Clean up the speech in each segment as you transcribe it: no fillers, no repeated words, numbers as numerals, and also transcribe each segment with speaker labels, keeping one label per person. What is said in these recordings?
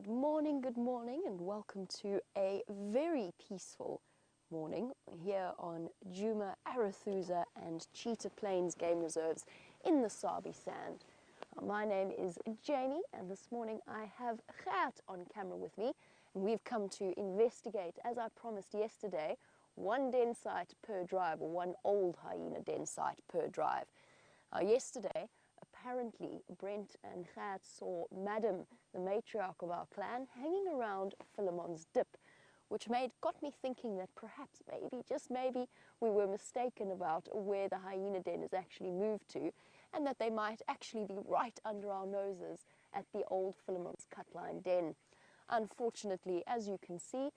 Speaker 1: Good morning, and welcome to a very peaceful morning here on Djuma, Arathusa and Cheetah Plains Game Reserves in the Sabi Sand. My name is Jamie, and this morning I have Gert on camera with me, and we've come to investigate, as I promised yesterday, one den site per drive, or one old hyena den site per drive. Yesterday, apparently, Brent and Gert saw Madam, the matriarch of our clan, hanging around Philemon's dip, which got me thinking that perhaps, maybe, just maybe, we were mistaken about where the hyena den has actually moved to, and that they might actually be right under our noses at the old Philemon's cutline den. Unfortunately, as you can see,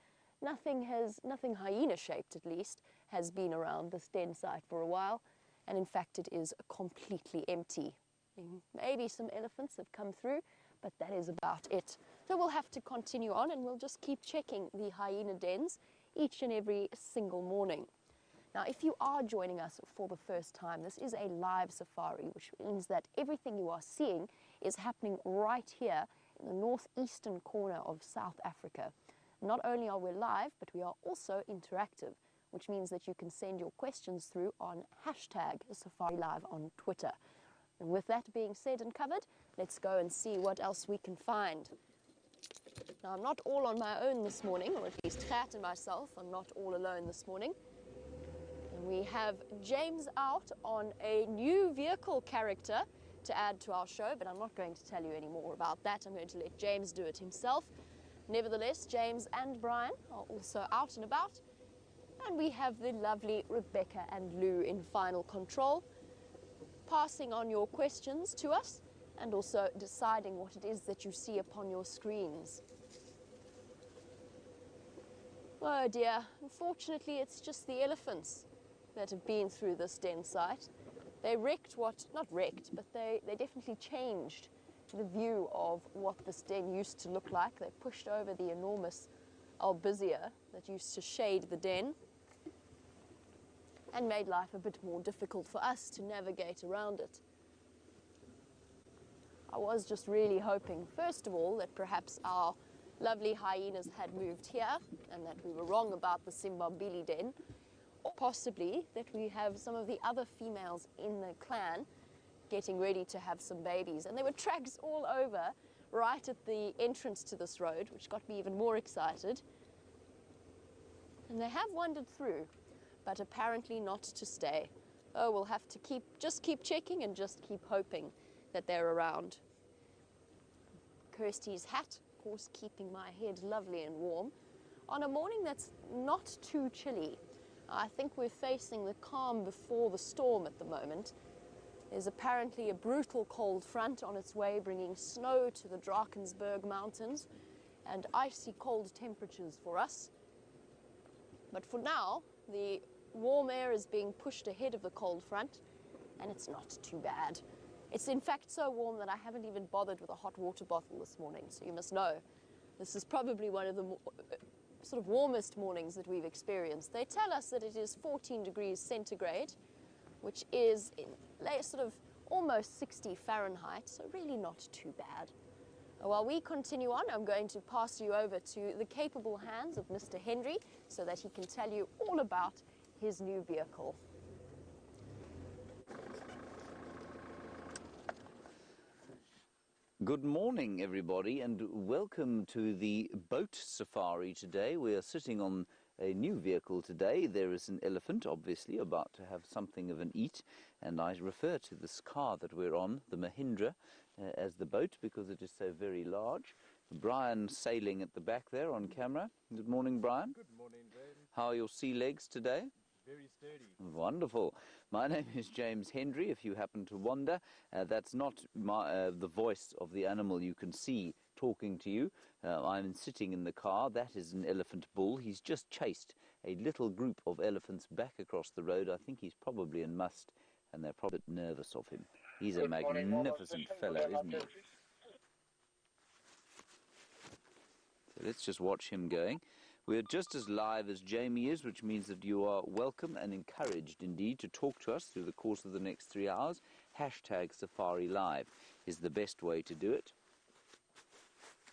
Speaker 1: nothing hyena-shaped at least, has been around this den site for a while, and in fact it is completely empty. Maybe some elephants have come through, but that is about it. So we'll have to continue on, and we'll just keep checking the hyena dens each and every single morning. Now, if you are joining us for the first time, this is a live safari, which means that everything you are seeing is happening right here in the northeastern corner of South Africa. Not only are we live, but we are also interactive, which means that you can send your questions through on #SafariLIVE on Twitter. And with that being said and covered, let's go and see what else we can find. Now, I'm not all on my own this morning, or at least Gert and myself, I'm not all alone this morning. And we have James out on a new vehicle character to add to our show, but I'm not going to tell you any more about that. I'm going to let James do it himself. Nevertheless, James and Brian are also out and about. And we have the lovely Rebecca and Lou in final control, passing on your questions to us and also deciding what it is that you see upon your screens. Oh dear, unfortunately it's just the elephants that have been through this den site. They wrecked not wrecked, but they definitely changed the view of what this den used to look like. They pushed over the enormous albizia that used to shade the den and made life a bit more difficult for us to navigate around it. I was just really hoping, first of all, that perhaps our lovely hyenas had moved here and that we were wrong about the Simbambili den, or possibly that we have some of the other females in the clan getting ready to have some babies. And there were tracks all over right at the entrance to this road, which got me even more excited. And they have wandered through, but apparently not to stay. Oh, we'll have to just keep checking and just keep hoping that they're around. Kirsty's hat, of course, keeping my head lovely and warm on a morning that's not too chilly. I think we're facing the calm before the storm at the moment. There's apparently a brutal cold front on its way, bringing snow to the Drakensberg Mountains and icy cold temperatures for us. But for now, the warm air is being pushed ahead of the cold front, and it's not too bad. It's in fact so warm that I haven't even bothered with a hot water bottle this morning, so you must know this is probably one of the sort of warmest mornings that we've experienced. They tell us that it is 14 degrees centigrade, which is sort of almost 60 Fahrenheit, so really not too bad. While we continue on, I'm going to pass you over to the capable hands of Mr. Henry so that he can tell you all about his new vehicle.
Speaker 2: Good morning, everybody, and welcome to the boat safari today. We are sitting on a new vehicle today. There is an elephant, obviously, about to have something of an eat, and I refer to this car that we're on, the Mahindra, as the boat because it is so very large. Brian sailing at the back there on camera. Good morning, Brian.
Speaker 3: Good morning, James.
Speaker 2: How are your sea legs today?
Speaker 3: Very sturdy.
Speaker 2: Wonderful. My name is James Henry, if you happen to wonder. That's not the voice of the animal you can see talking to you. I'm sitting in the car. That is an elephant bull. He's just chased a little group of elephants back across the road. I think he's probably in must, and they're probably a bit nervous of him. He's a magnificent fellow, isn't he? So let's just watch him going. We're just as live as Jamie is, which means that you are welcome and encouraged indeed to talk to us through the course of the next 3 hours. #SafariLive is the best way to do it.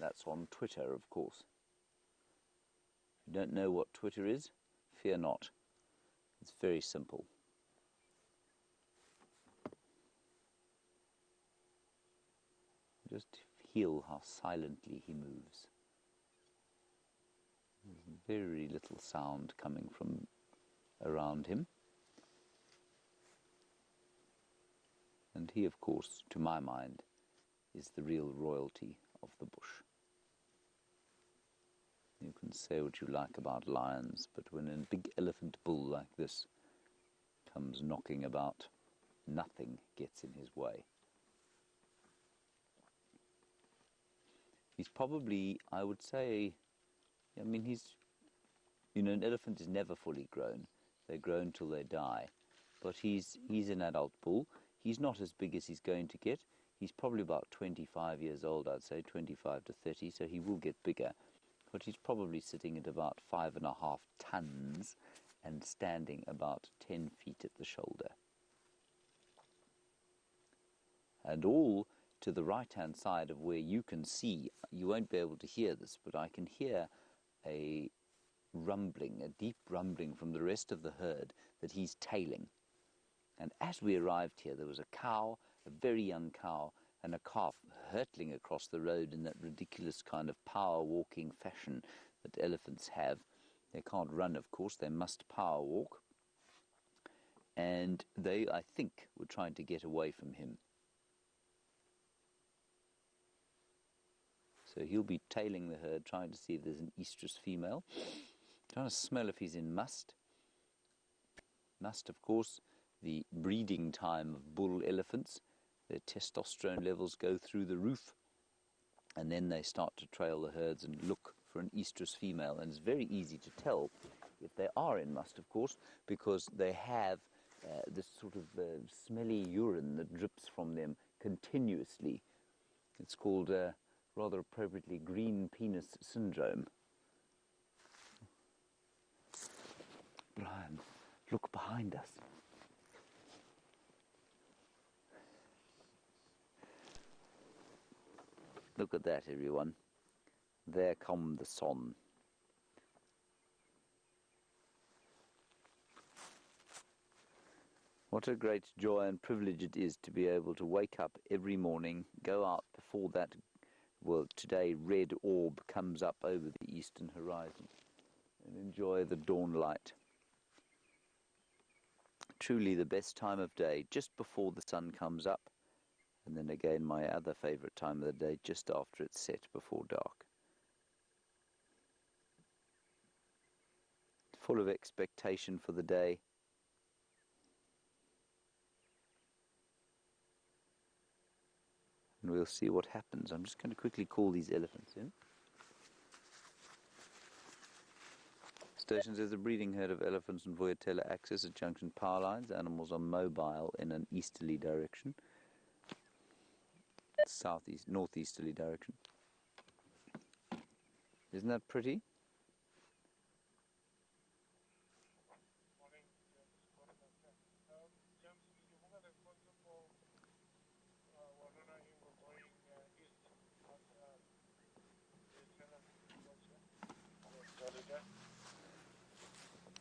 Speaker 2: That's on Twitter, of course. If you don't know what Twitter is, fear not. It's very simple. Just feel how silently he moves. There's very little sound coming from around him. And he, of course, to my mind, is the real royalty of the bush. You can say what you like about lions, but when a big elephant bull like this comes knocking about, nothing gets in his way. He's probably, I would say, I mean, an elephant is never fully grown. They grow until they die. But he's an adult bull. He's not as big as he's going to get. He's probably about 25 years old, I'd say, 25 to 30, so he will get bigger. But he's probably sitting at about 5.5 tons and standing about 10 feet at the shoulder. And all to the right-hand side of where you can see, you won't be able to hear this, but I can hear a rumbling, a deep rumbling from the rest of the herd that he's tailing. And as we arrived here, there was a cow, a very young cow, and a calf hurtling across the road in that ridiculous kind of power walking fashion that elephants have. They can't run, of course, they must power walk. And they, I think, were trying to get away from him. So he'll be tailing the herd, trying to see if there's an estrus female, trying to smell if he's in must. Must, of course, the breeding time of bull elephants. Their testosterone levels go through the roof, and then they start to trail the herds and look for an estrus female. And it's very easy to tell if they are in must, of course, because they have this sort of smelly urine that drips from them continuously. It's called, rather appropriately, green penis syndrome. Brian, look behind us. Look at that, everyone. There come the sun. What a great joy and privilege it is to be able to wake up every morning, go out before that, well, today, red orb comes up over the eastern horizon, and enjoy the dawn light. Truly the best time of day, just before the sun comes up. And then again, my other favourite time of the day, just after it's set, before dark. Full of expectation for the day. And we'll see what happens. I'm just going to quickly call these elephants in. Stations, there's a breeding herd of elephants and Voyatella access at junction power lines. Animals are mobile in an easterly direction. Southeast, northeasterly direction. Isn't that pretty?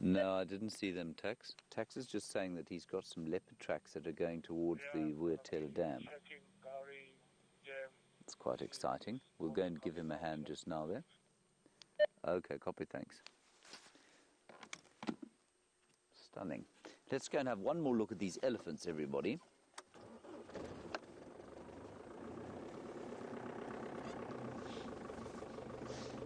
Speaker 2: No, I didn't see them, Tax. Tax is just saying that he's got some leopard tracks that are going towards the Voyatella Dam. It's quite exciting. We'll go and give him a hand just now there. Okay, copy, thanks. Stunning. Let's go and have one more look at these elephants, everybody.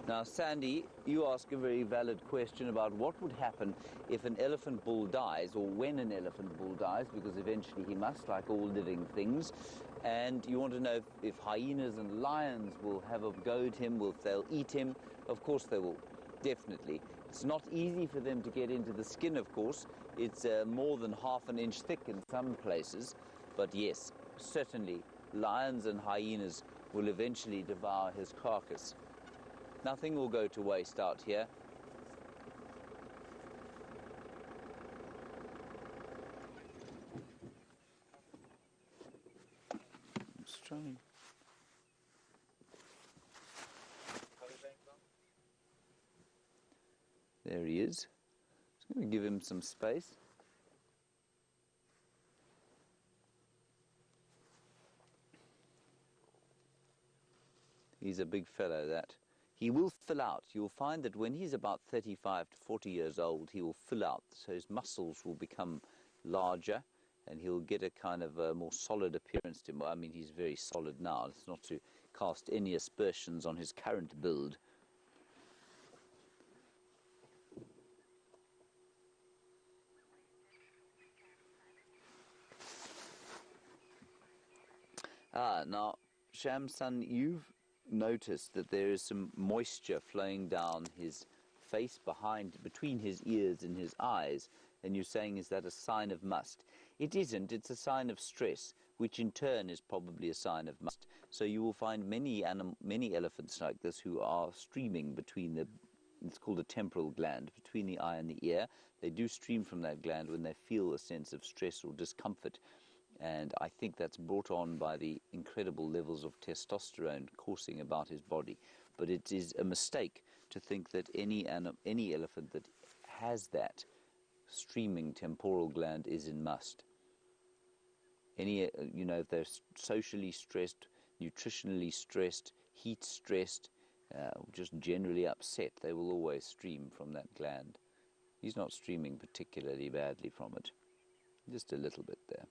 Speaker 2: Now, Sandy, you ask a very valid question about what would happen if an elephant bull dies, or when an elephant bull dies, because eventually he must, like all living things. And you want to know if hyenas and lions will have a go at him, if they'll eat him. Of course they will, definitely. It's not easy for them to get into the skin, of course. It's more than ½ an inch thick in some places. But yes, certainly, lions and hyenas will eventually devour his carcass. Nothing will go to waste out here. I'm just trying. There he is. Just going to give him some space. He's a big fellow, that. He will fill out. You'll find that when he's about 35 to 40 years old, he will fill out. So his muscles will become larger and he'll get a kind of a more solid appearance to him. I mean, he's very solid now. It's not to cast any aspersions on his current build. Now, Shamsun, you've noticed that there is some moisture flowing down his face between his ears and his eyes, and you're saying, is that a sign of must? It isn't. It's a sign of stress, which in turn is probably a sign of must. So you will find many elephants like this who are streaming between it's called a temporal gland, between the eye and the ear. They do stream from that gland when they feel a sense of stress or discomfort. And I think that's brought on by the incredible levels of testosterone coursing about his body. But it is a mistake to think that any elephant that has that streaming temporal gland is in must. If they're socially stressed, nutritionally stressed, heat stressed, just generally upset, they will always stream from that gland. He's not streaming particularly badly from it, just a little bit there.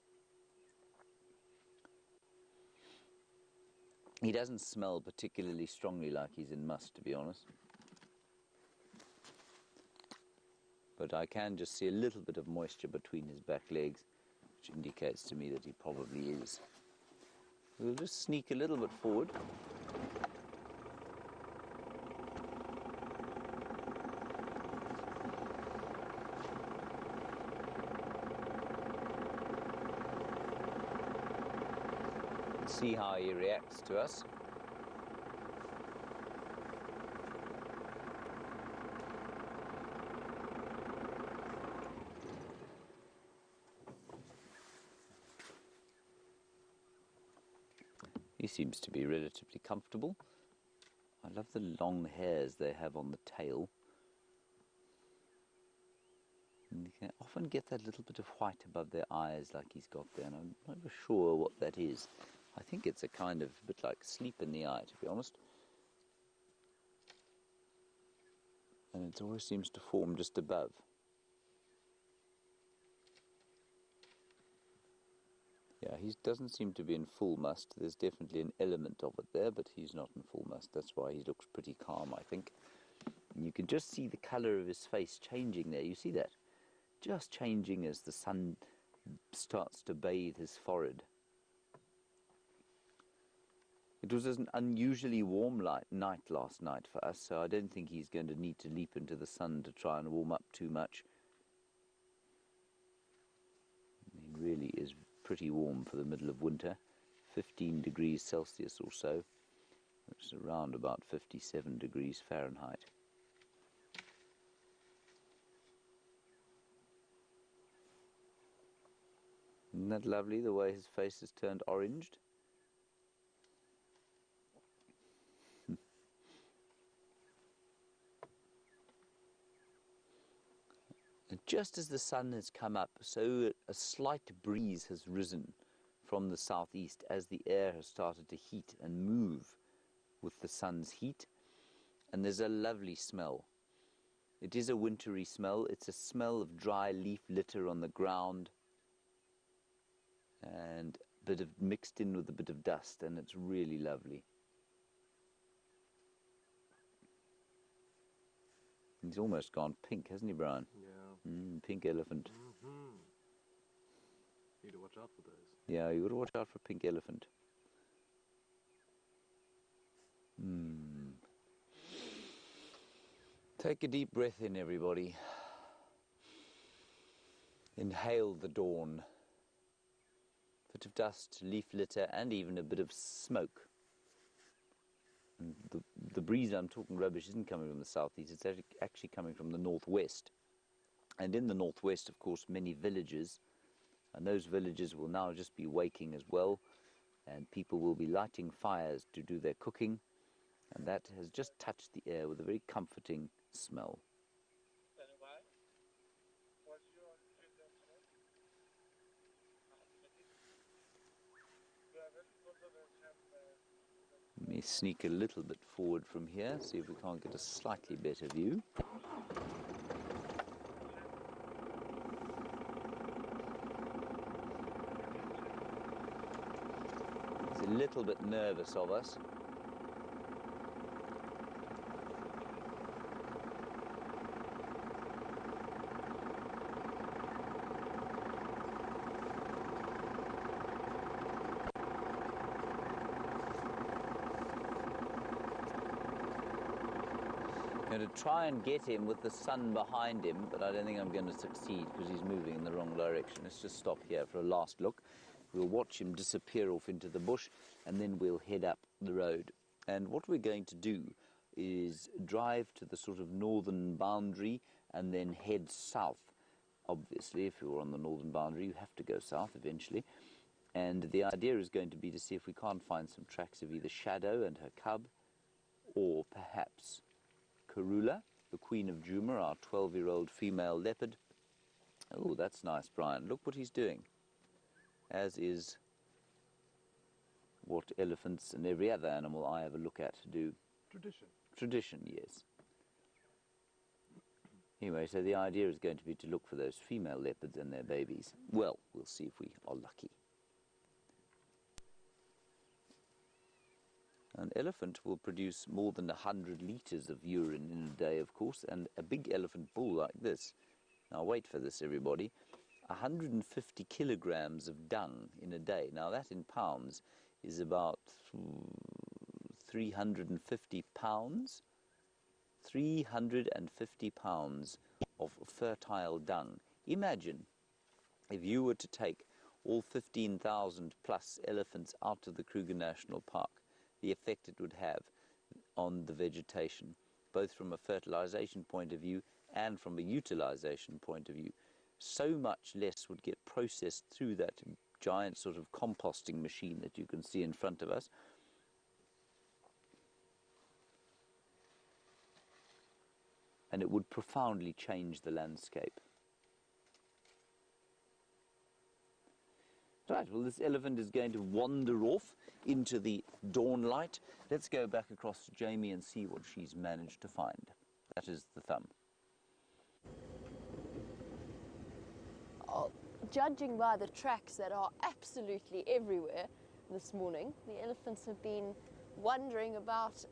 Speaker 2: He doesn't smell particularly strongly like he's in must, to be honest. But I can just see a little bit of moisture between his back legs, which indicates to me that he probably is. We'll just sneak a little bit forward. See how he reacts to us. He seems to be relatively comfortable. I love the long hairs they have on the tail. And you can often get that little bit of white above their eyes like he's got there, and I'm not sure what that is. I think it's a kind of bit like sleep in the eye, to be honest. And it always seems to form just above. Yeah, he doesn't seem to be in full must. There's definitely an element of it there, but he's not in full must. That's why he looks pretty calm, I think. And you can just see the colour of his face changing there. You see that? Just changing as the sun starts to bathe his forehead. It was an unusually warm night last night for us, so I don't think he's going to need to leap into the sun to try and warm up too much. It really is pretty warm for the middle of winter, 15 degrees Celsius or so, which is around about 57 degrees Fahrenheit. Isn't that lovely, the way his face has turned oranged? And just as the sun has come up, so a slight breeze has risen from the southeast as the air has started to heat and move with the sun's heat. And there's a lovely smell. It is a wintry smell. It's a smell of dry leaf litter on the ground and mixed in with a bit of dust, and it's really lovely. He's almost gone pink, hasn't he, Brian?
Speaker 3: Yeah.
Speaker 2: Pink elephant.
Speaker 3: Mm-hmm. Need to watch out for those.
Speaker 2: Yeah, you got to watch out for pink elephant. Take a deep breath in, everybody. Inhale the dawn. Bit of dust, leaf litter, and even a bit of smoke. And the breeze I'm talking rubbish isn't coming from the southeast, it's actually coming from the northwest. And in the northwest, of course, many villages, and those villages will now just be waking as well, and people will be lighting fires to do their cooking, and that has just touched the air with a very comforting smell. Let me sneak a little bit forward from here, see if we can't get a slightly better view. He's a little bit nervous of us. I'm going to try and get him with the sun behind him, but I don't think I'm going to succeed because he's moving in the wrong direction. Let's just stop here for a last look. We'll watch him disappear off into the bush, and then we'll head up the road. And what we're going to do is drive to the sort of northern boundary and then head south. Obviously, if you're on the northern boundary, you have to go south eventually. And the idea is going to be to see if we can't find some tracks of either Shadow and her cub, or perhaps Karula, the Queen of Juma, our 12-year-old female leopard. Oh, that's nice, Brian. Look what he's doing. As is what elephants and every other animal I ever look at do.
Speaker 3: Tradition.
Speaker 2: Tradition, yes. Anyway, so the idea is going to be to look for those female leopards and their babies. Well, we'll see if we are lucky. An elephant will produce more than 100 litres of urine in a day, of course, and a big elephant bull like this, now wait for this everybody, 150 kilograms of dung in a day. Now that in pounds is about 350 pounds. 350 pounds of fertile dung. Imagine if you were to take all 15,000 plus elephants out of the Kruger National Park, the effect it would have on the vegetation, both from a fertilization point of view and from a utilization point of view. So much less would get processed through that giant sort of composting machine that you can see in front of us. And it would profoundly change the landscape. Right, well, this elephant is going to wander off into the dawn light. Let's go back across to Jamie and see what she's managed to find. That is the thumb.
Speaker 1: Oh, judging by the tracks that are absolutely everywhere this morning, the elephants have been wandering about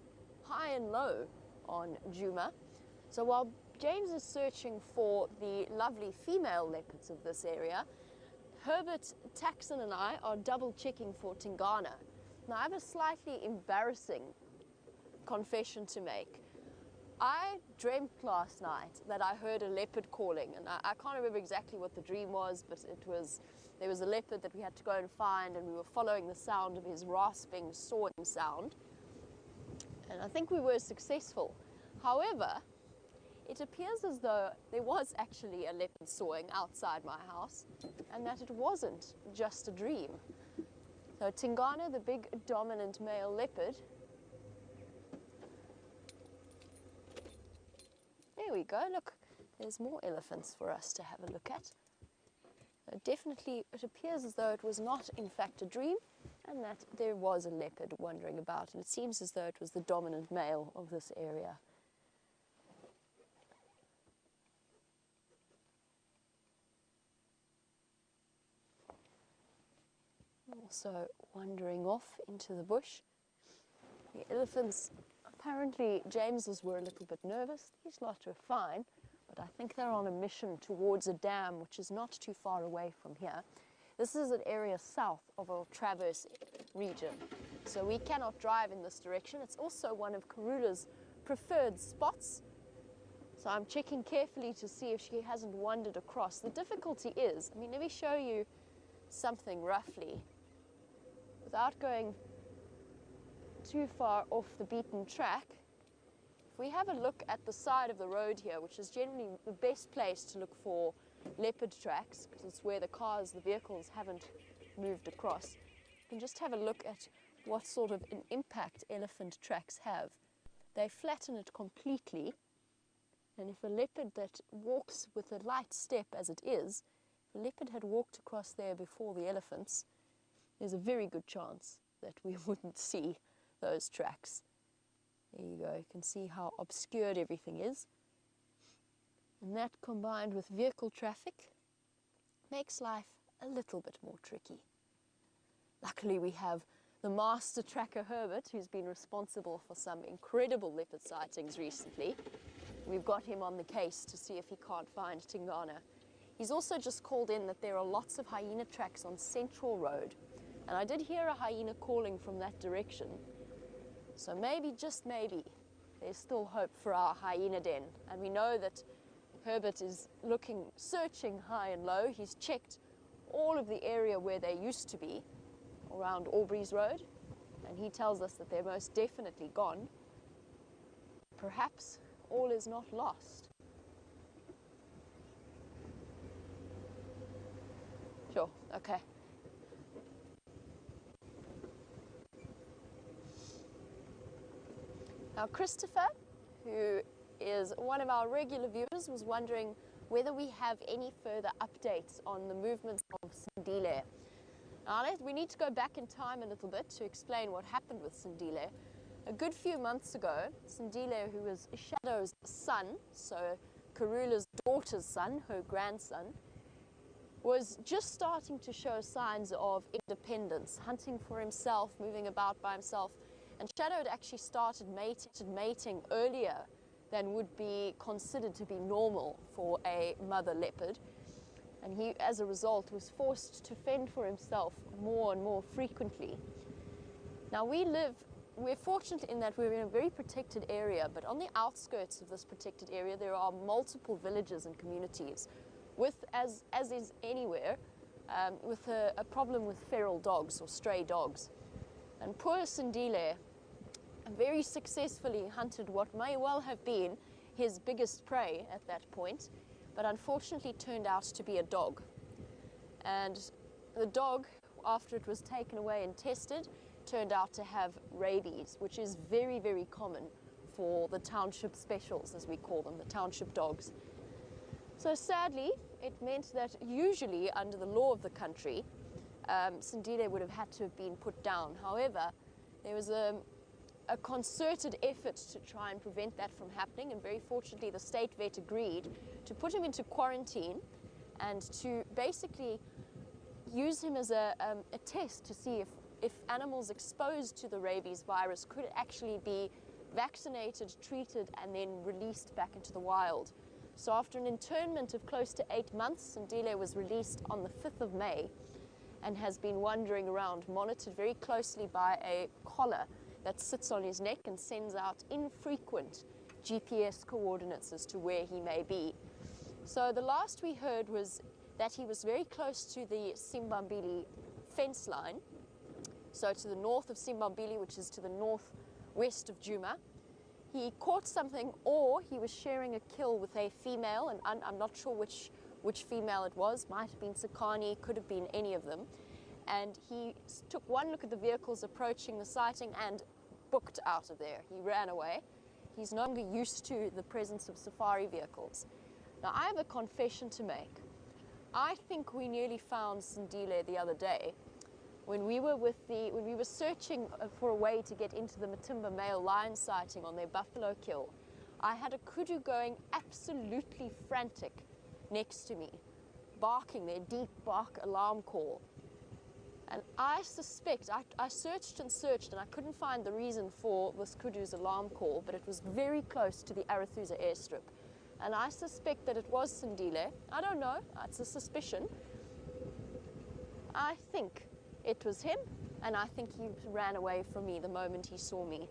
Speaker 1: high and low on Juma. So while James is searching for the lovely female leopards of this area, Herbert, Taxon and I are double checking for Tingana. Now I have a slightly embarrassing confession to make. I dreamt last night that I heard a leopard calling, and I can't remember exactly what the dream was, but there was a leopard that we had to go and find, and we were following the sound of his rasping, sawing sound, and I think we were successful. However, it appears as though there was actually a leopard sawing outside my house, and that it wasn't just a dream. So Tingana, the big dominant male leopard, there we go, look, there's more elephants for us to have a look at. Definitely, it appears as though it was not in fact a dream, and that there was a leopard wandering about, and it seems as though it was the dominant male of this area. Also wandering off into the bush. The elephants, apparently James's were a little bit nervous. These lot are fine, but I think they're on a mission towards a dam which is not too far away from here. This is an area south of our Traverse region, so we cannot drive in this direction. It's also one of Karula's preferred spots, so I'm checking carefully to see if she hasn't wandered across. The difficulty is, let me show you something roughly, without going too far off the beaten track. If we have a look at the side of the road here, which is generally the best place to look for leopard tracks, because it's where the cars, the vehicles haven't moved across, you can just have a look at what sort of an impact elephant tracks have. They flatten it completely, and if a leopard that walks with a light step as it is, if a leopard had walked across there before the elephants, there's a very good chance that we wouldn't see those tracks. There you go, you can see how obscured everything is. And that combined with vehicle traffic makes life a little bit more tricky. Luckily we have the master tracker Herbert, who's been responsible for some incredible leopard sightings recently. We've got him on the case to see if he can't find Tingana. He's also just called in that there are lots of hyena tracks on Central Road. And I did hear a hyena calling from that direction. So maybe, just maybe, there's still hope for our hyena den. And we know that Herbert is searching high and low. He's checked all of the area where they used to be around Aubrey's Road. And he tells us that they're most definitely gone. Perhaps all is not lost. Sure, okay. Now Christopher, who is one of our regular viewers, was wondering whether we have any further updates on the movements of Sindile. Now we need to go back in time a little bit to explain what happened with Sindile. A good few months ago, Sindile, who was Shadow's son, so Karula's daughter's son, her grandson, was just starting to show signs of independence, hunting for himself, moving about by himself. And Shadow had actually started mating earlier than would be considered to be normal for a mother leopard. And he, as a result, was forced to fend for himself more and more frequently. Now we're fortunate in that we're in a very protected area, but on the outskirts of this protected area there are multiple villages and communities with, as is anywhere, with a problem with feral dogs or stray dogs. And poor Sindile very successfully hunted what may well have been his biggest prey at that point, but unfortunately turned out to be a dog. And the dog, after it was taken away and tested, turned out to have rabies, which is very, very common for the township specials, as we call them, the township dogs. So sadly, it meant that usually under the law of the country, Sindile would have had to have been put down. However, there was a concerted effort to try and prevent that from happening, and very fortunately the state vet agreed to put him into quarantine and to basically use him as a test to see if animals exposed to the rabies virus could actually be vaccinated, treated, and then released back into the wild. So after an internment of close to 8 months, Sindile was released on the 5th of May and has been wandering around, monitored very closely by a collar that sits on his neck and sends out infrequent GPS coordinates as to where he may be. So the last we heard was that he was very close to the Simbambili fence line, so to the north of Simbambili, which is to the northwest of Djuma. He caught something, or he was sharing a kill with a female, and I'm not sure which female it was. Might have been Sakani, could have been any of them. And he took one look at the vehicles approaching the sighting and booked out of there. He ran away. He's no longer used to the presence of safari vehicles. Now, I have a confession to make. I think we nearly found Sindile the other day when we were searching for a way to get into the Matimba male lion sighting on their buffalo kill. I had a kudu going absolutely frantic next to me, barking their deep bark alarm call. And I suspect, I searched and searched and I couldn't find the reason for this kudu's alarm call, but it was very close to the Arathusa airstrip. And I suspect that it was Sindile. I don't know, it's a suspicion. I think it was him, and I think he ran away from me the moment he saw me.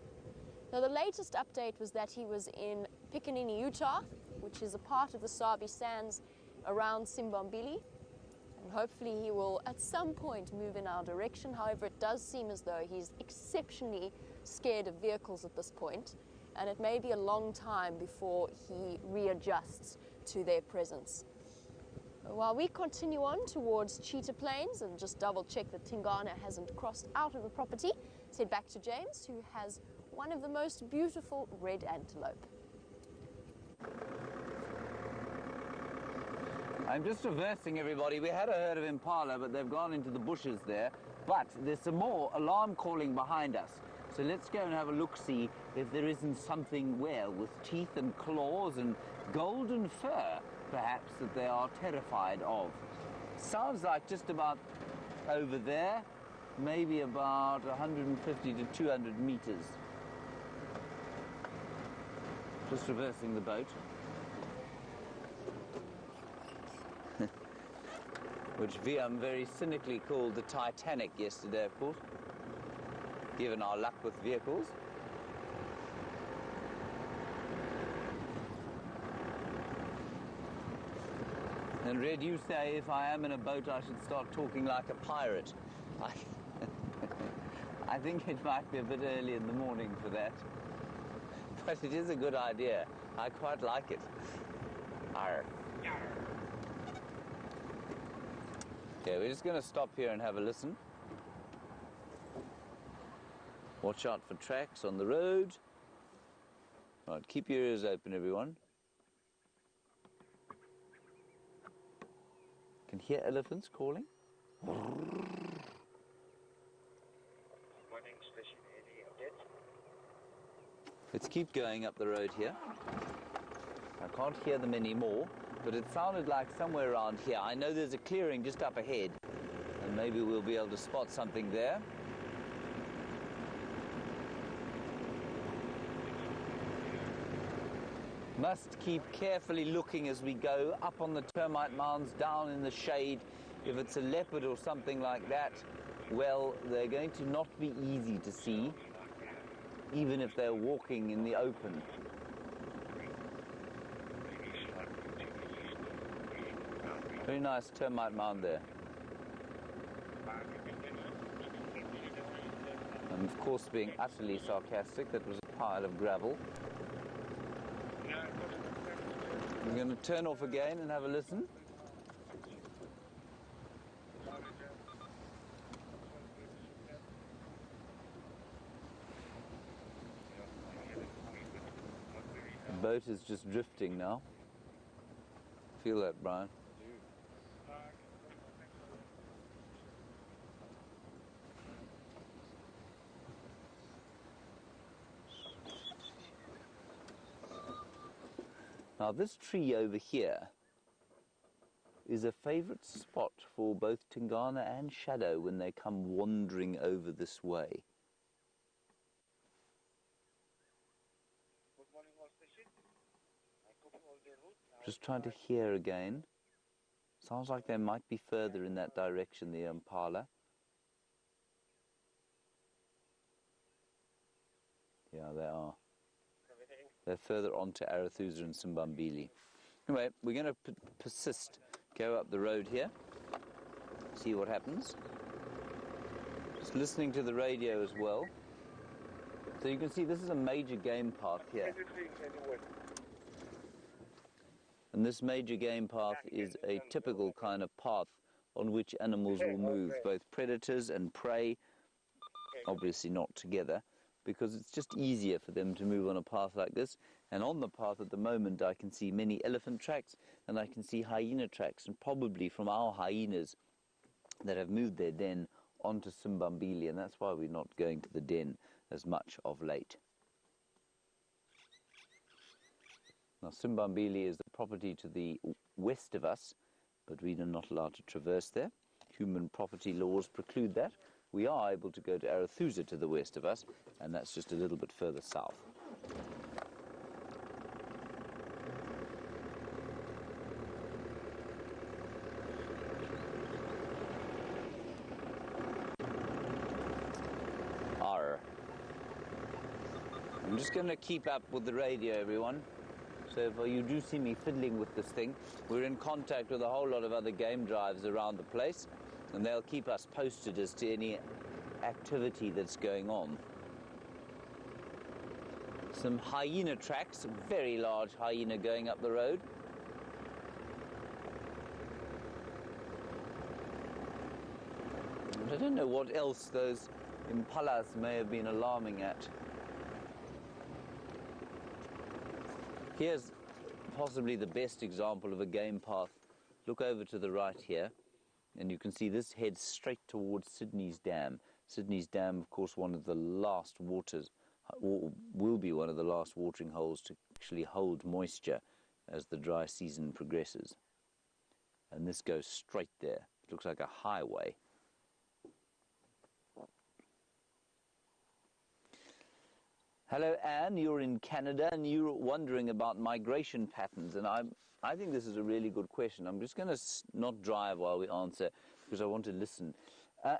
Speaker 1: Now, the latest update was that he was in Pikanini, Utah, which is a part of the Sabi Sands around Simbambili, and hopefully he will at some point move in our direction. However, it does seem as though he's exceptionally scared of vehicles at this point, and it may be a long time before he readjusts to their presence. While we continue on towards Cheetah Plains and just double check that Tingana hasn't crossed out of the property, let's head back to James, who has one of the most beautiful red antelope.
Speaker 2: I'm just reversing, everybody. We had a herd of impala, but they've gone into the bushes there. But there's some more alarm calling behind us. So let's go and have a look-see if there isn't something, well, with teeth and claws and golden fur, perhaps, that they are terrified of. Sounds like just about over there, maybe about 150 to 200 meters. Just reversing the boat. Which VM very cynically called the Titanic yesterday, of course, given our luck with vehicles. And Red, you say if I am in a boat I should start talking like a pirate. I think it might be a bit early in the morning for that. But it is a good idea. I quite like it. Arr. Okay, we're just going to stop here and have a listen. Watch out for tracks on the road. Right, keep your ears open, everyone. Can hear elephants calling. Let's keep going up the road here. I can't hear them anymore, but it sounded like somewhere around here. I know there's a clearing just up ahead, and maybe we'll be able to spot something there. Must keep carefully looking as we go up on the termite mounds, down in the shade. If it's a leopard or something like that, well, they're going to not be easy to see, even if they're walking in the open. Very nice termite mound there. And of course, being utterly sarcastic, that was a pile of gravel. We're going to turn off again and have a listen. The boat is just drifting now. Feel that, Brian? Now this tree over here is a favourite spot for both Tingana and Shadow when they come wandering over this way. Just trying to hear again. Sounds like they might be further in that direction, the impala. Yeah, they are. They're further on to Arathusa and Simbambili. Anyway, we're going to persist. Go up the road here. See what happens. Just listening to the radio as well. So you can see this is a major game path here. And this major game path is a typical kind of path on which animals will move, both predators and prey, obviously not together, because it's just easier for them to move on a path like this. And on the path at the moment I can see many elephant tracks and I can see hyena tracks, and probably from our hyenas that have moved their den onto Simbambili, and that's why we're not going to the den as much of late. Now Simbambili is the property to the west of us, but we are not allowed to traverse there. Human property laws preclude that. We are able to go to Arathusa to the west of us, and that's just a little bit further south. Arr. I'm just going to keep up with the radio, everyone. So if you do see me fiddling with this thing, we're in contact with a whole lot of other game drives around the place, and they'll keep us posted as to any activity that's going on. Some hyena tracks, a very large hyena going up the road. And I don't know what else those impalas may have been alarming at. Here's possibly the best example of a game path look over to the right here, and you can see this heads straight towards Sydney's Dam. Sydney's Dam, of course, one of the last waters, or will be one of the last watering holes to actually hold moisture as the dry season progresses. And this goes straight there. It looks like a highway. Hello, Anne. You're in Canada, and you're wondering about migration patterns. And I think this is a really good question. I'm just going to not drive while we answer, because I want to listen.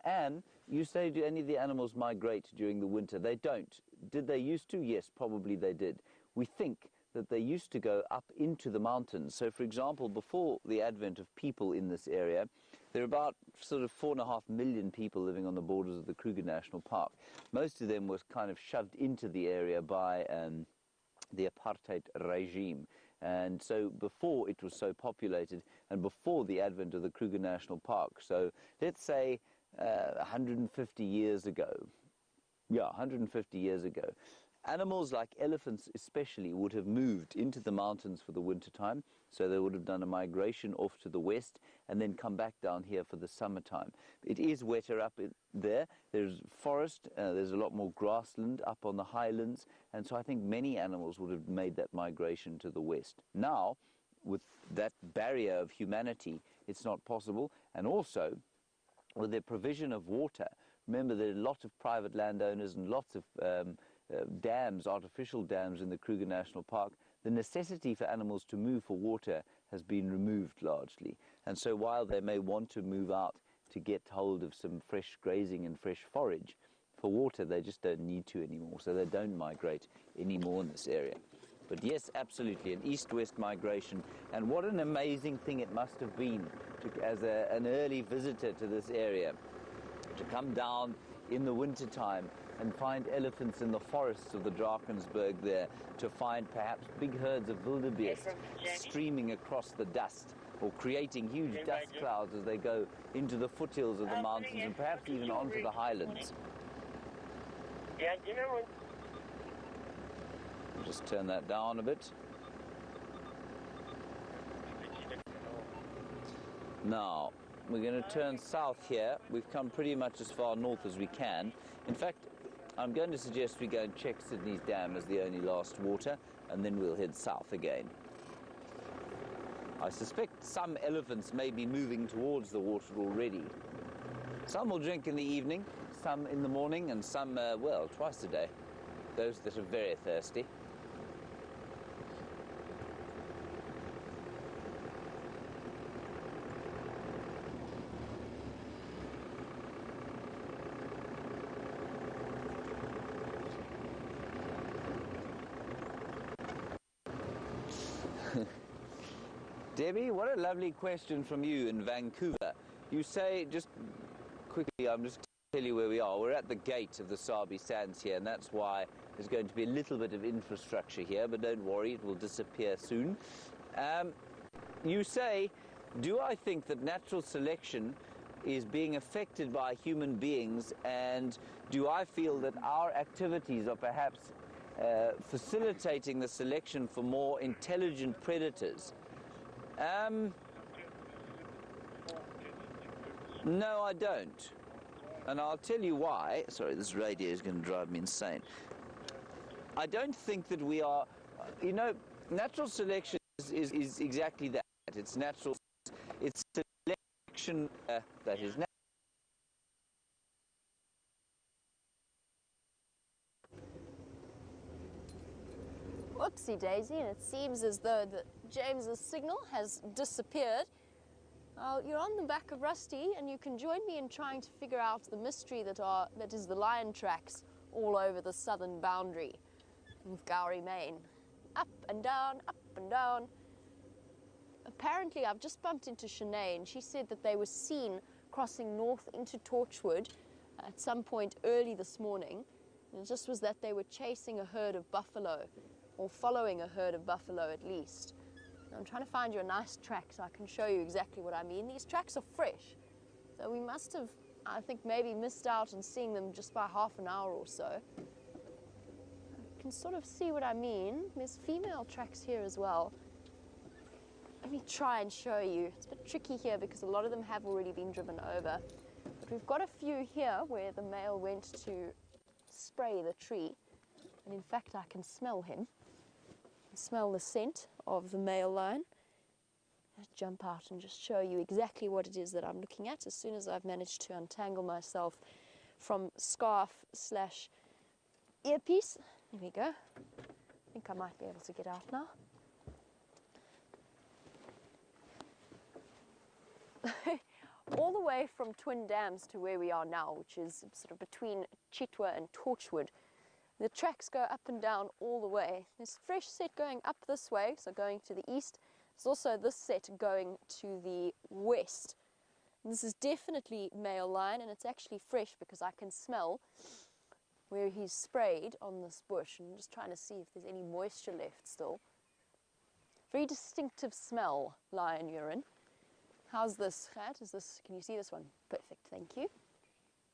Speaker 2: Anne, you say, do any of the animals migrate during the winter? They don't. Did they used to? Yes, probably they did. We think that they used to go up into the mountains. So, for example, before the advent of people in this area, there are about sort of 4.5 million people living on the borders of the Kruger National Park. Most of them was kind of shoved into the area by the apartheid regime. And so before it was so populated, and before the advent of the Kruger National Park, so let's say 150 years ago, yeah, 150 years ago, animals like elephants especially would have moved into the mountains for the winter time, so they would have done a migration off to the west and then come back down here for the summertime. It is wetter up there. There's forest, there's a lot more grassland up on the highlands, and so I think many animals would have made that migration to the west. Now, with that barrier of humanity, it's not possible, and also with the provision of water. Remember, there are a lot of private landowners and lots of dams, artificial dams in the Kruger National Park. The necessity for animals to move for water has been removed largely. And so while they may want to move out to get hold of some fresh grazing and fresh forage, for water they just don't need to anymore, so they don't migrate anymore in this area. But yes, absolutely, an east-west migration. And what an amazing thing it must have been as an early visitor to this area, to come down in the wintertime and find elephants in the forests of the Drakensberg there, to find perhaps big herds of wildebeest streaming across the dust, or creating huge dust clouds as they go into the foothills of the mountains and perhaps even onto the highlands. I'll just turn that down a bit. Now, we're going to turn south here. We've come pretty much as far north as we can. In fact, I'm going to suggest we go and check Sydney's Dam as the only last water, and then we'll head south again. I suspect some elephants may be moving towards the water already. Some will drink in the evening, some in the morning, and some, well, twice a day. Those that are very thirsty. Debbie, what a lovely question from you in Vancouver. You say, just quickly, I'm just going to tell you where we are. We're at the gate of the Sabi Sands here, and that's why there's going to be a little bit of infrastructure here, but don't worry, it will disappear soon. You say, do I think that natural selection is being affected by human beings, and do I feel that our activities are perhaps facilitating the selection for more intelligent predators? No, I don't. And I'll tell you why. Sorry, this radio is going to drive me insane. I don't think that we are, you know, natural selection is exactly that. It's natural, it's selection that is natural.
Speaker 1: Whoopsie daisy, and it seems as though James's signal has disappeared. You're on the back of Rusty, and you can join me in trying to figure out the mystery that is the lion tracks all over the southern boundary of Gowrie, Maine. Up and down, up and down. Apparently, I've just bumped into Shanae, and she said that they were seen crossing north into Torchwood at some point early this morning. And it just was that they were chasing a herd of buffalo, or following a herd of buffalo at least. I'm trying to find you a nice track so I can show you exactly what I mean. These tracks are fresh, so we must have, I think, maybe missed out on seeing them just by half an hour or so. You can sort of see what I mean. There's female tracks here as well. Let me try and show you. It's a bit tricky here because a lot of them have already been driven over. But we've got a few here where the male went to spray the tree. And in fact, I can smell him. I can smell the scent of the male lion. I'll jump out and just show you exactly what it is that I'm looking at as soon as I've managed to untangle myself from scarf/earpiece. There we go. I think I might be able to get out now. All the way from Twin Dams to where we are now, which is sort of between Chitwa and Torchwood, the tracks go up and down all the way. There's a fresh set going up this way, so going to the east. There's also this set going to the west. And this is definitely male lion, and it's actually fresh because I can smell where he's sprayed on this bush. And I'm just trying to see if there's any moisture left still. Very distinctive smell, lion urine. How's this, Gert? Can you see this one? Perfect, thank you.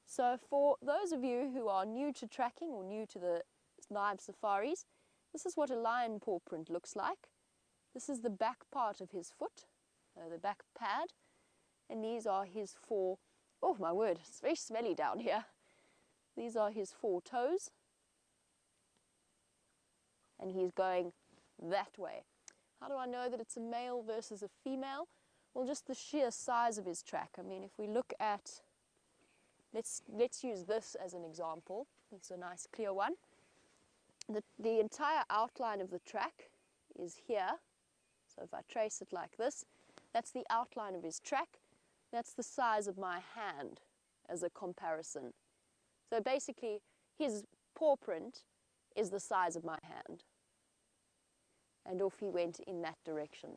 Speaker 1: So for those of you who are new to tracking or new to the live safaris, this is what a lion paw print looks like. This is the back part of his foot, the back pad, and these are his 4, oh my word, it's very smelly down here. These are his 4 toes, and he's going that way. How do I know that it's a male versus a female? Well, just the sheer size of his track. I mean, if we look at, let's use this as an example. It's a nice clear one. The entire outline of the track is here. So if I trace it like this, that's the outline of his track. That's the size of my hand as a comparison. So basically, his paw print is the size of my hand. And off he went in that direction.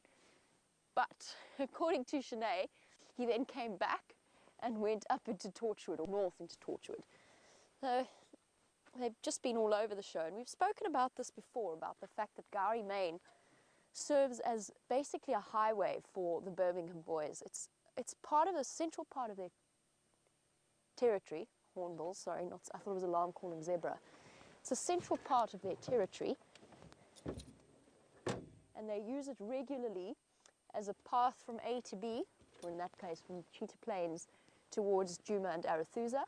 Speaker 1: But according to Shanae, he then came back and went up into Torchwood, or north into Torchwood. So they've just been all over the show, and we've spoken about this before, about the fact that Gowrie Main serves as basically a highway for the Birmingham boys. It's part of the central part of their territory. Hornbills, sorry, not, I thought it was alarm calling zebra. It's a central part of their territory, and they use it regularly as a path from A to B, or in that case from Cheetah Plains towards Djuma and Arathusa.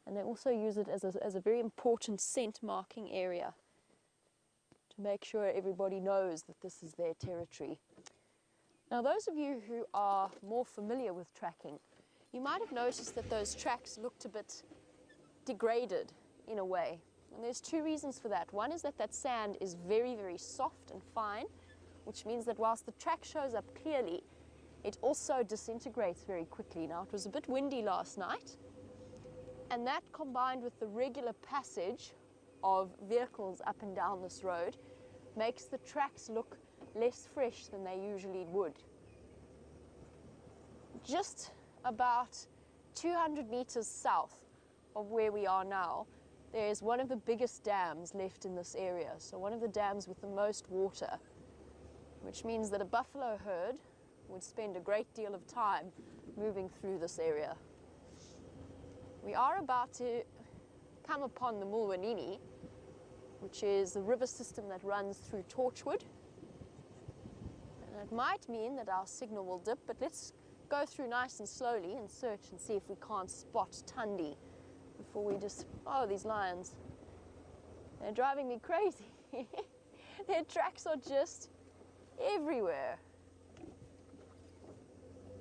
Speaker 1: And they also use it as a very important scent marking area to make sure everybody knows that this is their territory. Now, those of you who are more familiar with tracking, you might have noticed that those tracks looked a bit degraded in a way. And there's 2 reasons for that. One is that that sand is very, very soft and fine, which means that whilst the track shows up clearly, it also disintegrates very quickly. Now, it was a bit windy last night, and that combined with the regular passage of vehicles up and down this road makes the tracks look less fresh than they usually would. Just about 200 meters south of where we are now, there's one of the biggest dams left in this area, so one of the dams with the most water, which means that a buffalo herd would spend a great deal of time moving through this area. We are about to come upon the Mulwanini, which is the river system that runs through Torchwood. And it might mean that our signal will dip, but let's go through nice and slowly and search and see if we can't spot Tundi before we just, oh, these lions. They're driving me crazy. Their tracks are just everywhere.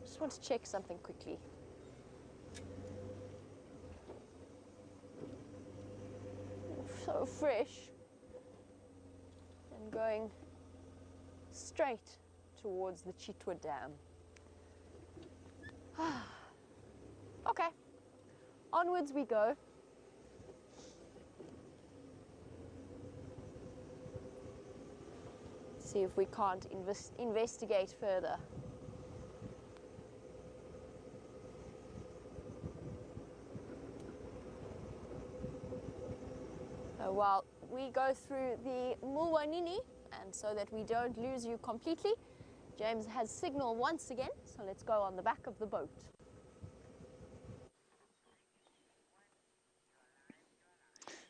Speaker 1: Just want to check something quickly. So fresh, and going straight towards the Chitwa Dam. Okay, onwards we go. See if we can't investigate further. While we go through the Mulwanini, and so that we don't lose you completely, James has signal once again, so let's go on the back of the boat.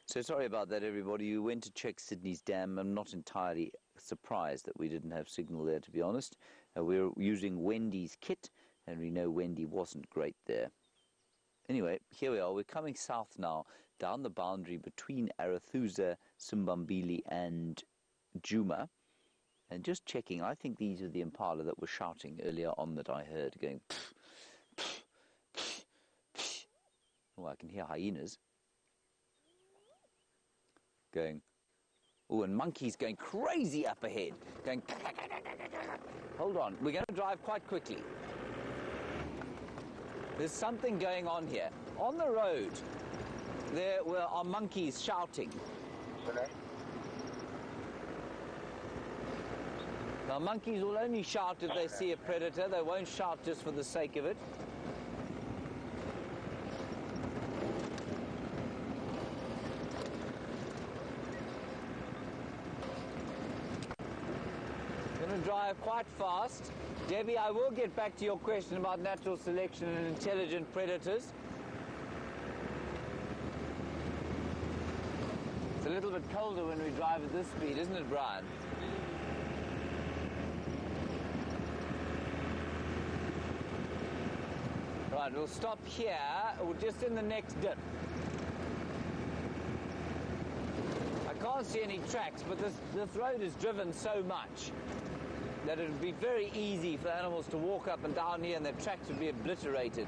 Speaker 2: So sorry about that, everybody. You went to check Sydney's dam. I'm not entirely surprised that we didn't have signal there, to be honest. We're using Wendy's kit, and we know Wendy wasn't great there. Anyway, here we are. We're coming south now, down the boundary between Arathusa, Simbambili, and Djuma. And just checking, I think these are the impala that were shouting earlier on that I heard, going pff, pff, pff, pff. Oh, I can hear hyenas going. Oh, and monkeys going crazy up ahead, going. Hold on, we're going to drive quite quickly. There's something going on here. On the road, there are monkeys shouting.
Speaker 4: Okay.
Speaker 2: Now, monkeys will only shout if they see a predator. They won't shout just for the sake of it. Going to drive quite fast. Debbie, I will get back to your question about natural selection and intelligent predators. It's a little bit colder when we drive at this speed, isn't it, Brian? Right, we'll stop here, or just in the next dip. I can't see any tracks, but this road is driven so much that it would be very easy for animals to walk up and down here and their tracks would be obliterated.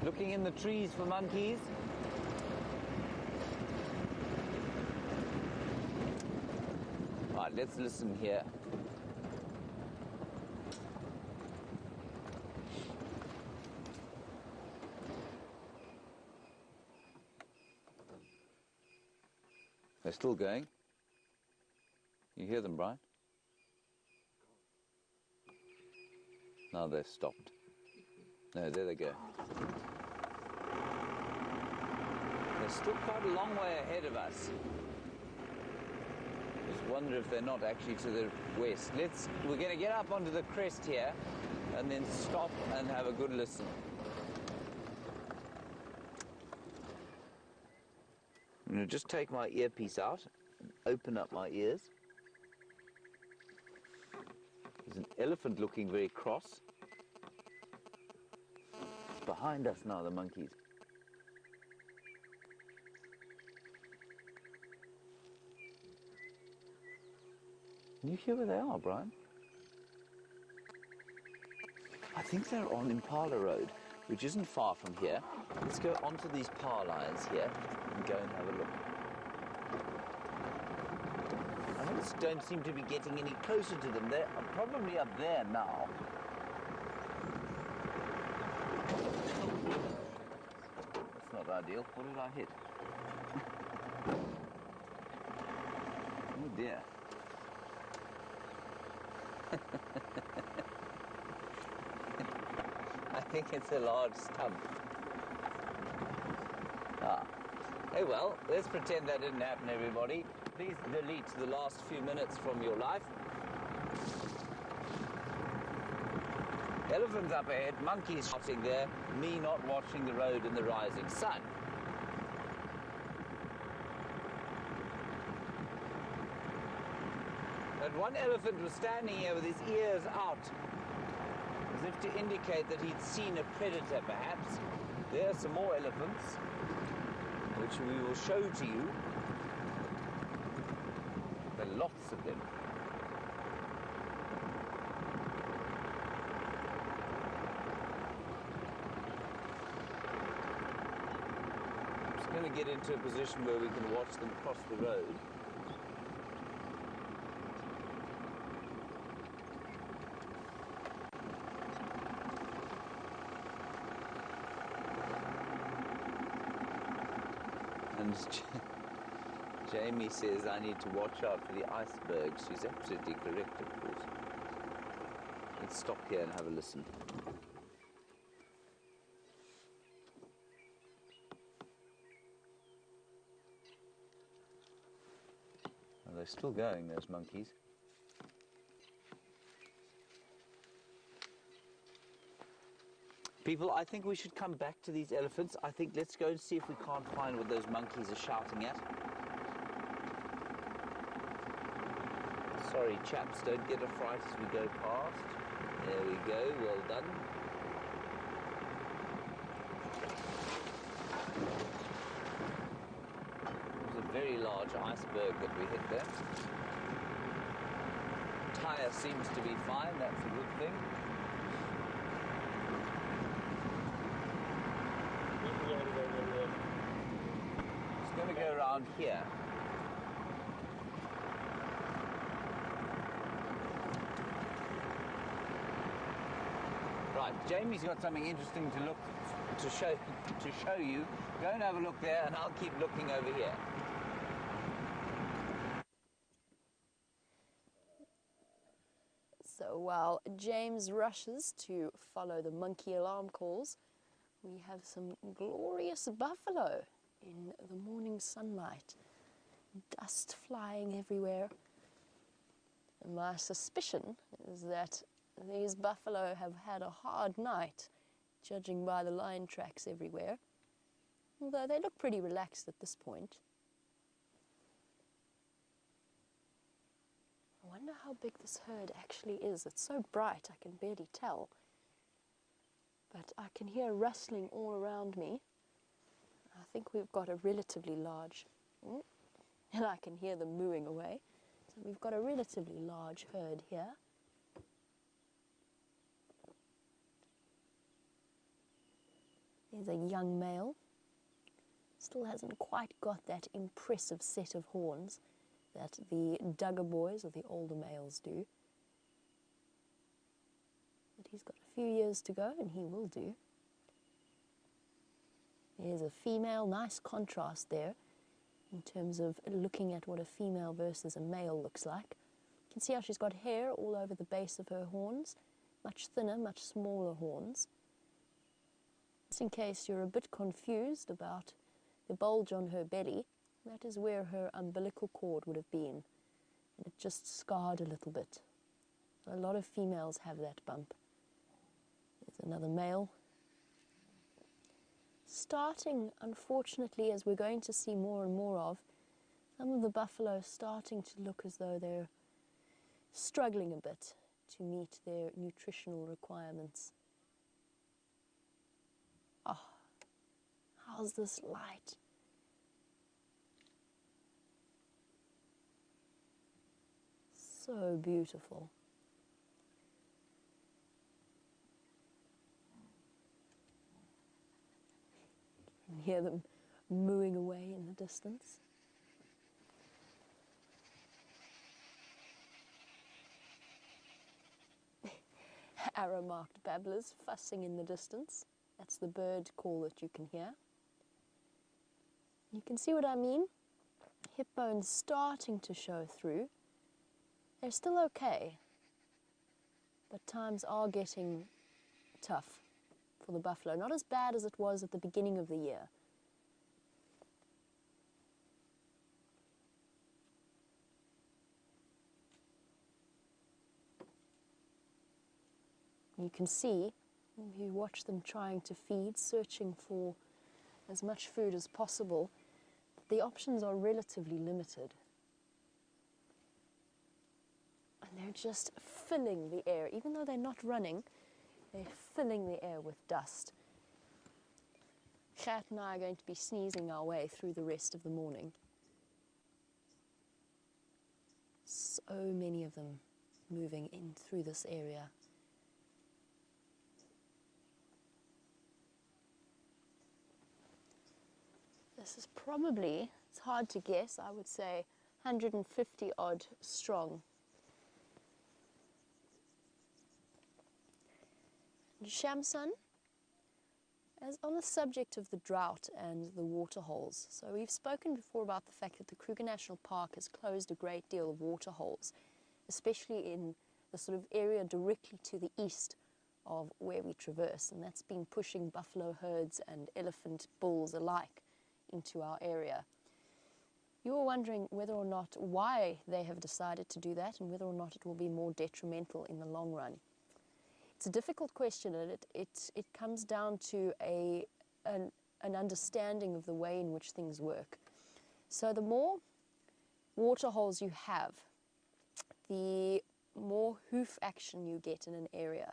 Speaker 2: Looking in the trees for monkeys. Right, let's listen here. They're still going. You hear them, Brian? No, they've stopped. No, there they go. They're still quite a long way ahead of us. Just wonder if they're not actually to the west. We're going to get up onto the crest here and then stop and have a good listen. I'm going to just take my earpiece out and open up my ears. There's an elephant looking very cross. It's behind us now, the monkeys. Can you hear where they are, Brian? I think they're on Impala Road, which isn't far from here. Let's go onto these power lines here and go and have a look. I don't seem to be getting any closer to them. They're probably up there now. That's not ideal. What did I hit? Oh dear. I think it's a large stump. Hey, well, let's pretend that didn't happen, everybody. Please delete the last few minutes from your life. Elephants up ahead, monkeys shouting there, me not watching the road in the rising sun. But one elephant was standing here with his ears out, as if to indicate that he'd seen a predator, perhaps. There are some more elephants, which we will show to you. There are lots of them. I'm just going to get into a position where we can watch them cross the road. And Jamie says I need to watch out for the icebergs. She's absolutely correct, of course. Let's stop here and have a listen. Well, they're still going, those monkeys. People, I think we should come back to these elephants. I think let's go and see if we can't find what those monkeys are shouting at. Sorry chaps, don't get a fright as we go past. There we go, well done. It was a very large iceberg that we hit there. Tyre seems to be fine, that's a good thing. It's going to go around here. Right, Jamie's got something interesting to show you. Go and have a look there, and I'll keep looking over here.
Speaker 1: So while James rushes to follow the monkey alarm calls, we have some glorious buffalo in the morning sunlight. Dust flying everywhere. And my suspicion is that these buffalo have had a hard night, judging by the lion tracks everywhere. Although they look pretty relaxed at this point. I wonder how big this herd actually is. It's so bright I can barely tell. But I can hear rustling all around me. I think we've got a relatively large, and I can hear them mooing away. So we've got a relatively large herd here. There's a young male. Still hasn't quite got that impressive set of horns that the Duggar boys or the older males do. But he's got a few years to go and he will do. There's a female, nice contrast there in terms of looking at what a female versus a male looks like. You can see how she's got hair all over the base of her horns, much thinner, much smaller horns. Just in case you're a bit confused about the bulge on her belly, that is where her umbilical cord would have been, and it just scarred a little bit. So a lot of females have that bump. There's another male. Starting, unfortunately, as we're going to see more and more of, some of the buffalo starting to look as though they're struggling a bit to meet their nutritional requirements. Oh, how's this light? So beautiful. You can hear them mooing away in the distance. Arrow-marked babblers fussing in the distance. That's the bird call that you can hear. You can see what I mean? Hip bones starting to show through. They're still okay, but times are getting tough for the buffalo. Not as bad as it was at the beginning of the year. You can see, if you watch them trying to feed, searching for as much food as possible, the options are relatively limited. And they're just filling the air. Even though they're not running, they're filling the air with dust. Gert and I are going to be sneezing our way through the rest of the morning. So many of them moving in through this area. This is probably, it's hard to guess, I would say 150 odd strong. Shamsun, as on the subject of the drought and the water holes, so we've spoken before about the fact that the Kruger National Park has closed a great deal of water holes, especially in the sort of area directly to the east of where we traverse, and that's been pushing buffalo herds and elephant bulls alike into our area. You were wondering whether or not why they have decided to do that and whether or not it will be more detrimental in the long run. It's a difficult question, and it comes down to an understanding of the way in which things work. So the more water holes you have, the more hoof action you get in an area.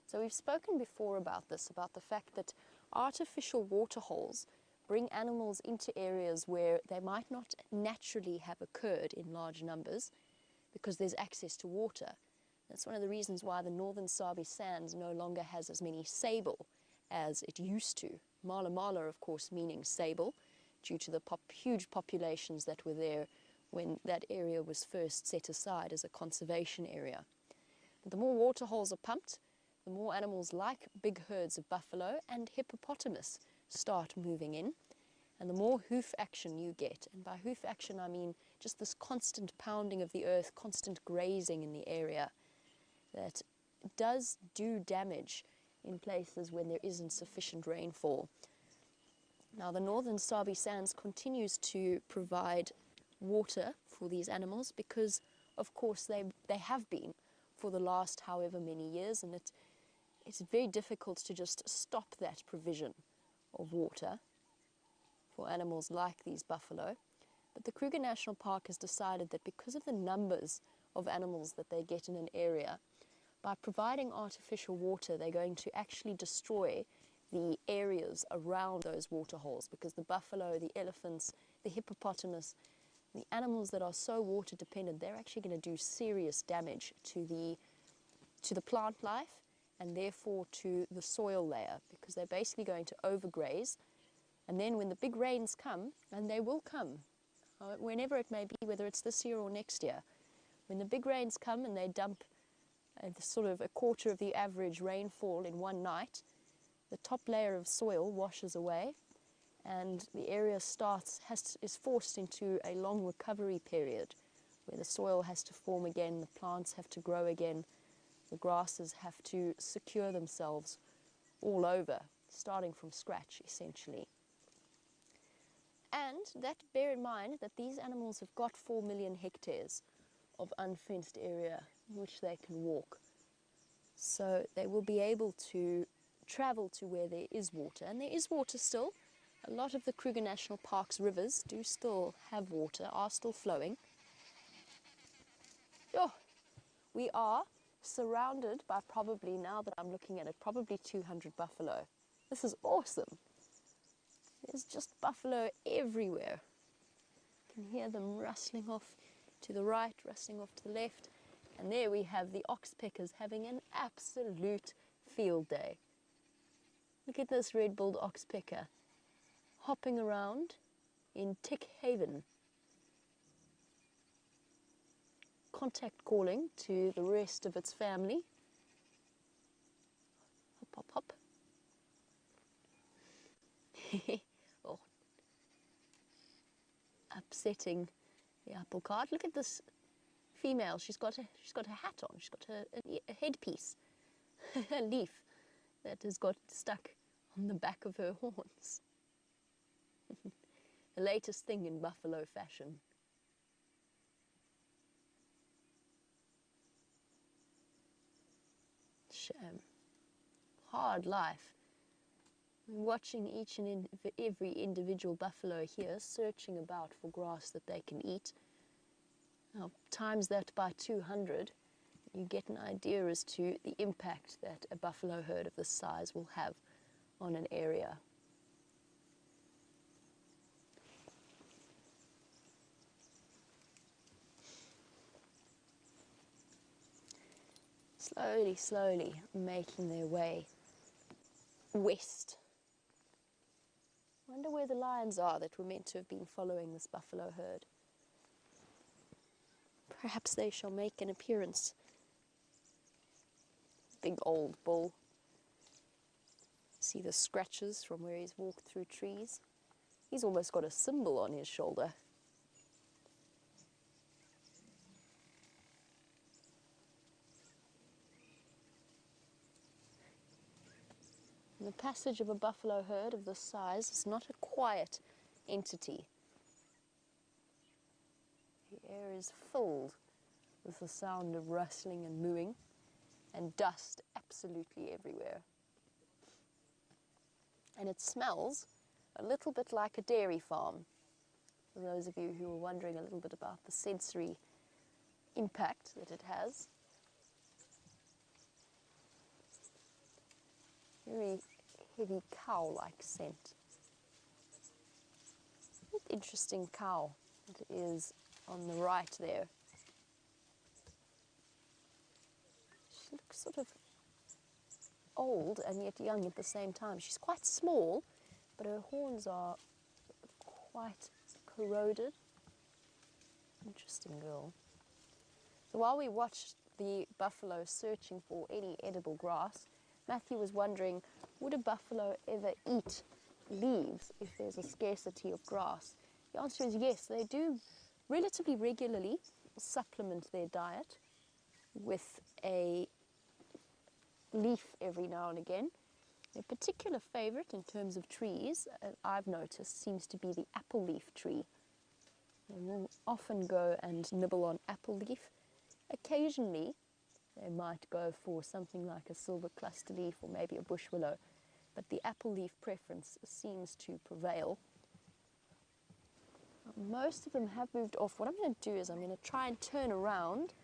Speaker 1: So we've spoken before about this, about the fact that artificial waterholes bring animals into areas where they might not naturally have occurred in large numbers because there's access to water. That's one of the reasons why the northern Sabi Sands no longer has as many sable as it used to. Mala mala, of course, meaning sable, due to the huge populations that were there when that area was first set aside as a conservation area. But the more water holes are pumped, the more animals like big herds of buffalo and hippopotamus start moving in, and the more hoof action you get. And by hoof action, I mean just this constant pounding of the earth, constant grazing in the area that does do damage in places when there isn't sufficient rainfall. Now, the northern Sabi Sands continues to provide water for these animals because, of course, they have been for the last however many years, and it's very difficult to just stop that provision of water for animals like these buffalo. But the Kruger National Park has decided that because of the numbers of animals that they get in an area, by providing artificial water, they're going to actually destroy the areas around those water holes, because the buffalo, the elephants, the hippopotamus, the animals that are so water dependent, they're actually going to do serious damage to the plant life and therefore to the soil layer, because they're basically going to overgraze. And then when the big rains come, and they will come, whenever it may be, whether it's this year or next year, when the big rains come and they dump sort of a quarter of the average rainfall in one night, the top layer of soil washes away and the area is forced into a long recovery period where the soil has to form again, the plants have to grow again, the grasses have to secure themselves all over, starting from scratch essentially. And that, bear in mind that these animals have got 4 million hectares of unfenced area in which they can walk. So they will be able to travel to where there is water, and there is water still. A lot of the Kruger National Park's rivers do still have water, are still flowing. Oh, we are surrounded by, probably, now that I'm looking at it, probably 200 buffalo. This is awesome. There's just buffalo everywhere. You can hear them rustling off to the right, rustling off to the left. And there we have the oxpeckers having an absolute field day. Look at this red-billed oxpecker hopping around in Tick Haven. Contact calling to the rest of its family. Hop, hop, hop. Oh. Upsetting the apple cart. Look at this female. She's got a hat on. She's got a headpiece, a leaf that has got stuck on the back of her horns. The latest thing in buffalo fashion. Shame. Hard life. Watching each and every individual buffalo here searching about for grass that they can eat. Now, times that by 200, you get an idea as to the impact that a buffalo herd of this size will have on an area. Slowly, slowly making their way west. I wonder where the lions are that were meant to have been following this buffalo herd. Perhaps they shall make an appearance. Big old bull. See the scratches from where he's walked through trees. He's almost got a symbol on his shoulder. And the passage of a buffalo herd of this size is not a quiet entity. The air is filled with the sound of rustling and mooing, and dust absolutely everywhere. And it smells a little bit like a dairy farm. For those of you who are wondering a little bit about the sensory impact that it has. Very heavy cow-like scent. What interesting cow it is on the right there. She looks sort of old and yet young at the same time. She's quite small, but her horns are quite corroded. Interesting girl. So while we watched the buffalo searching for any edible grass, Matthew was wondering, would a buffalo ever eat leaves if there's a scarcity of grass? The answer is yes, they do relatively regularly supplement their diet with a leaf every now and again. A particular favorite in terms of trees, I've noticed, seems to be the apple leaf tree. They will often go and nibble on apple leaf. Occasionally, they might go for something like a silver cluster leaf or maybe a bush willow, but the apple leaf preference seems to prevail. Most of them have moved off. What I'm going to do is I'm going to try and turn around,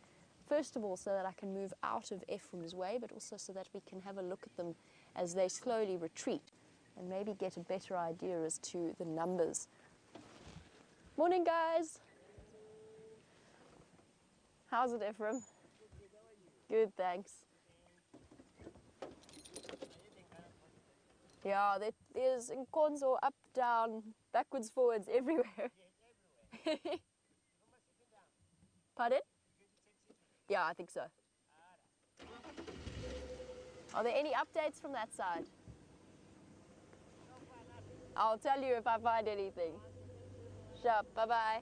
Speaker 1: first of all so that I can move out of Ephraim's way, but also so that we can have a look at them as they slowly retreat and maybe get a better idea as to the numbers. Morning, guys. How's it, Ephraim? Good, thanks. Yeah, there's Nkonzo up, down, backwards, forwards, everywhere. Pardon? Yeah, I think so. Are there any updates from that side? I'll tell you if I find anything. Sure, bye-bye.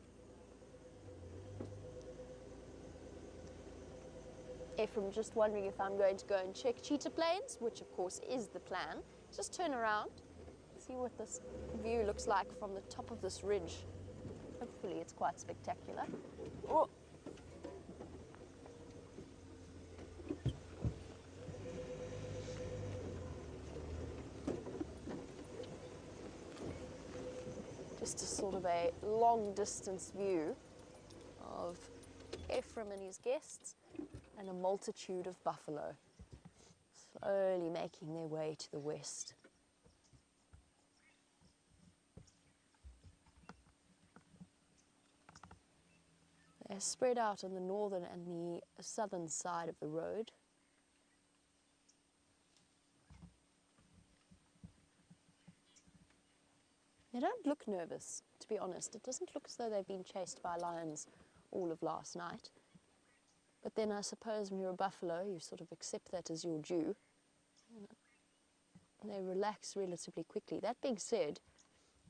Speaker 1: Ephraim just wondering if I'm going to go and check cheetah plains, which of course is the plan. Just turn around, see what this view looks like from the top of this ridge. Hopefully it's quite spectacular. Oh. Just a sort of a long distance view of Ephraim and his guests and a multitude of buffalo slowly making their way to the west. They're spread out on the northern and the southern side of the road. They don't look nervous, to be honest. It doesn't look as though they've been chased by lions all of last night. But then I suppose when you're a buffalo, you sort of accept that as your due. And they relax relatively quickly. That being said,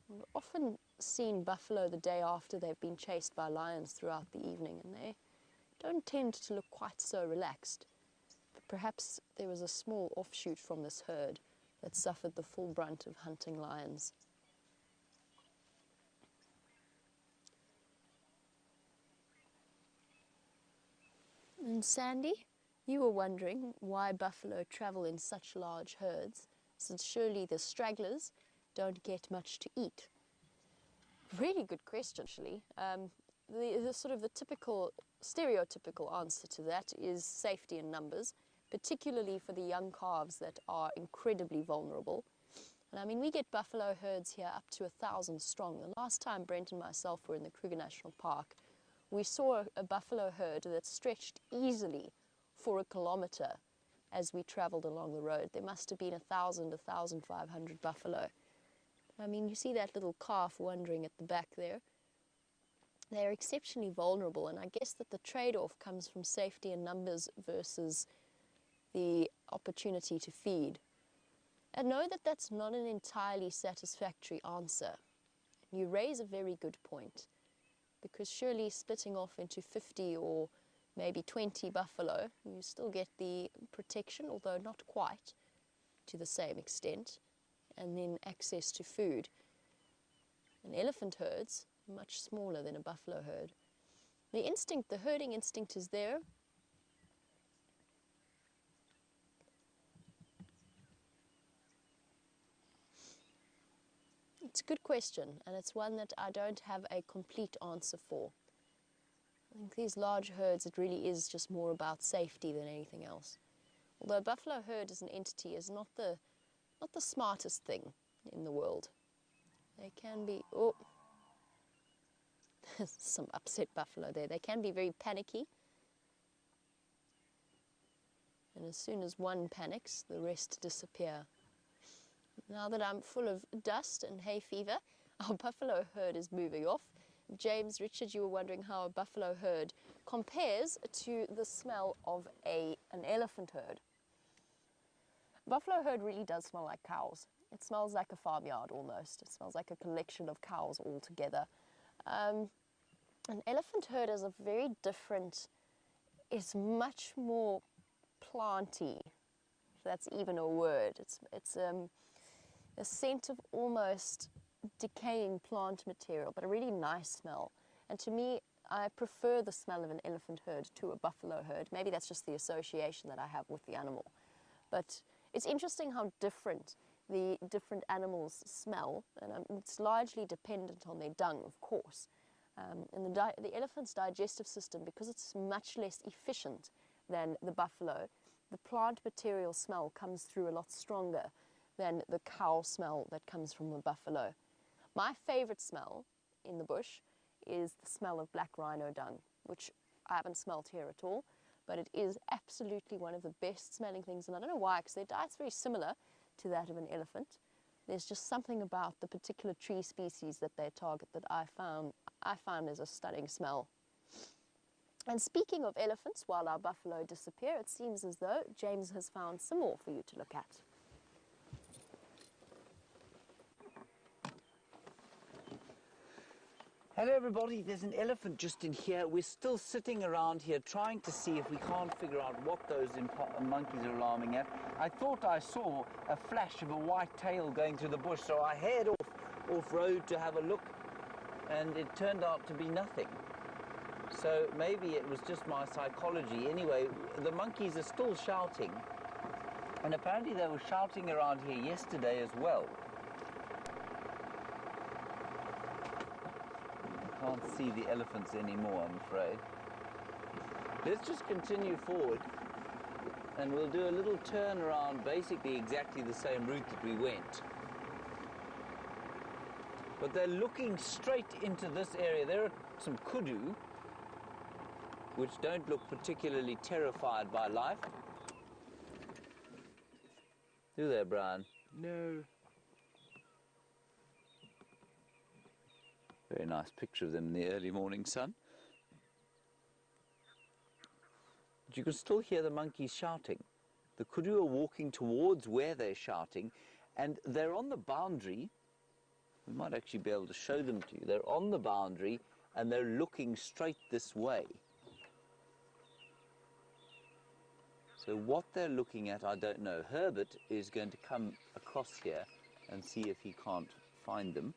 Speaker 1: we've often seen buffalo the day after they've been chased by lions throughout the evening, and they don't tend to look quite so relaxed. But perhaps there was a small offshoot from this herd that suffered the full brunt of hunting lions. And Sandy, you were wondering why buffalo travel in such large herds, since surely the stragglers don't get much to eat. Really good question, actually. The sort of the typical, stereotypical answer to that is safety in numbers, particularly for the young calves that are incredibly vulnerable. And I mean, we get buffalo herds here up to 1,000 strong. The last time Brent and myself were in the Kruger National Park, we saw a buffalo herd that stretched easily for a kilometre as we travelled along the road. There must have been 1,000, 1,500 buffalo. I mean, you see that little calf wandering at the back there. They're exceptionally vulnerable, and I guess that the trade-off comes from safety in numbers versus the opportunity to feed. And know that that's not an entirely satisfactory answer. You raise a very good point, because surely splitting off into 50 or maybe 20 buffalo, you still get the protection, although not quite to the same extent, and then access to food. And elephant herds, much smaller than a buffalo herd. The instinct, the herding instinct is there. It's a good question, and it's one that I don't have a complete answer for. I think these large herds, it really is just more about safety than anything else. Although a buffalo herd as an entity is not the smartest thing in the world. They can be, oh, some upset buffalo there. They can be very panicky. And as soon as one panics, the rest disappear. Now that I'm full of dust and hay fever, our buffalo herd is moving off. James, Richard, you were wondering how a buffalo herd compares to the smell of an elephant herd. Buffalo herd really does smell like cows. It smells like a farmyard almost. It smells like a collection of cows all together. An elephant herd is a very different, it's much more planty, if that's even a word. It's a scent of almost decaying plant material, but a really nice smell. And to me, I prefer the smell of an elephant herd to a buffalo herd. Maybe that's just the association that I have with the animal. But it's interesting how different the different animals smell, and it's largely dependent on their dung, of course. And the elephant's digestive system, because it's much less efficient than the buffalo, the plant material smell comes through a lot stronger than the cow smell that comes from the buffalo. My favorite smell in the bush is the smell of black rhino dung, which I haven't smelled here at all, but it is absolutely one of the best smelling things, and I don't know why, because their diet's very similar to that of an elephant. There's just something about the particular tree species that they target that I found is a stunning smell. And speaking of elephants, while our buffalo disappear, it seems as though James has found some more for you to look at.
Speaker 2: Hello everybody, there's an elephant just in here. We're still sitting around here trying to see if we can't figure out what those monkeys are alarming at. I thought I saw a flash of a white tail going through the bush, so I head off road to have a look, and it turned out to be nothing. So maybe it was just my psychology. Anyway, the monkeys are still shouting, and apparently they were shouting around here yesterday as well. Can't see the elephants anymore, I'm afraid. Let's just continue forward and we'll do a little turn around, basically exactly the same route that we went. But they're looking straight into this area. There are some kudu, which don't look particularly terrified by life. Do they, Brian?
Speaker 3: No.
Speaker 2: Very nice picture of them in the early morning sun. But you can still hear the monkeys shouting. The kudu are walking towards where they're shouting, and they're on the boundary. We might actually be able to show them to you. They're on the boundary, and they're looking straight this way. So what they're looking at, I don't know. Herbert is going to come across here and see if he can't find them.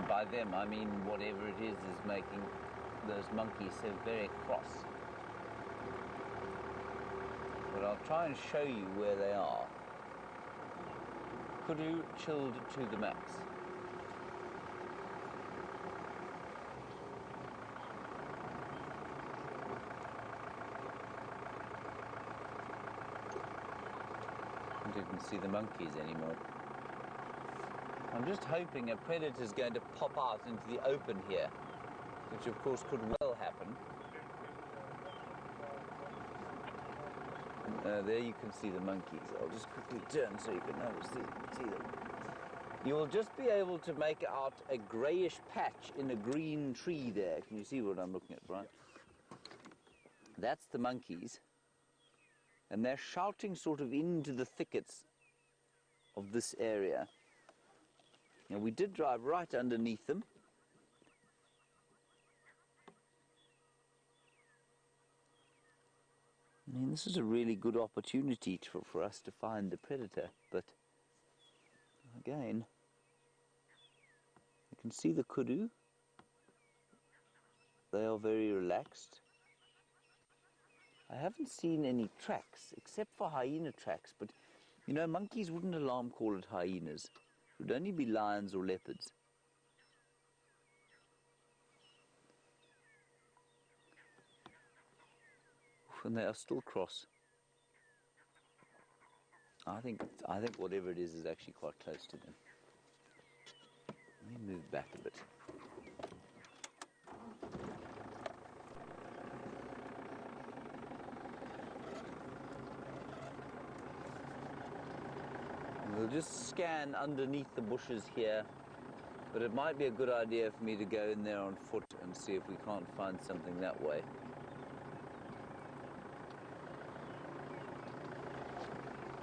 Speaker 2: By them, I mean whatever it is making those monkeys so very cross. But I'll try and show you where they are. Kudu chilled to the max. And you can see the monkeys anymore. I'm just hoping a predator's going to pop out into the open here, which of course could well happen. There you can see the monkeys. I'll just quickly turn so you can see them. You will just be able to make out a greyish patch in a green tree there. Can you see what I'm looking at, Brian? That's the monkeys. And they're shouting sort of into the thickets of this area. Now, we did drive right underneath them. I mean, this is a really good opportunity for us to find the predator, but again, you can see the kudu They are very relaxed. I haven't seen any tracks, except for hyena tracks, but, you know, monkeys wouldn't alarm call at hyenas. It would only be lions or leopards. And they are still cross. I think whatever it is actually quite close to them. Let me move back a bit. We'll just scan underneath the bushes here, but it might be a good idea for me to go in there on foot and see if we can't find something that way.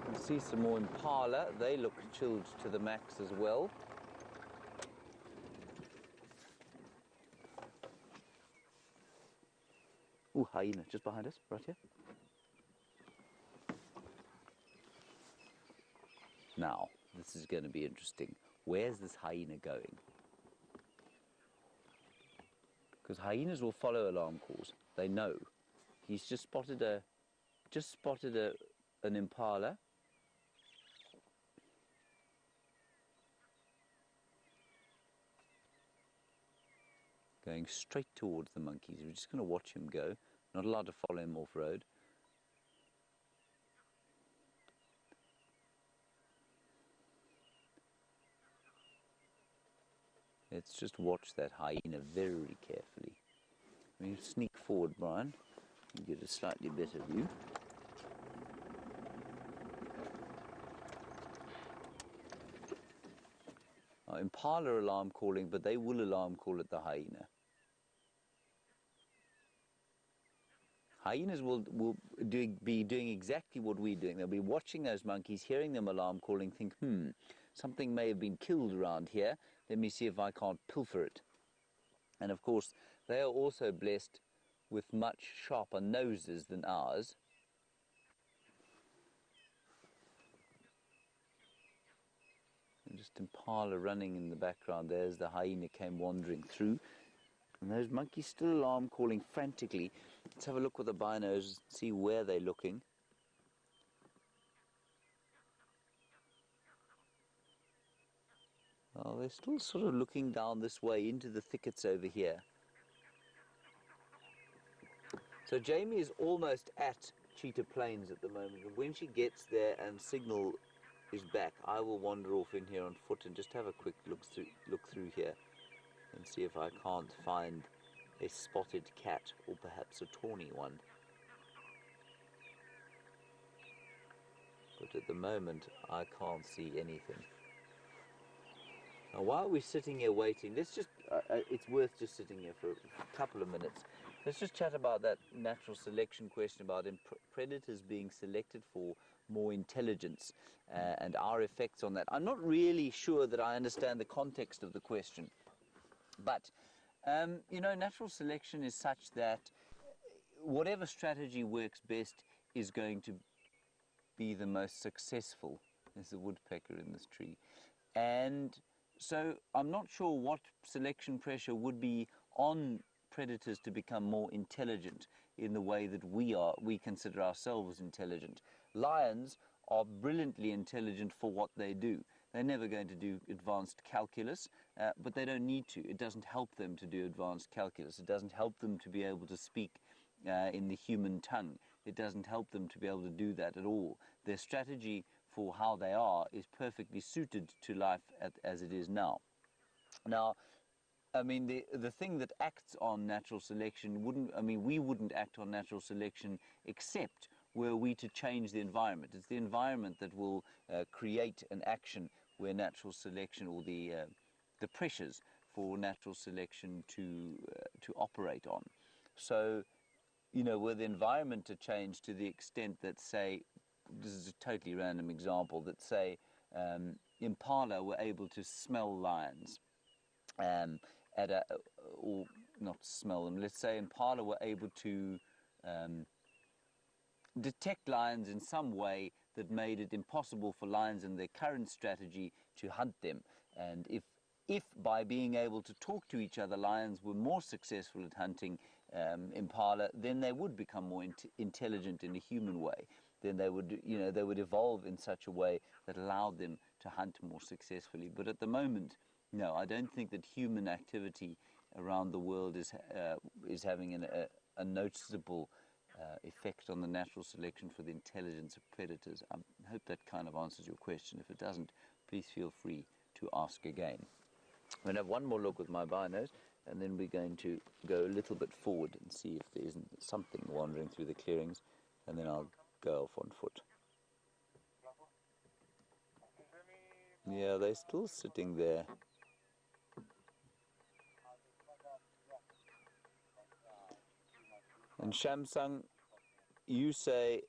Speaker 2: We'll see some more impala. They look chilled to the max as well. Ooh, hyena, just behind us, right here. Now, this is going to be interesting. Where's this hyena going? Because hyenas will follow alarm calls. They know. He's just spotted an impala. Going straight towards the monkeys. We're just going to watch him go. Not allowed to follow him off-road. Let's just watch that hyena very carefully. We sneak forward, Brian, and get a slightly better view. Now, impala are alarm calling, but they will alarm call at the hyena. Hyenas will be doing exactly what we're doing. They'll be watching those monkeys, hearing them alarm calling, think, something may have been killed around here. Let me see if I can't pilfer it. And of course, they are also blessed with much sharper noses than ours. And just impala running in the background. There's the hyena came wandering through. And those monkeys still alarm calling frantically. Let's have a look with the binos, see where they're looking. Oh, they're still sort of looking down this way into the thickets over here. So Jamie is almost at Cheetah Plains at the moment. And when she gets there and signal is back, I will wander off in here on foot and just have a quick look through here and see if I can't find a spotted cat or perhaps a tawny one. But at the moment, I can't see anything. Now, while we're sitting here waiting, let's just, it's worth just sitting here for a couple of minutes. Let's just chat about that natural selection question about predators being selected for more intelligence and our effects on that. I'm not really sure that I understand the context of the question, but you know, natural selection is such that whatever strategy works best is going to be the most successful. There's a woodpecker in this tree. And so I'm not sure what selection pressure would be on predators to become more intelligent in the way that we consider ourselves intelligent. Lions are brilliantly intelligent for what they do. They're never going to do advanced calculus, but they don't need to. It doesn't help them to do advanced calculus. It doesn't help them to be able to speak in the human tongue. It doesn't help them to be able to do that at all. Their strategy for how they are is perfectly suited to life as it is now. Now, I mean, the thing that acts on natural selection we wouldn't act on natural selection except were we to change the environment. It's the environment that will create an action where natural selection or the pressures for natural selection to operate on. So, you know, were the environment to change to the extent that, say, this is a totally random example, that say impala were able to smell lions or not smell them, let's say impala were able to detect lions in some way that made it impossible for lions in their current strategy to hunt them. And if if by being able to talk to each other, lions were more successful at hunting impala, then they would become more intelligent in a human way. Then they would, they would evolve in such a way that allowed them to hunt more successfully. But at the moment, no, I don't think that human activity around the world is having a noticeable effect on the natural selection for the intelligence of predators. I hope that kind of answers your question. If it doesn't, please feel free to ask again. I'm going to have one more look with my binos, and then we're going to go a little bit forward and see if there isn't something wandering through the clearings, and then I'll go off on foot. Yeah, they're still sitting there. And Shamsung, you say,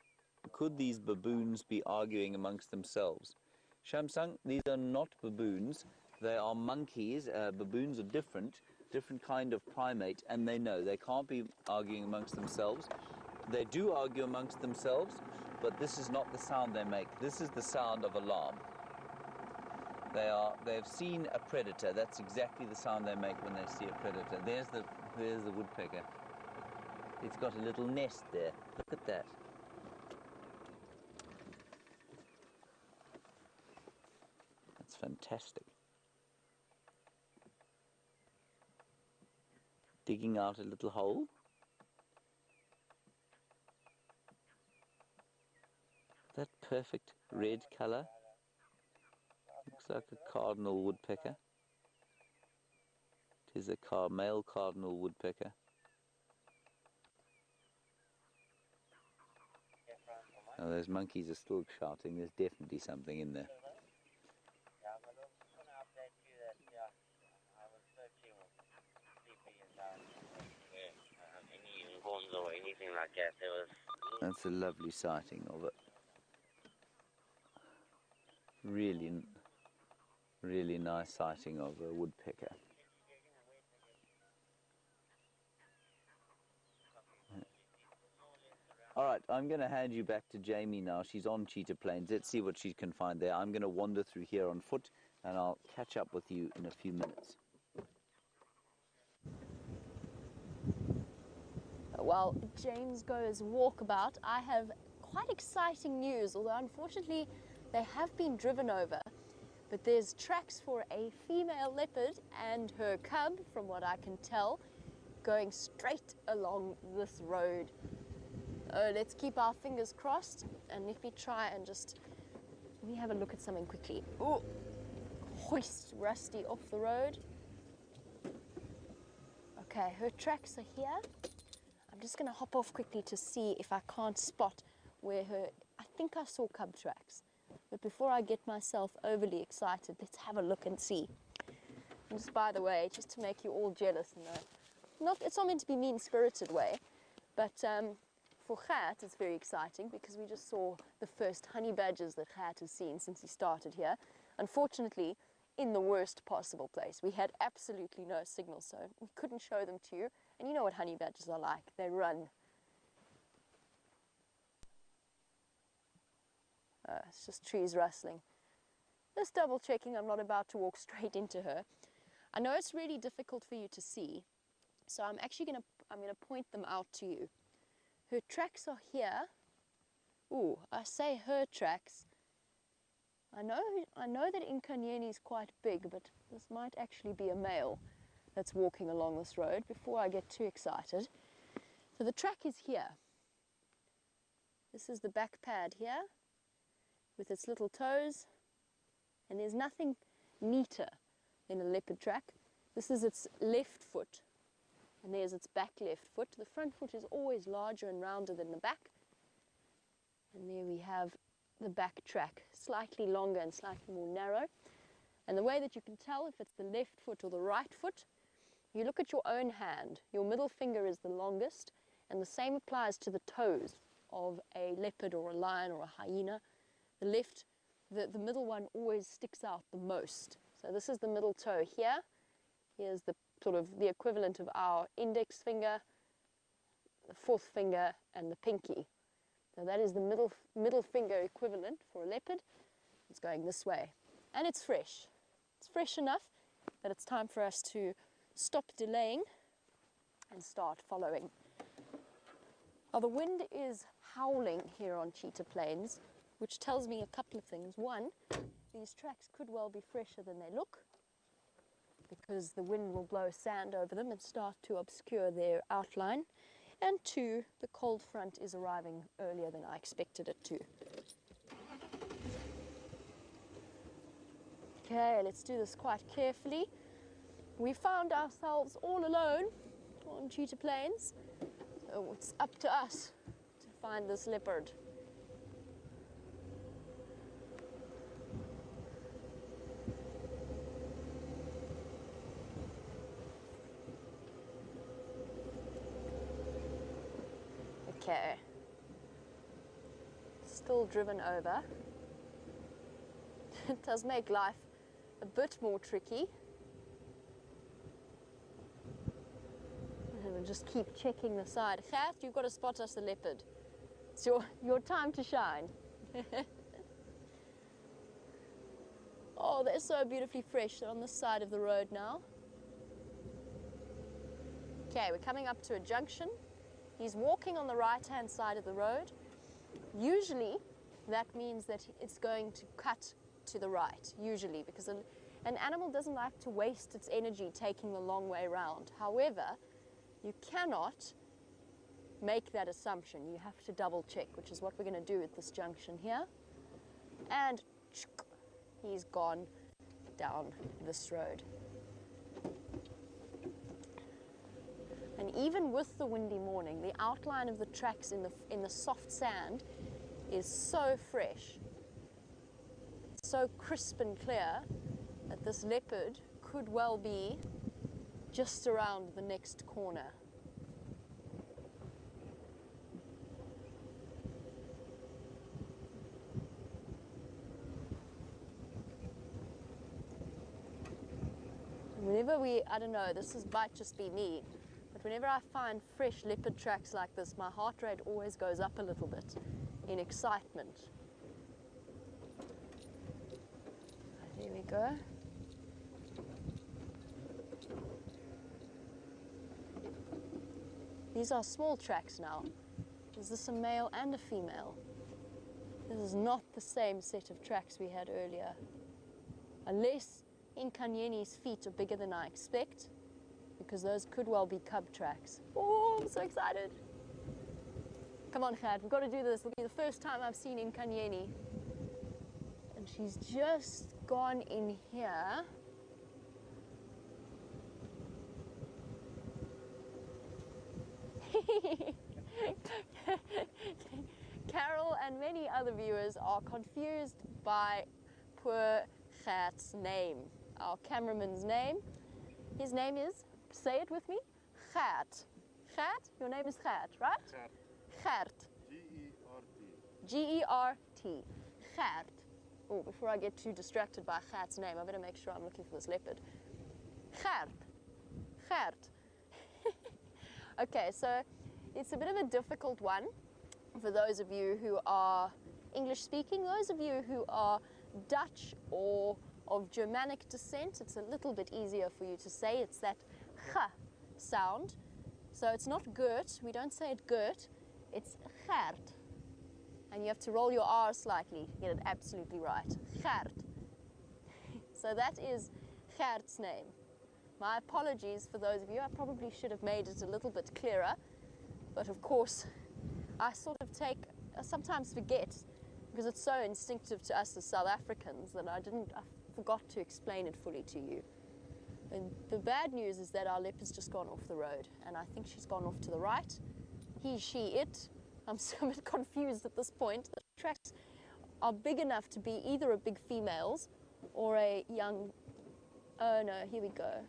Speaker 2: could these baboons be arguing amongst themselves? Shamsung, these are not baboons. They are monkeys. Baboons are different kind of primate, and they know they can't be arguing amongst themselves. They do argue amongst themselves, but this is not the sound they make. This is the sound of alarm. They have seen a predator. That's exactly the sound they make when they see a predator. There's the woodpecker. It's got a little nest there. Look at that. That's fantastic. Digging out a little hole. That perfect red color. Looks like a cardinal woodpecker. It is a male cardinal woodpecker. Now those monkeys are still shouting. There's definitely something in there.
Speaker 4: Or anything like that. There was.
Speaker 2: That's a lovely sighting of it. Really, really nice sighting of a woodpecker. All right, I'm going to hand you back to Jamie now. She's on Cheetah Plains. Let's see what she can find there. I'm going to wander through here on foot, and I'll catch up with you in a few minutes.
Speaker 1: While James goes walkabout, I have quite exciting news, although unfortunately they have been driven over. But there's tracks for a female leopard and her cub, from what I can tell, going straight along this road. Let's keep our fingers crossed, and let me try and let me have a look at something quickly. Ooh, hoist Rusty off the road. Okay, her tracks are here. I'm just going to hop off quickly to see if I can't spot where I think I saw cub tracks. But before I get myself overly excited, let's have a look and see. And just by the way, just to make you all jealous, it's not meant to be mean-spirited way, but for Gert it's very exciting because we just saw the first honey badgers that Gert has seen since he started here. Unfortunately, in the worst possible place. We had absolutely no signal, so we couldn't show them to you. And you know what honey badgers are like, they run. It's just trees rustling. Just double checking I'm not about to walk straight into her. I know it's really difficult for you to see, so I'm actually gonna point them out to you. Her tracks are here. Ooh, I say her tracks. I know that Inkanyeni is quite big, but this might actually be a male that's walking along this road before I get too excited. So the track is here. This is the back pad here with its little toes, and there's nothing neater than a leopard track. This is its left foot, and there's its back left foot. The front foot is always larger and rounder than the back, and there we have the back track, slightly longer and slightly more narrow. And the way that you can tell if it's the left foot or the right foot, you look at your own hand. Your middle finger is the longest, and the same applies to the toes of a leopard or a lion or a hyena. The middle one always sticks out the most. So this is the middle toe here. Here's the sort of the equivalent of our index finger, the fourth finger, and the pinky. So that is the middle finger equivalent for a leopard. It's going this way. And it's fresh. It's fresh enough. that it's time for us to stop delaying and start following. Now, the wind is howling here on Cheetah Plains, which tells me a couple of things. One, these tracks could well be fresher than they look, because the wind will blow sand over them and start to obscure their outline. And two, the cold front is arriving earlier than I expected it to. Okay, let's do this quite carefully. We found ourselves all alone on Cheetah Plains, so it's up to us to find this leopard. Okay, still driven over. It does make life a bit more tricky. And we'll just keep checking the side. Gert, you've got to spot us a leopard. It's your time to shine. Oh, they're so beautifully fresh. They're on the side of the road now. Okay, we're coming up to a junction. He's walking on the right-hand side of the road. Usually, that means that it's going to cut to the right, usually, because an animal doesn't like to waste its energy taking the long way around. However, you cannot make that assumption. You have to double check, which is what we're going to do at this junction here. And he's gone down this road. And even with the windy morning, the outline of the tracks in the soft sand is so fresh, so crisp and clear, that this leopard could well be just around the next corner. Whenever I don't know, might just be me, but whenever I find fresh leopard tracks like this, my heart rate always goes up a little bit in excitement. There we go. These are small tracks now. Is this a male and a female? This is not the same set of tracks we had earlier. Unless Nkanyeni's feet are bigger than I expect, because those could well be cub tracks. Oh, I'm so excited. Come on, Gert, we've got to do this. It'll be the first time I've seen Nkanyeni. And she's just gone in here. Carol and many other viewers are confused by poor Gert's name, our cameraman's name. His name is, say it with me, Gert. Gert, your name is Gert, right? Gert. G-E-R-T. G-E-R-T. Gert. Oh, before I get too distracted by Gert's name, I better make sure I'm looking for this leopard. Gert. Gert. Okay, so it's a bit of a difficult one for those of you who are English speaking. Those of you who are Dutch or of Germanic descent, it's a little bit easier for you to say. It's that G sound. So it's not Gert, we don't say it Gert, it's Gert. And you have to roll your R slightly to get it absolutely right. Gert. So that is Gert's name. My apologies for those of you. I probably should have made it a little bit clearer. But of course, I sometimes forget, because it's so instinctive to us as South Africans, that I forgot to explain it fully to you. And the bad news is that our leopard's just gone off the road, and I think she's gone off to the right. He, she, it. I'm so a bit confused at this point. The tracks are big enough to be either a big female's or a young... Oh no, here we go.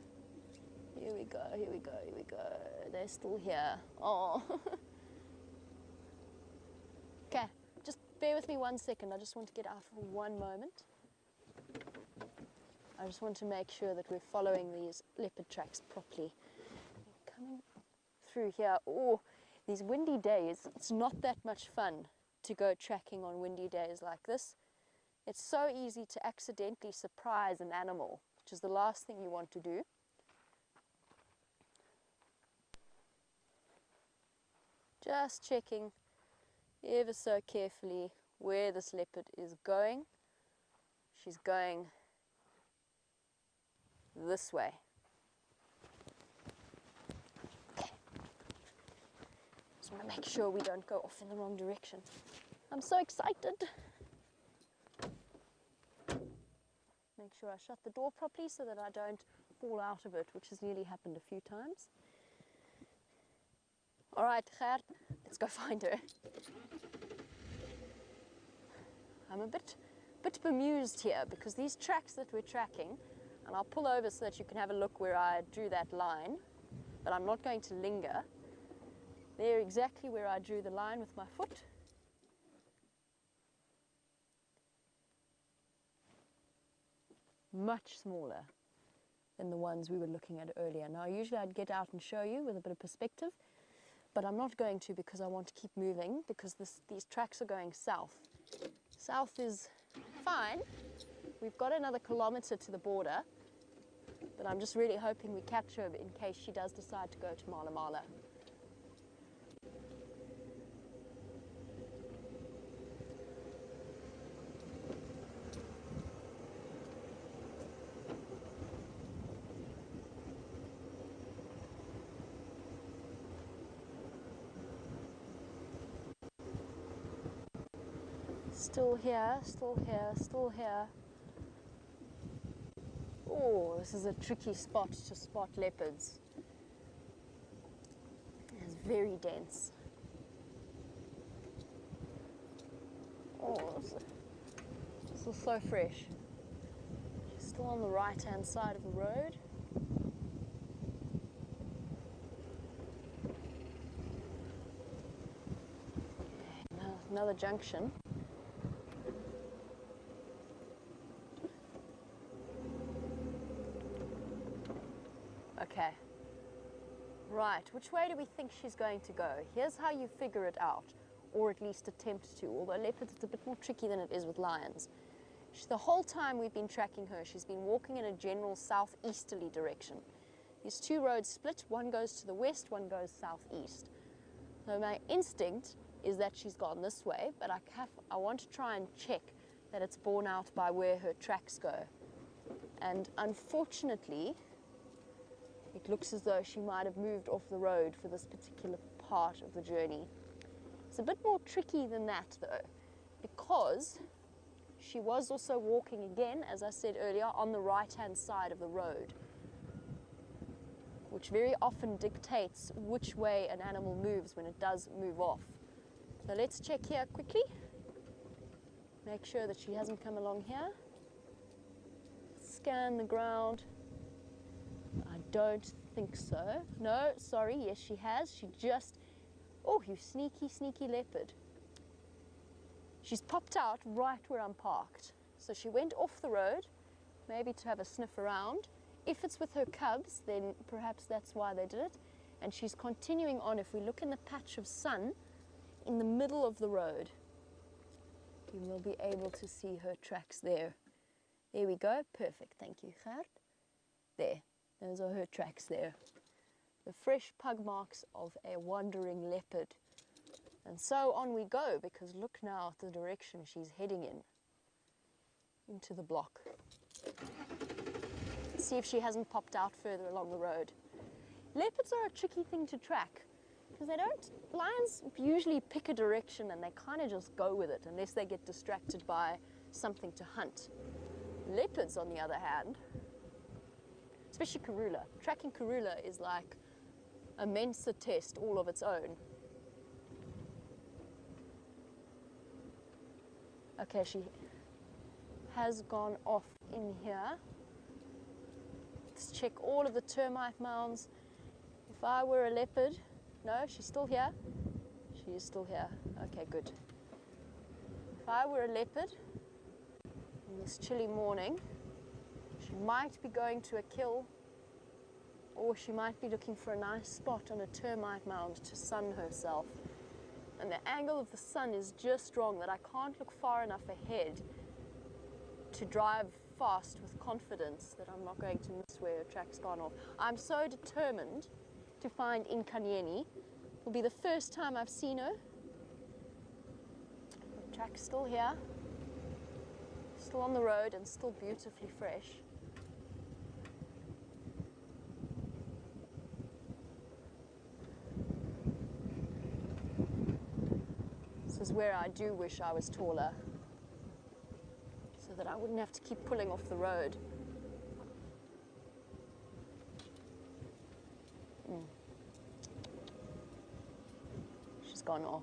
Speaker 1: Here we go, here we go, here we go. They're still here. Oh. Okay, just bear with me 1 second. I just want to get out for one moment. I just want to make sure that we're following these leopard tracks properly. Coming through here. Oh, these windy days, it's not that much fun to go tracking on windy days like this. It's so easy to accidentally surprise an animal which is the last thing you want to do. Just checking ever so carefully where this leopard is going. She's going this way. Okay. Just want to make sure we don't go off in the wrong direction. I'm so excited. Make sure I shut the door properly so that I don't fall out of it, which has nearly happened a few times. All right, Gert, let's go find her. I'm a bit bemused here because these tracks that we're tracking, and I'll pull over so that you can have a look where I drew that line, but I'm not going to linger. They're exactly where I drew the line with my foot. Much smaller than the ones we were looking at earlier. Now, usually I'd get out and show you with a bit of perspective, but I'm not going to because I want to keep moving because these tracks are going south. South is fine. We've got another kilometre to the border, but I'm just really hoping we catch her in case she does decide to go to Mala Mala. Still here, still here, still here. Oh, this is a tricky spot to spot leopards. It's very dense. Oh, this is so fresh. She's still on the right-hand side of the road. Okay, another junction. Okay, right, which way do we think she's going to go? Here's how you figure it out, or at least attempt to, although leopards it's a bit more tricky than it is with lions. The whole time we've been tracking her, she's been walking in a general southeasterly direction. These two roads split, one goes to the west, one goes southeast. So my instinct is that she's gone this way, but I want to try and check that it's borne out by where her tracks go. And unfortunately, it looks as though she might have moved off the road for this particular part of the journey. It's a bit more tricky than that though, because she was also walking again, as I said earlier, on the right-hand side of the road, which very often dictates which way an animal moves when it does move off. So let's check here quickly. Make sure that she hasn't come along here. Scan the ground. I don't think so. No, sorry, yes she has. She just, oh, you sneaky, sneaky leopard. She's popped out right where I'm parked. So she went off the road, maybe to have a sniff around. If it's with her cubs, then perhaps that's why they did it. And she's continuing on. If we look in the patch of sun in the middle of the road, you will be able to see her tracks there. There we go. Perfect. Thank you, Gert. There. Those are her tracks there. The fresh pug marks of a wandering leopard. And so on we go, because look now at the direction she's heading in. Into the block. Let's see if she hasn't popped out further along the road. Leopards are a tricky thing to track, because lions usually pick a direction and they kind of just go with it, unless they get distracted by something to hunt. Leopards, on the other hand, especially Karula. Tracking Karula is like a Mensa test all of its own. Okay, she has gone off in here. Let's check all of the termite mounds. If I were a leopard, no, she's still here. She is still here. Okay, good. If I were a leopard in this chilly morning, she might be going to a kill, or she might be looking for a nice spot on a termite mound to sun herself. And the angle of the sun is just wrong that I can't look far enough ahead to drive fast with confidence that I'm not going to miss where her track's gone off. I'm so determined to find Inkanyeni. It'll be the first time I've seen her. The track's still here, still on the road and still beautifully fresh. This is where I do wish I was taller, so that I wouldn't have to keep pulling off the road. She's gone off.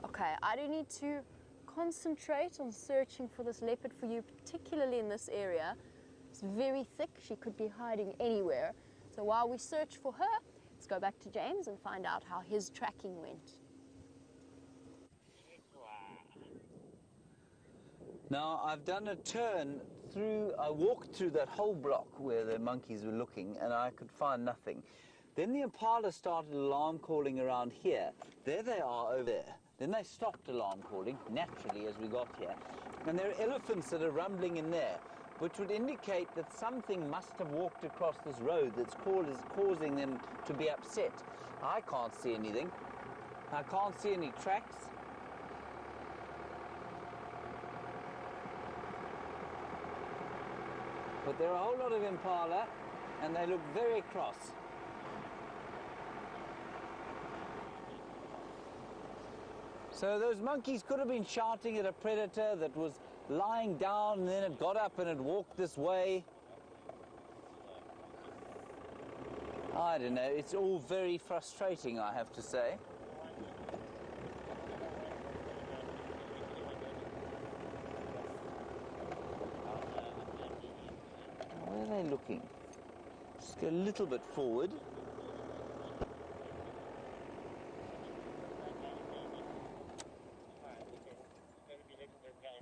Speaker 1: Okay, I do need to concentrate on searching for this leopard for you, particularly in this area. It's very thick, she could be hiding anywhere. So while we search for her, let's go back to James and find out how his tracking went.
Speaker 2: Now, I've done a turn through, I walked through that whole block where the monkeys were looking, and I could find nothing. Then the impala started alarm calling around here. There they are over there. Then they stopped alarm calling, naturally, as we got here. And there are elephants that are rumbling in there, which would indicate that something must have walked across this road that's causing them to be upset. I can't see anything. I can't see any tracks. But there are a whole lot of impala, and they look very cross. So those monkeys could have been shouting at a predator that was lying down, and then it got up and it walked this way. I don't know, it's all very frustrating, I have to say. Where are they looking? Just go a little bit forward.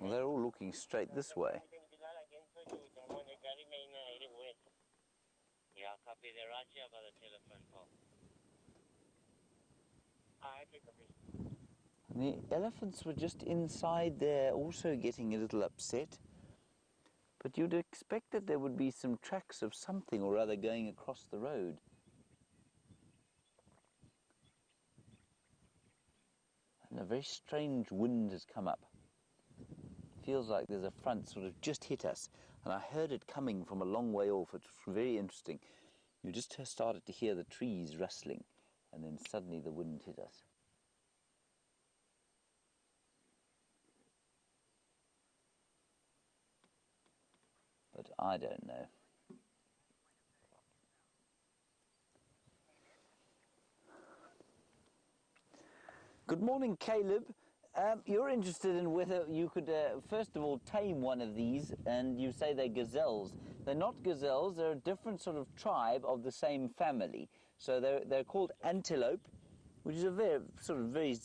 Speaker 2: Well, they're all looking straight this way. And the elephants were just inside there, also getting a little upset. But you'd expect that there would be some tracks of something or other going across the road. And a very strange wind has come up. Feels like there's a front sort of just hit us, and I heard it coming from a long way off. It's very interesting. You just started to hear the trees rustling, and then suddenly the wind hit us. But I don't know. Good morning, Caleb. You're interested in whether you could, first of all, tame one of these, and you say they're gazelles. They're not gazelles, they're a different sort of tribe of the same family. So they're called antelope, which is a very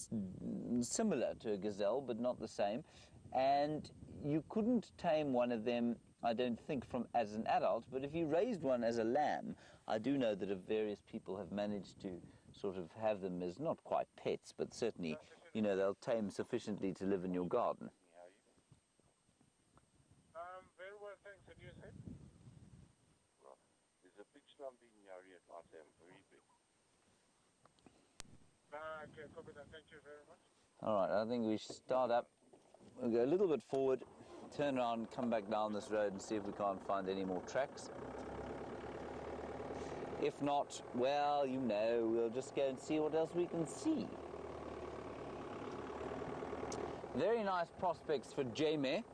Speaker 2: similar to a gazelle, but not the same. And you couldn't tame one of them, I don't think, as an adult, but if you raised one as a lamb, I do know that various people have managed to sort of have them as not quite pets, but certainly, you know, they'll tame sufficiently to live in your garden.
Speaker 5: Very well, thanks. What do you say? Well, there's a big slump in your area, very big. Okay, copy that. Thank you very much.
Speaker 2: All right, I think we should start up. We'll go a little bit forward, turn around, come back down this road and see if we can't find any more tracks. If not, well, you know, we'll just go and see what else we can see. Very nice prospects for Jamie.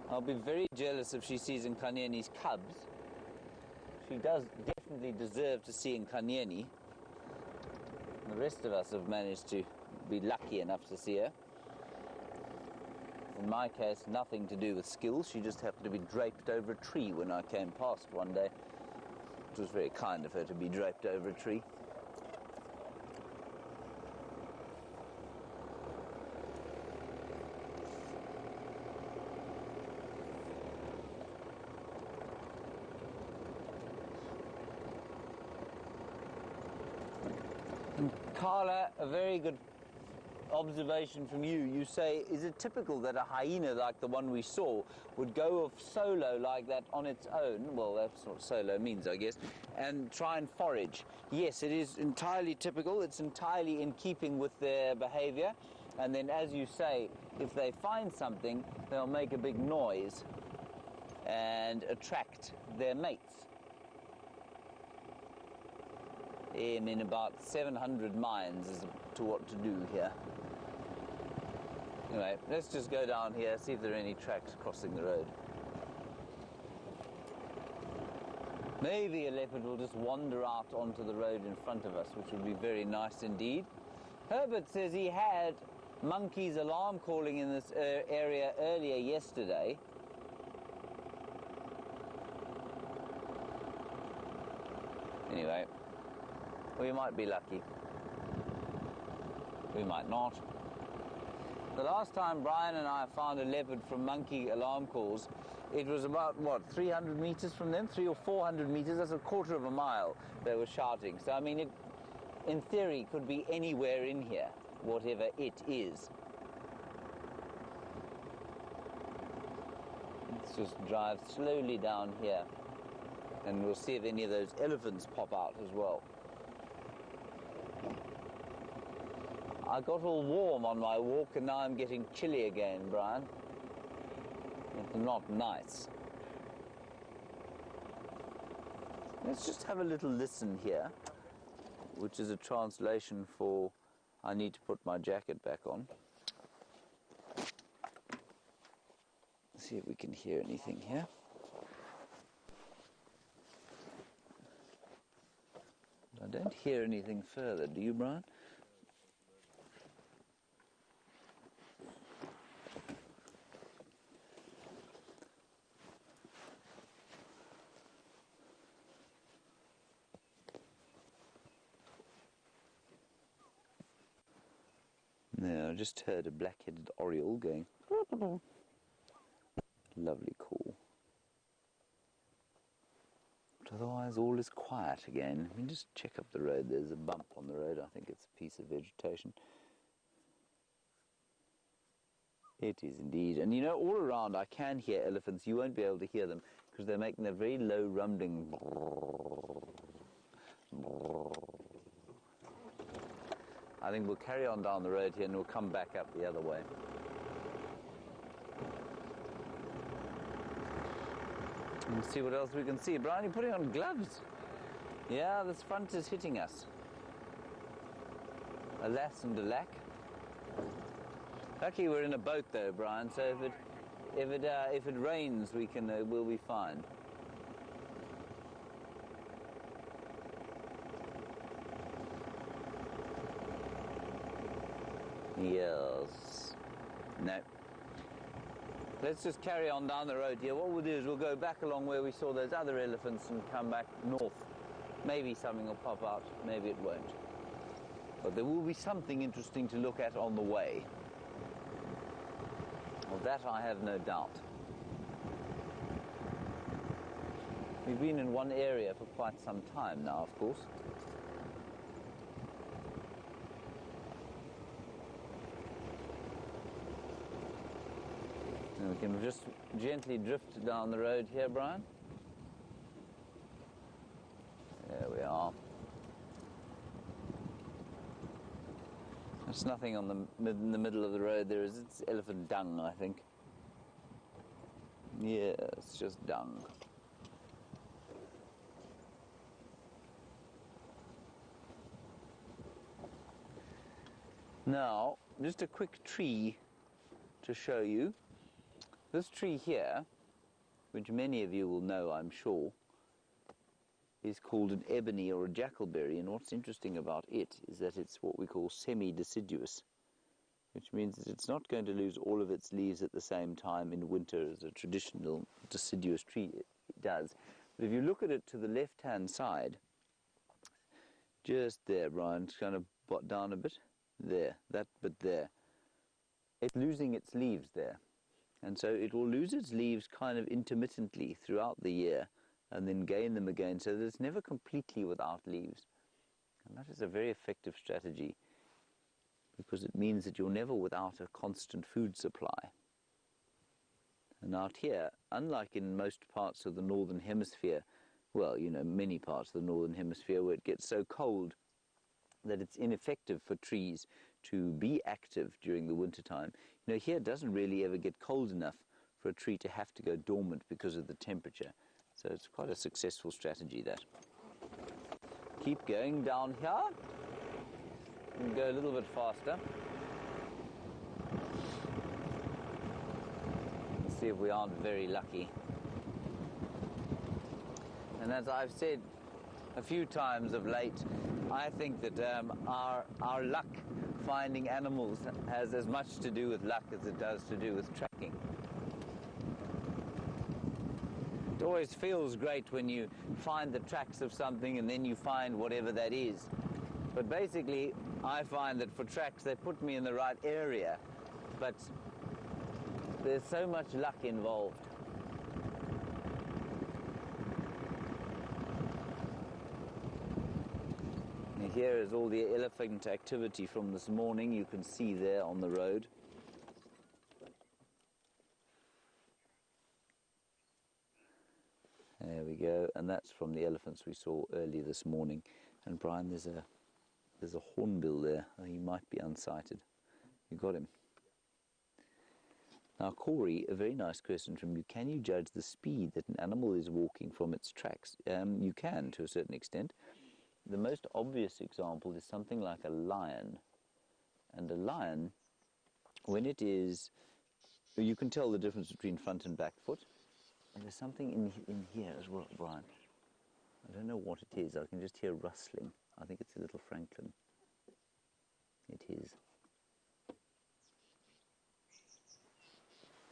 Speaker 2: I'll be very jealous if she sees Nkanyeni's cubs. She does definitely deserve to see Nkanyeni. The rest of us have managed to be lucky enough to see her. In my case, nothing to do with skill. She just happened to be draped over a tree when I came past one day. It was very kind of her to be draped over a tree. And Carla, a very good observation from you. You say, is it typical that a hyena like the one we saw would go off solo like that on its own? Well, that's what solo means, I guess, and try and forage. Yes, it is entirely typical. It's entirely in keeping with their behavior. And then, as you say, if they find something, they'll make a big noise and attract their mates. I'm in about 700 minds as to what to do here. Anyway, let's just go down here, see if there are any tracks crossing the road. Maybe a leopard will just wander out onto the road in front of us, which would be very nice indeed. Herbert says he had monkeys alarm calling in this area earlier yesterday. Anyway, we might be lucky. We might not. The last time Brian and I found a leopard from monkey alarm calls, it was about, what, 300 meters from them? 300 or 400 meters, that's a quarter of a mile they were shouting. So, I mean, it, in theory, could be anywhere in here, whatever it is. Let's just drive slowly down here, and we'll see if any of those elephants pop out as well. I got all warm on my walk, and now I'm getting chilly again, Brian. It's not nice. Let's just have a little listen here, which is a translation for I need to put my jacket back on. See if we can hear anything here. I don't hear anything further, do you, Brian? No, I just heard a black-headed oriole going. Lovely call. But otherwise, all is quiet again. Let me just check up the road. There's a bump on the road. I think it's a piece of vegetation. It is indeed. And you know, all around I can hear elephants. You won't be able to hear them because they're making a very low rumbling. I think we'll carry on down the road here and we'll come back up the other way. And see what else we can see. Brian, you're putting on gloves. Yeah, this front is hitting us. Alas and alack. Lucky we're in a boat though, Brian, so if it rains, we'll be fine. Yes. No. Let's just carry on down the road here. What we'll do is we'll go back along where we saw those other elephants and come back north. Maybe something will pop out, maybe it won't. But there will be something interesting to look at on the way. Of that I have no doubt. We've been in one area for quite some time now, of course. And we can just gently drift down the road here, Brian. There we are. There's nothing on in the middle of the road there is. It's elephant dung, I think. Yeah, it's just dung. Now, just a quick tree to show you. This tree here, which many of you will know, I'm sure, is called an ebony or a jackalberry, and what's interesting about it is that it's what we call semi-deciduous, which means that it's not going to lose all of its leaves at the same time in winter as a traditional deciduous tree does. But if you look at it to the left-hand side, just there, Brian, it's kind of bot down a bit, there, that bit there, it's losing its leaves there. And so it will lose its leaves kind of intermittently throughout the year and then gain them again, so that it's never completely without leaves. And that is a very effective strategy because it means that you're never without a constant food supply. And out here, unlike in most parts of the northern hemisphere, well, you know, many parts of the northern hemisphere where it gets so cold that it's ineffective for trees to be active during the wintertime, you know, here it doesn't really ever get cold enough for a tree to have to go dormant because of the temperature. So it's quite a successful strategy, that. Keep going down here and go a little bit faster. Let's see if we aren't very lucky. And as I've said a few times of late, I think that our luck finding animals has as much to do with luck as it does to do with tracking. It always feels great when you find the tracks of something and then you find whatever that is. But basically, I find that for tracks, they put me in the right area, but there's so much luck involved. And here is all the elephant activity from this morning. You can see there on the road. There we go, and that's from the elephants we saw early this morning. And Brian, there's a hornbill there. Oh, he might be unsighted. You got him. Now, Corey, a very nice question from you. Can you judge the speed that an animal is walking from its tracks? You can, to a certain extent. The most obvious example is something like a lion. And a lion, when it is, you can tell the difference between front and back foot. And there's something in here as well, Brian. I don't know what it is. I can just hear rustling. I think it's a little Franklin. It is.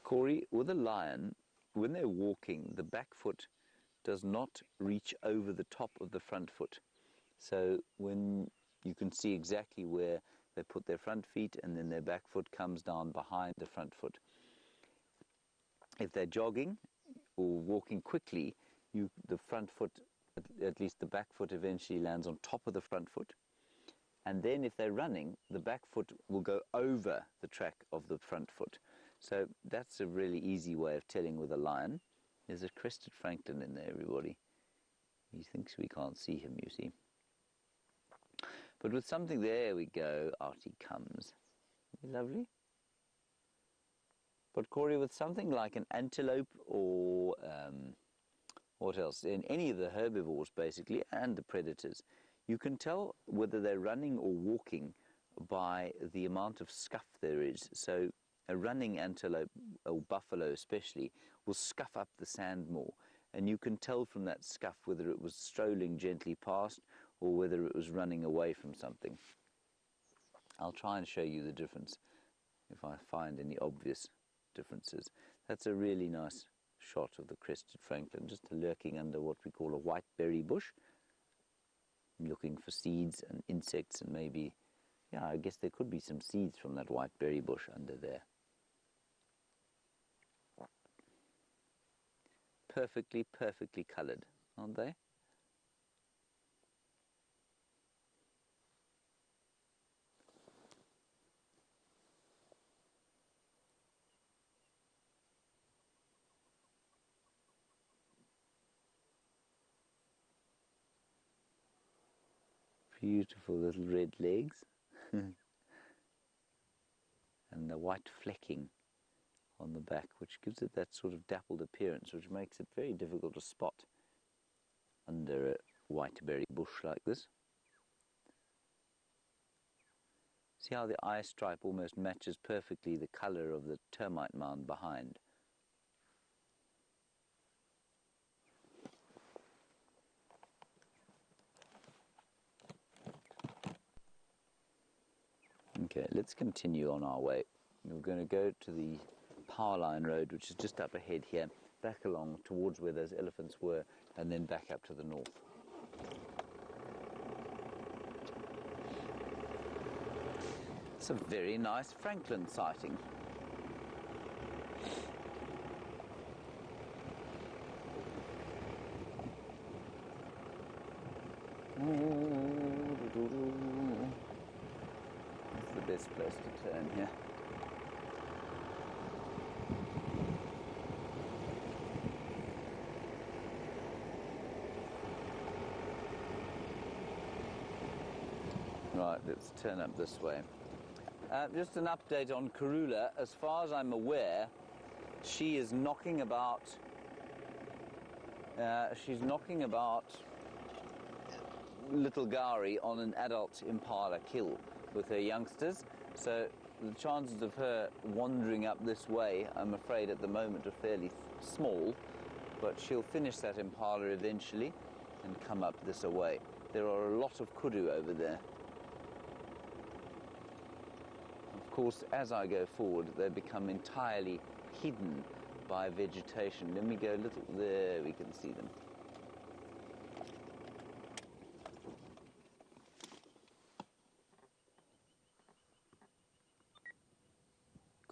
Speaker 2: Corey, with a lion, when they're walking, the back foot does not reach over the top of the front foot. So when you can see exactly where they put their front feet and then their back foot comes down behind the front foot. If they're jogging or walking quickly, the front foot, at least the back foot, eventually lands on top of the front foot. And then if they're running, the back foot will go over the track of the front foot. So that's a really easy way of telling with a lion. There's a crested Franklin in there, everybody. He thinks we can't see him, you see. But with something, there we go, out he comes. Lovely. But Corey, with something like an antelope or what else? In any of the herbivores, basically, and the predators, you can tell whether they're running or walking by the amount of scuff there is. So a running antelope, or buffalo especially, will scuff up the sand more. And you can tell from that scuff whether it was strolling gently past or whether it was running away from something. I'll try and show you the difference if I find any obvious differences. That's a really nice shot of the crested Franklin, just lurking under what we call a white berry bush, looking for seeds and insects, and maybe, yeah, I guess there could be some seeds from that white berry bush under there. Perfectly, perfectly coloured, aren't they? Beautiful little red legs. And the white flecking on the back, which gives it that sort of dappled appearance, which makes it very difficult to spot under a white berry bush like this. See how the eye stripe almost matches perfectly the colour of the termite mound behind. Okay, let's continue on our way. We're going to go to the power line road, which is just up ahead here, back along towards where those elephants were, and then back up to the north. It's a very nice Franklin sighting. the best place to turn here. Right, let's turn up this way. Just an update on Karula. As far as I'm aware, she is knocking about. She's knocking about little Gari on an adult impala kill with her youngsters. So the chances of her wandering up this way, I'm afraid at the moment, are fairly small. But she'll finish that impala eventually and come up this way. There are a lot of kudu over there. Of course, as I go forward, they become entirely hidden by vegetation. Let me go a little, there we can see them.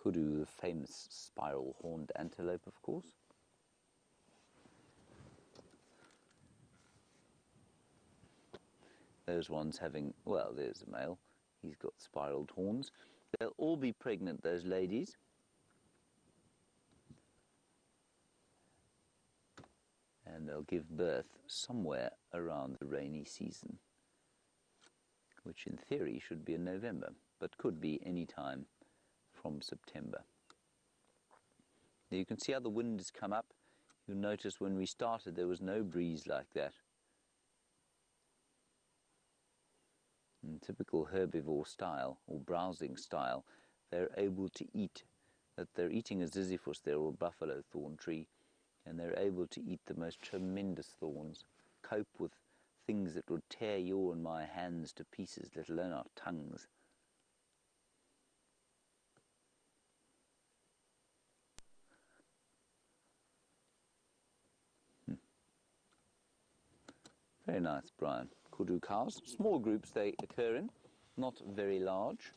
Speaker 2: Kudu, the famous spiral-horned antelope, of course. Those ones having, well, there's a male. He's got spiraled horns. They'll all be pregnant, those ladies. And they'll give birth somewhere around the rainy season, which in theory should be in November, but could be any time from September. Now you can see how the wind has come up. You'll notice when we started there was no breeze like that. In typical herbivore style or browsing style, they're able to eat, that they're eating a ziziphus there, or buffalo thorn tree, and they're able to eat the most tremendous thorns, cope with things that would tear your and my hands to pieces, let alone our tongues. Very nice, Brian. Kudu cows, small groups they occur in, not very large.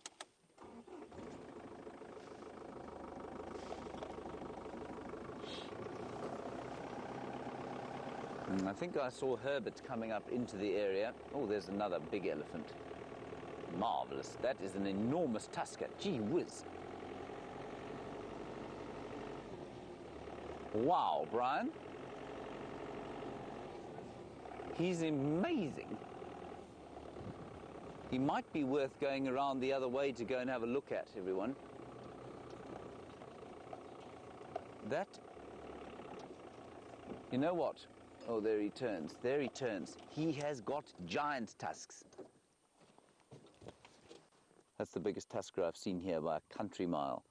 Speaker 2: And I think I saw Herbert coming up into the area. Oh, there's another big elephant. Marvellous. That is an enormous tusker. Gee whiz. Wow, Brian. He's amazing. He might be worth going around the other way to go and have a look at, everyone. That, you know what? Oh, there he turns. There he turns. He has got giant tusks. That's the biggest tusker I've seen here by a country mile.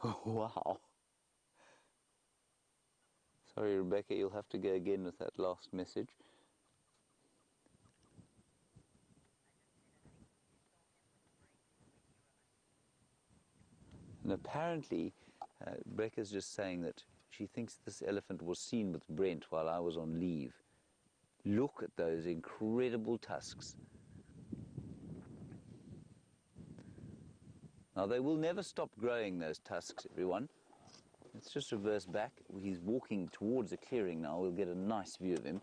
Speaker 2: Oh, wow. Sorry, Rebecca, you'll have to go again with that last message. And apparently, Rebecca's just saying that she thinks this elephant was seen with Brent while I was on leave. Look at those incredible tusks. Now, they will never stop growing, those tusks, everyone. Let's just reverse back. He's walking towards a clearing now. We'll get a nice view of him.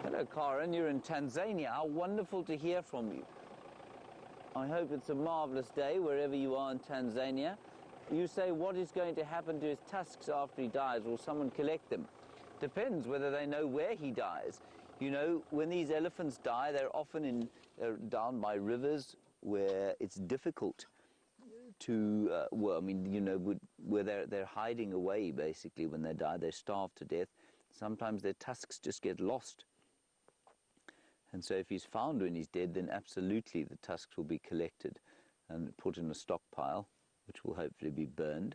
Speaker 2: Hello, Karen. You're in Tanzania. How wonderful to hear from you. I hope it's a marvellous day wherever you are in Tanzania. You say, what is going to happen to his tusks after he dies? Will someone collect them? Depends whether they know where he dies. You know, when these elephants die, they're often down by rivers where it's difficult to, well, I mean, you know, where they're hiding away, basically, when they die. They're starved to death. Sometimes their tusks just get lost. And so if he's found when he's dead, then absolutely the tusks will be collected and put in a stockpile, which will hopefully be burned.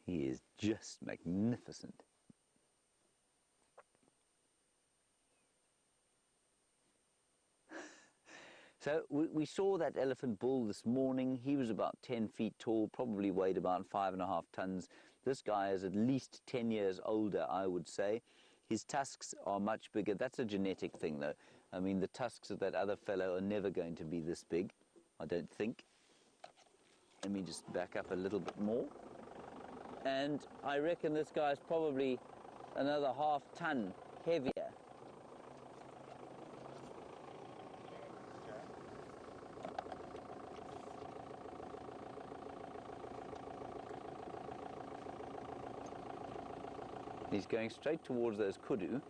Speaker 2: He is just magnificent. So we saw that elephant bull this morning. He was about 10 feet tall, probably weighed about 5.5 tons. This guy is at least 10 years older, I would say. His tusks are much bigger. That's a genetic thing, though. I mean, the tusks of that other fellow are never going to be this big, I don't think. Let me just back up a little bit more. And I reckon this guy's probably another half ton heavier. He's going straight towards those kudu.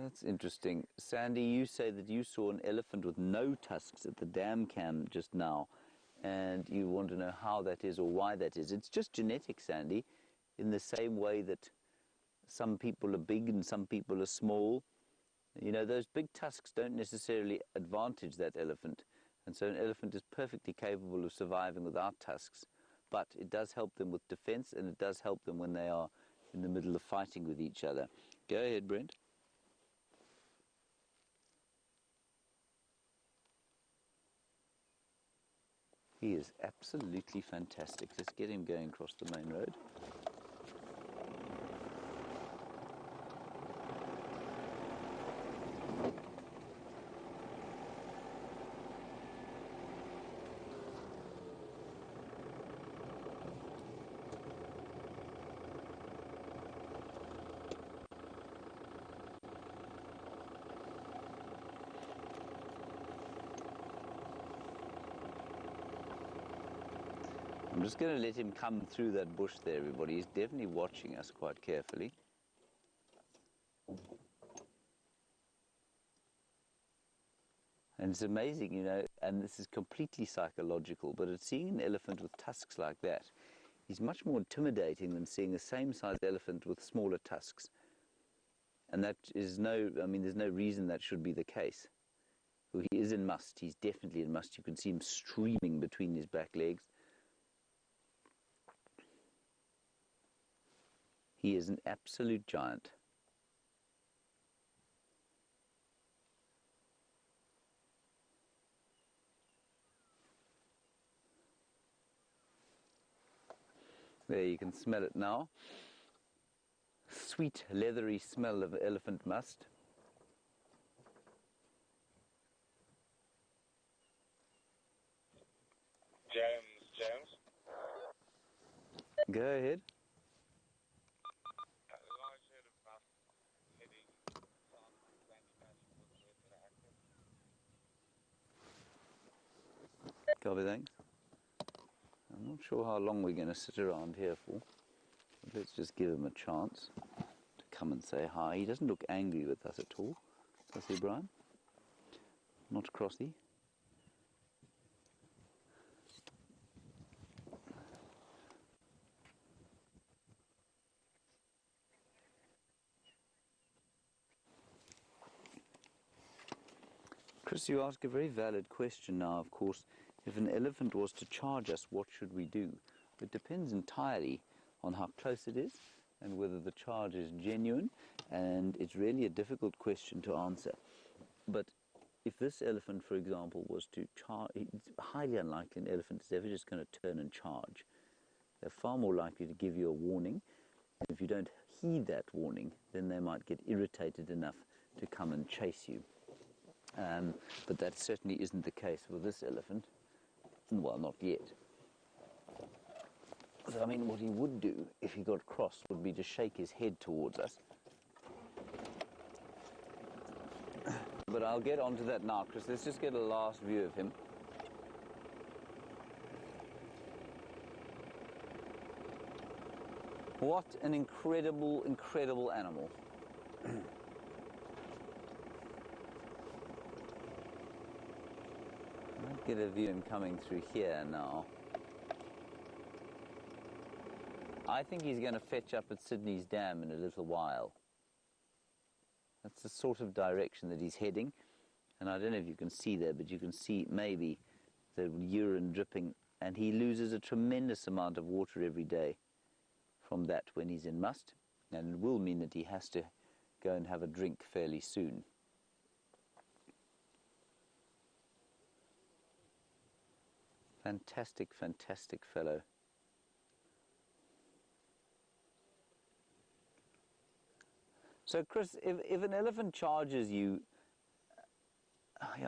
Speaker 2: That's interesting. Sandy, you say that you saw an elephant with no tusks at the dam cam just now, and you want to know how that is or why that is. It's just genetic, Sandy, in the same way that some people are big and some people are small. You know, those big tusks don't necessarily advantage that elephant, and so an elephant is perfectly capable of surviving without tusks, but it does help them with defense, and it does help them when they are in the middle of fighting with each other. Go ahead, Brent. He is absolutely fantastic. Let's get him going across the main road. I'm just going to let him come through that bush there, everybody. He's definitely watching us quite carefully. And it's amazing, you know, and this is completely psychological, but it's seeing an elephant with tusks like that is much more intimidating than seeing the same size elephant with smaller tusks. And that is there's no reason that should be the case. Well, he is in must. He's definitely in must. You can see him streaming between his back legs. He is an absolute giant. There, you can smell it now. Sweet, leathery smell of elephant musk.
Speaker 5: James.
Speaker 2: Go ahead. Copy, thanks. I'm not sure how long we're going to sit around here for. But let's just give him a chance to come and say hi. He doesn't look angry with us at all, does he, Brian? Not crossy. Chris, you ask a very valid question now, of course. If an elephant was to charge us, what should we do? It depends entirely on how close it is and whether the charge is genuine, and it's really a difficult question to answer. But if this elephant, for example, was to charge, it's highly unlikely an elephant is ever just going to turn and charge. They're far more likely to give you a warning. And if you don't heed that warning, then they might get irritated enough to come and chase you. But that certainly isn't the case with this elephant. Well, not yet. So, I mean, what he would do if he got cross would be to shake his head towards us. But I'll get onto that now, Chris. Let's just get a last view of him. What an incredible, incredible animal. I'll get a view of him coming through here now. I think he's going to fetch up at Sydney's Dam in a little while. That's the sort of direction that he's heading. And I don't know if you can see there, but you can see maybe the urine dripping. And he loses a tremendous amount of water every day from that when he's in must, and it will mean that he has to go and have a drink fairly soon. Fantastic, fantastic fellow. So Chris, if an elephant charges you,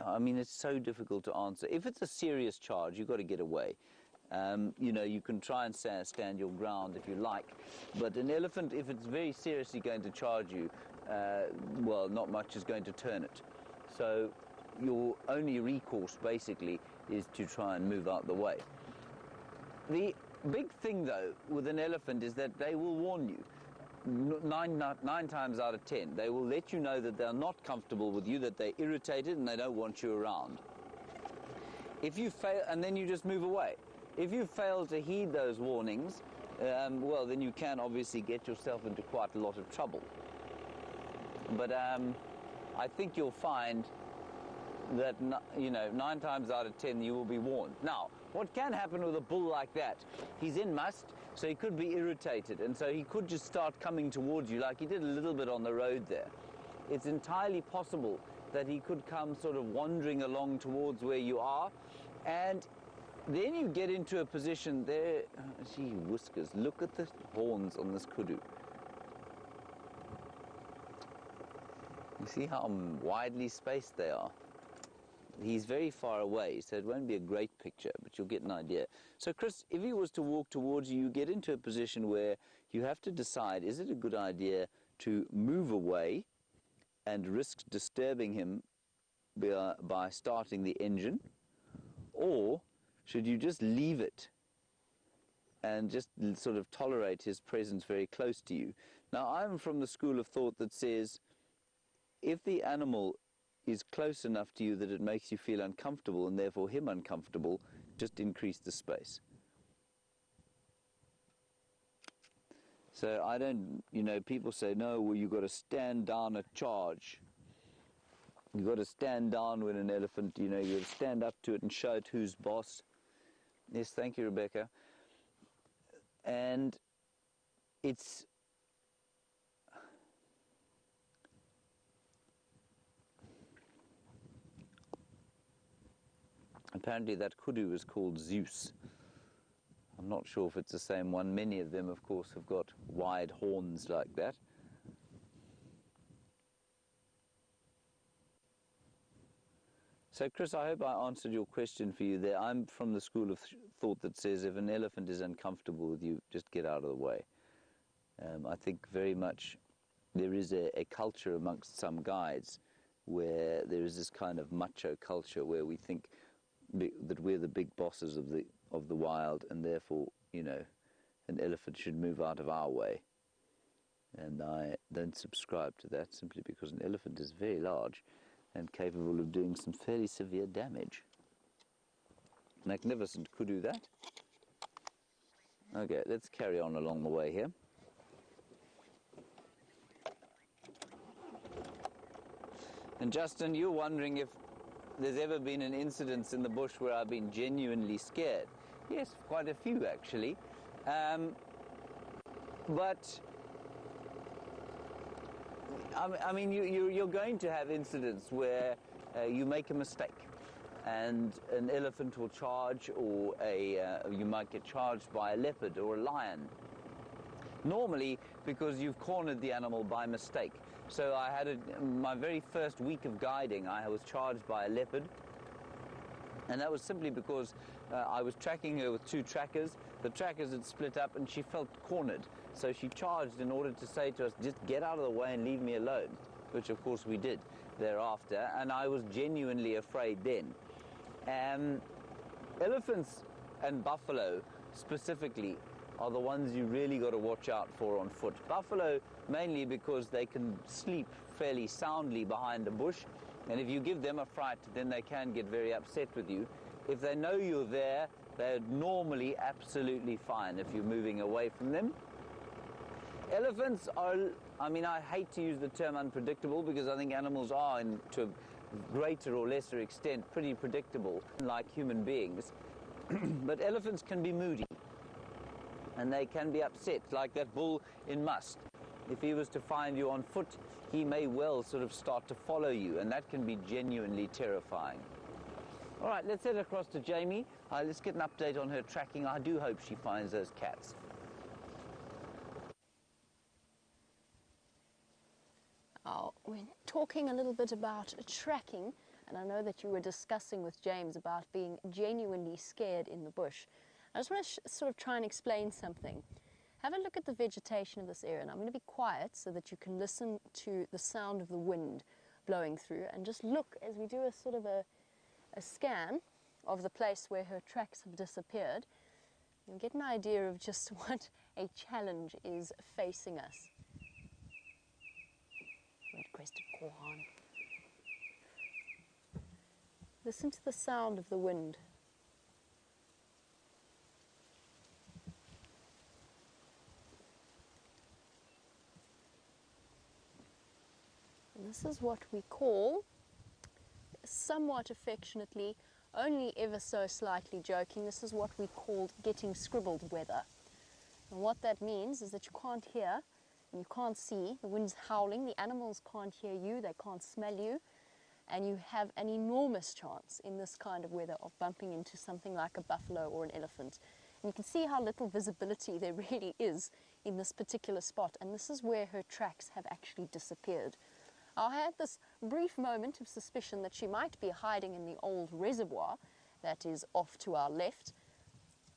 Speaker 2: I mean, it's so difficult to answer. If it's a serious charge, you've got to get away. You know, you can try and stand your ground if you like, but an elephant, if it's very seriously going to charge you, well, not much is going to turn it. So your only recourse, basically, is to try and move out the way. The big thing, though, with an elephant is that they will warn you. Nine times out of 10, they will let you know that they're not comfortable with you, that they're irritated and they don't want you around. If you fail, and then you just move away. If you fail to heed those warnings, well, then you can obviously get yourself into quite a lot of trouble. But I think you'll find that, you know, 9 times out of 10 you will be warned. Now, what can happen with a bull like that? He's in must, so he could be irritated, and so he could just start coming towards you like he did a little bit on the road there. It's entirely possible that he could come sort of wandering along towards where you are, and then you get into a position there. Gee whiskers, look at the horns on this kudu. You see how widely spaced they are? He's very far away, so it won't be a great picture, but you'll get an idea. So Chris, if he was to walk towards you, you get into a position where you have to decide, is it a good idea to move away and risk disturbing him by starting the engine, or should you just leave it and just sort of tolerate his presence very close to you? Now, I'm from the school of thought that says, if the animal is close enough to you that it makes you feel uncomfortable and therefore him uncomfortable, just increase the space. So I don't, you know, people say, no, well, you've got to stand down at charge. You've got to stand down when an elephant, you know, you've got to stand up to it and show it who's boss. Yes, thank you, Rebecca. And it's, apparently that kudu is called Zeus. I'm not sure if it's the same one. Many of them, of course, have got wide horns like that. So, Chris, I hope I answered your question for you there. I'm from the school of thought that says if an elephant is uncomfortable with you, just get out of the way. I think very much there is a culture amongst some guides where there is this kind of macho culture where we think that we're the big bosses of the wild, and therefore, you know, an elephant should move out of our way. And I don't subscribe to that, simply because an elephant is very large and capable of doing some fairly severe damage. Magnificent kudu, that. Okay, let's carry on along the way here. And Justin, you're wondering if there's ever been an incident in the bush where I've been genuinely scared. Yes, quite a few actually. But I mean, you're going to have incidents where you make a mistake and an elephant will charge, or you might get charged by a leopard or a lion. Normally because you've cornered the animal by mistake. So I had my very first week of guiding, I was charged by a leopard, and that was simply because I was tracking her with 2 trackers. The trackers had split up and she felt cornered. So she charged in order to say to us, just get out of the way and leave me alone, which of course we did thereafter, and I was genuinely afraid then. Elephants and buffalo specifically are the ones you really got to watch out for on foot. Buffalo mainly because they can sleep fairly soundly behind a bush, and if you give them a fright, then they can get very upset with you. If they know you're there, they're normally absolutely fine if you're moving away from them. Elephants are, I mean, I hate to use the term unpredictable because I think animals are, to a greater or lesser extent, pretty predictable, like human beings. But elephants can be moody. and they can be upset, like that bull in Must. If he was to find you on foot, he may well sort of start to follow you, and that can be genuinely terrifying. All right, let's head across to Jamie. Let's get an update on her tracking. I do hope she finds those cats.
Speaker 1: We're talking a little bit about tracking, and I know that you were discussing with James about being genuinely scared in the bush. I just want to sort of try and explain something. Have a look at the vegetation of this area, and I'm going to be quiet so that you can listen to the sound of the wind blowing through, and just look as we do a sort of a scan of the place where her tracks have disappeared. You'll get an idea of just what a challenge is facing us. Red-crested Korhaan. Listen to the sound of the wind. And this is what we call, somewhat affectionately, only ever so slightly joking, this is what we call getting scribbled weather. And what that means is that you can't hear and you can't see, the wind's howling, the animals can't hear you, they can't smell you, and you have an enormous chance in this kind of weather of bumping into something like a buffalo or an elephant. And you can see how little visibility there really is in this particular spot, and this is where her tracks have actually disappeared. I had this brief moment of suspicion that she might be hiding in the old reservoir that is off to our left.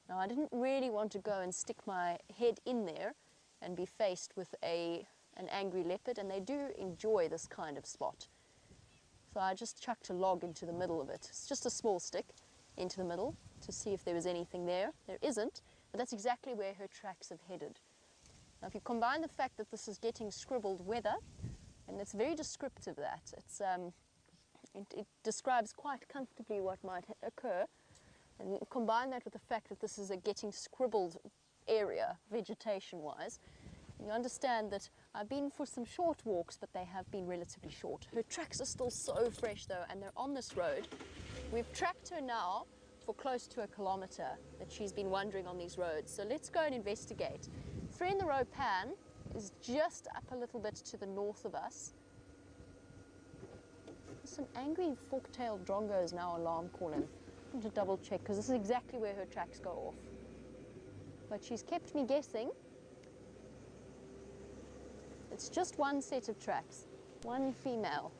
Speaker 1: Now, I didn't really want to go and stick my head in there and be faced with an angry leopard, and they do enjoy this kind of spot. So I just chucked a log into the middle of it. It's just a small stick into the middle to see if there was anything there. There isn't, but that's exactly where her tracks have headed. Now, if you combine the fact that this is getting scribbled weather, and it's very descriptive, that it describes quite comfortably what might occur, and combine that with the fact that this is a getting scribbled area vegetation-wise, you understand that I've been for some short walks, but they have been relatively short. Her tracks are still so fresh though, and they're on this road. We've tracked her now for close to 1 kilometre that she's been wandering on these roads. So let's go and investigate. 3 in the row pan is just up a little bit to the north of us. There's some angry fork-tailed drongos now alarm calling. I'm going to double check because this is exactly where her tracks go off. But she's kept me guessing. It's just one set of tracks, one female.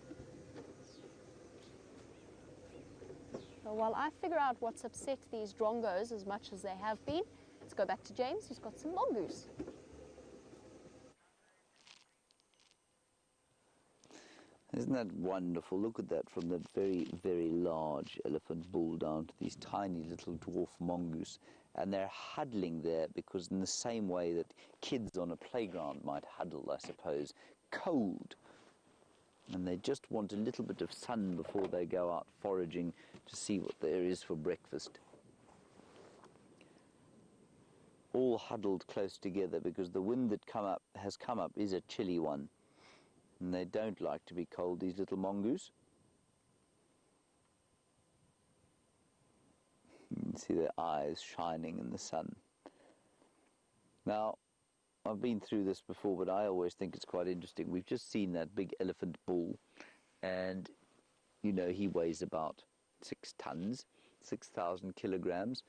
Speaker 1: So while I figure out what's upset these drongos as much as they have been, let's go back to James, who's got some mongoose.
Speaker 2: Isn't that wonderful? Look at that, from that very, very large elephant bull down to these tiny little dwarf mongoose. And they're huddling there because in the same way that kids on a playground might huddle, I suppose, cold. And they just want a little bit of sun before they go out foraging to see what there is for breakfast. All huddled close together because the wind that has come up is a chilly one. And they don't like to be cold, these little mongoose. You can see their eyes shining in the sun. Now, I've been through this before, but I always think it's quite interesting. We've just seen that big elephant bull, and, you know, he weighs about 6 tons, 6,000 kilograms,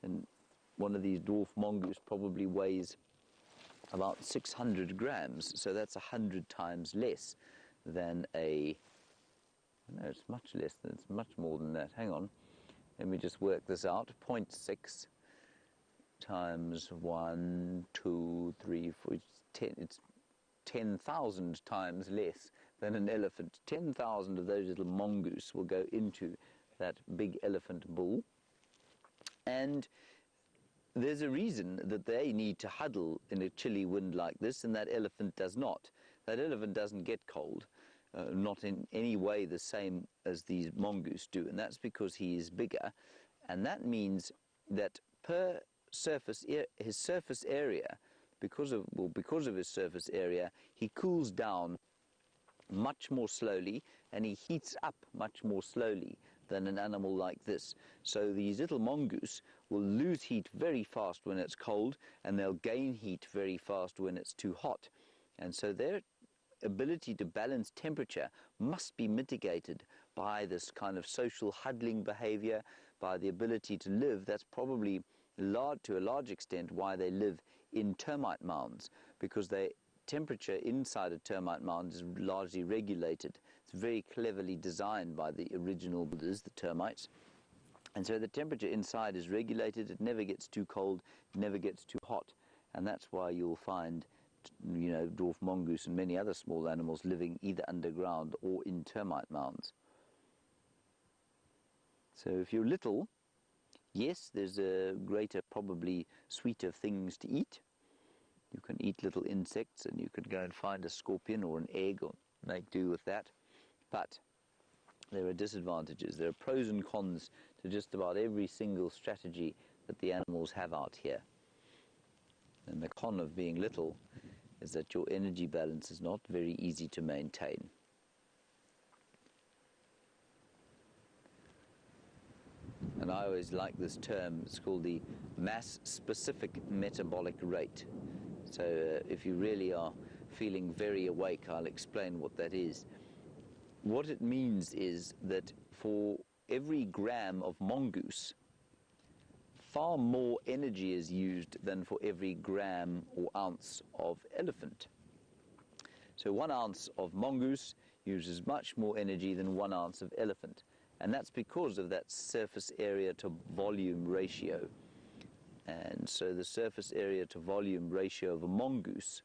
Speaker 2: and one of these dwarf mongoose probably weighs about 600 grams, so that's 100 times less than a... No, it's much less, it's much more than that. Hang on. Let me just work this out. 0.6 times 1, 2, 3, 4, it's 10,000 times less than an elephant. 10,000 of those little mongoose will go into that big elephant bull. And there's a reason that they need to huddle in a chilly wind like this, and that elephant does not. That elephant doesn't get cold. Not in any way the same as these mongoose do, and that's because he is bigger, and that means that per his surface area, because of his surface area, he cools down much more slowly and he heats up much more slowly than an animal like this. So these little mongoose will lose heat very fast when it's cold, and they'll gain heat very fast when it's too hot. And so their ability to balance temperature must be mitigated by this kind of social huddling behavior, by the ability to live. That's probably to a large extent why they live in termite mounds, because the temperature inside a termite mound is largely regulated. It's very cleverly designed by the original builders, the termites. And so the temperature inside is regulated. It never gets too cold, never gets too hot. And that's why you'll find, you know, dwarf mongoose and many other small animals living either underground or in termite mounds. So if you're little, yes, there's a greater, probably sweeter things to eat. You can eat little insects, and you can go and find a scorpion or an egg or make do with that. But there are disadvantages. There are pros and cons to just about every single strategy that the animals have out here. And the con of being little is that your energy balance is not very easy to maintain. And I always like this term. It's called the mass-specific metabolic rate. So if you really are feeling very awake, I'll explain what that is. What it means is that for every gram of mongoose, far more energy is used than for every gram or ounce of elephant. So 1 ounce of mongoose uses much more energy than 1 ounce of elephant. And that's because of that surface area to volume ratio. And so the surface area to volume ratio of a mongoose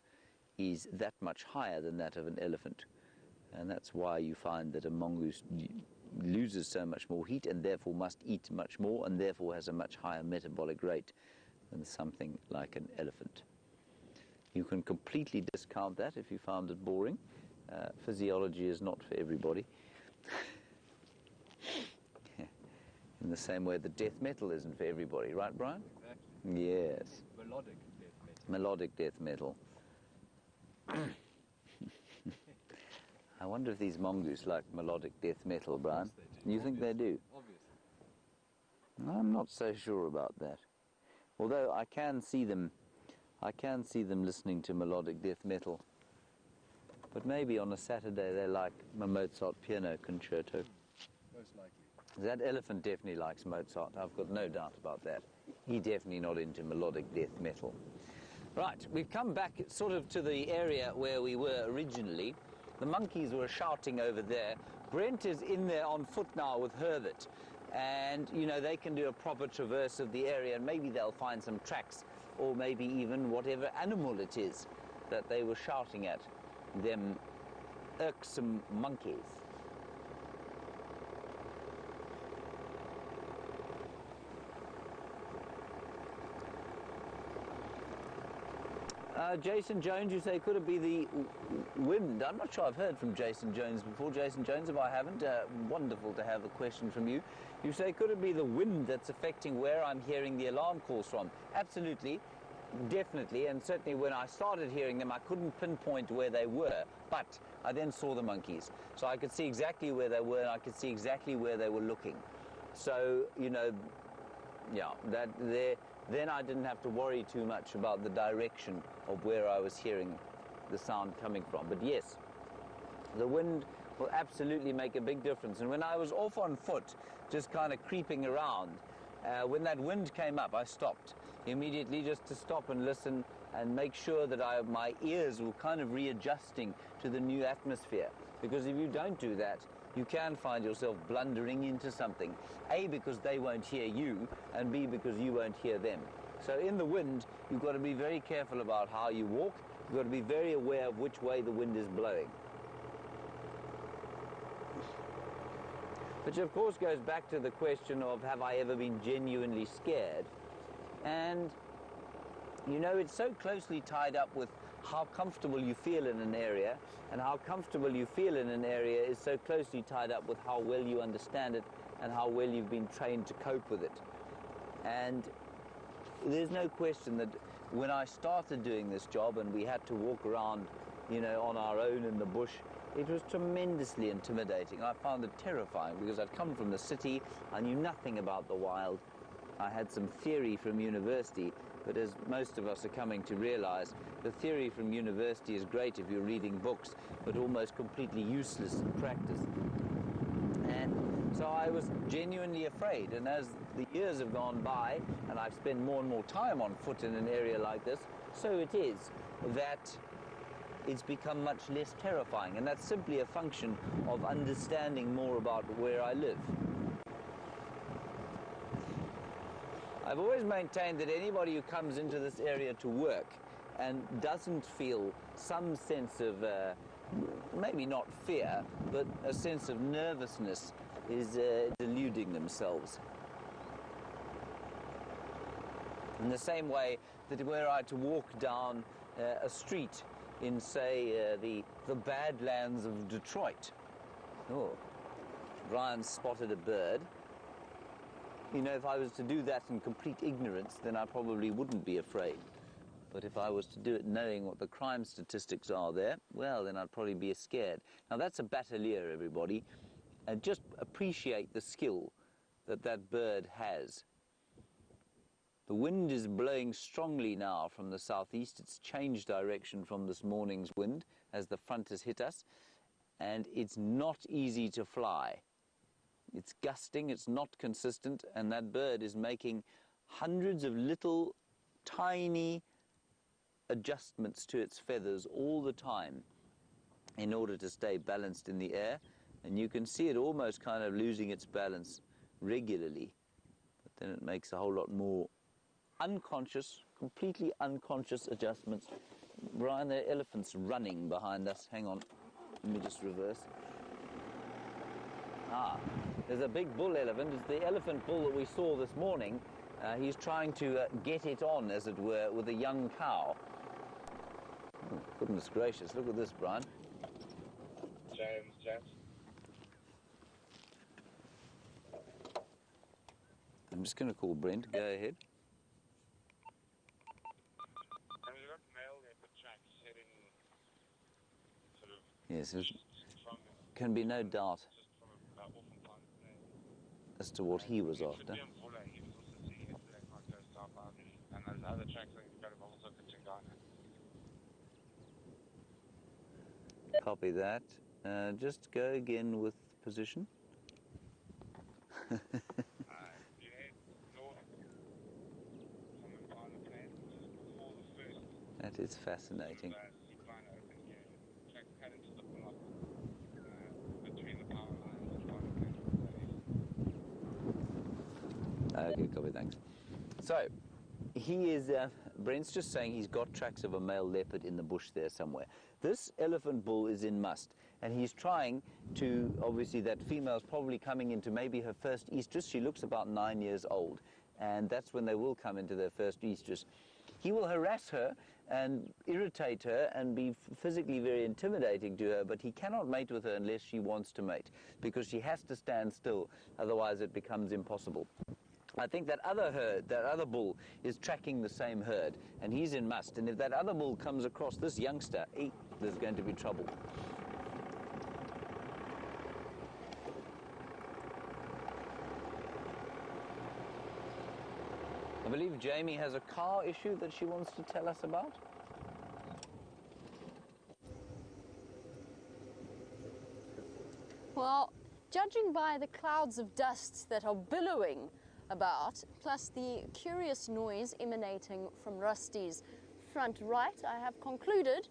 Speaker 2: is that much higher than that of an elephant. And that's why you find that a mongoose loses so much more heat and therefore must eat much more and therefore has a much higher metabolic rate than something like an elephant. You can completely discount that if you found it boring. Physiology is not for everybody. In the same way that death metal isn't for everybody, right, Brian?
Speaker 3: Exactly.
Speaker 2: Yes.
Speaker 3: Melodic death metal.
Speaker 2: Melodic death metal. I wonder if these mongoose like melodic death metal, Brian.
Speaker 3: Yes, they do.
Speaker 2: You think they do?
Speaker 3: Obviously.
Speaker 2: I'm not so sure about that. Although I can see them listening to melodic death metal. But maybe on a Saturday they like a Mozart piano concerto.
Speaker 3: Most likely.
Speaker 2: That elephant definitely likes Mozart. I've got no doubt about that. He's definitely not into melodic death metal. Right, we've come back sort of to the area where we were originally. The monkeys were shouting over there. Brent is in there on foot now with Herbert. And, you know, they can do a proper traverse of the area, and maybe they'll find some tracks, or maybe even whatever animal it is that they were shouting at, them irksome monkeys. Jason Jones, you say, could it be the wind? I'm not sure I've heard from Jason Jones before. Jason Jones, if I haven't, wonderful to have a question from you. You say, could it be the wind that's affecting where I'm hearing the alarm calls from? Absolutely, definitely, and certainly when I started hearing them, I couldn't pinpoint where they were, but I then saw the monkeys. So I could see exactly where they were, and I could see exactly where they were looking. So, you know, yeah, then I didn't have to worry too much about the direction of where I was hearing the sound coming from. But yes, the wind will absolutely make a big difference. And when I was off on foot, just kind of creeping around, when that wind came up, I stopped immediately just to stop and listen and make sure that my ears were kind of readjusting to the new atmosphere. Because if you don't do that, you can find yourself blundering into something. A, because they won't hear you, and B, because you won't hear them. So in the wind, you've got to be very careful about how you walk. You've got to be very aware of which way the wind is blowing. Which of course goes back to the question of, have I ever been genuinely scared? And, you know, it's so closely tied up with how comfortable you feel in an area, and how comfortable you feel in an area is so closely tied up with how well you understand it and how well you've been trained to cope with it. And there's no question that when I started doing this job and we had to walk around, you know, on our own in the bush, It was tremendously intimidating. I found it terrifying because I'd come from the city. I knew nothing about the wild. I had some theory from university, but as most of us are coming to realize, the theory from university is great if you're reading books, but almost completely useless in practice. And so I was genuinely afraid, and as the years have gone by and I've spent more and more time on foot in an area like this, so it is that it's become much less terrifying, and that's simply a function of understanding more about where I live. I've always maintained that anybody who comes into this area to work and doesn't feel some sense of, maybe not fear, but a sense of nervousness is deluding themselves. In the same way that were I to walk down a street in, say, the Badlands of Detroit. Oh, Brian spotted a bird. You know, if I was to do that in complete ignorance, then I probably wouldn't be afraid. But if I was to do it knowing what the crime statistics are there, well, then I'd probably be scared. Now, that's a batelier, everybody. And just appreciate the skill that that bird has. The wind is blowing strongly now from the southeast. It's changed direction from this morning's wind as the front has hit us. And it's not easy to fly. It's gusting, it's not consistent, and that bird is making hundreds of little tiny adjustments to its feathers all the time in order to stay balanced in the air. And you can see it almost kind of losing its balance regularly. But then it makes a whole lot more unconscious, completely unconscious adjustments. Brian, there are elephants running behind us. Hang on, let me just reverse. Ah, there's a big bull elephant. It's the elephant bull that we saw this morning. He's trying to get it on, as it were, with a young cow. Oh, goodness gracious, look at this, Brian.
Speaker 5: James.
Speaker 2: I'm just going to call Brent. Go ahead.
Speaker 5: And we've got male leopard tracks heading sort of...
Speaker 2: Yes, there can be no doubt as to what he was after. Copy that. Just go again with position. That is fascinating. Okay, copy, thanks. So, he is, Brent's just saying he's got tracks of a male leopard in the bush there somewhere. This elephant bull is in must, and he's trying to, obviously that female's probably coming into maybe her first estrus. She looks about 9 years old, and that's when they will come into their first estrus. He will harass her and irritate her and be physically very intimidating to her, but he cannot mate with her unless she wants to mate, because she has to stand still, otherwise it becomes impossible. I think that other herd, that other bull, is tracking the same herd, and he's in must. And if that other bull comes across this youngster, there's going to be trouble. I believe Jamie has a car issue that she wants to tell us about.
Speaker 1: Well, judging by the clouds of dust that are billowing about, plus the curious noise emanating from Rusty's front right, I have concluded,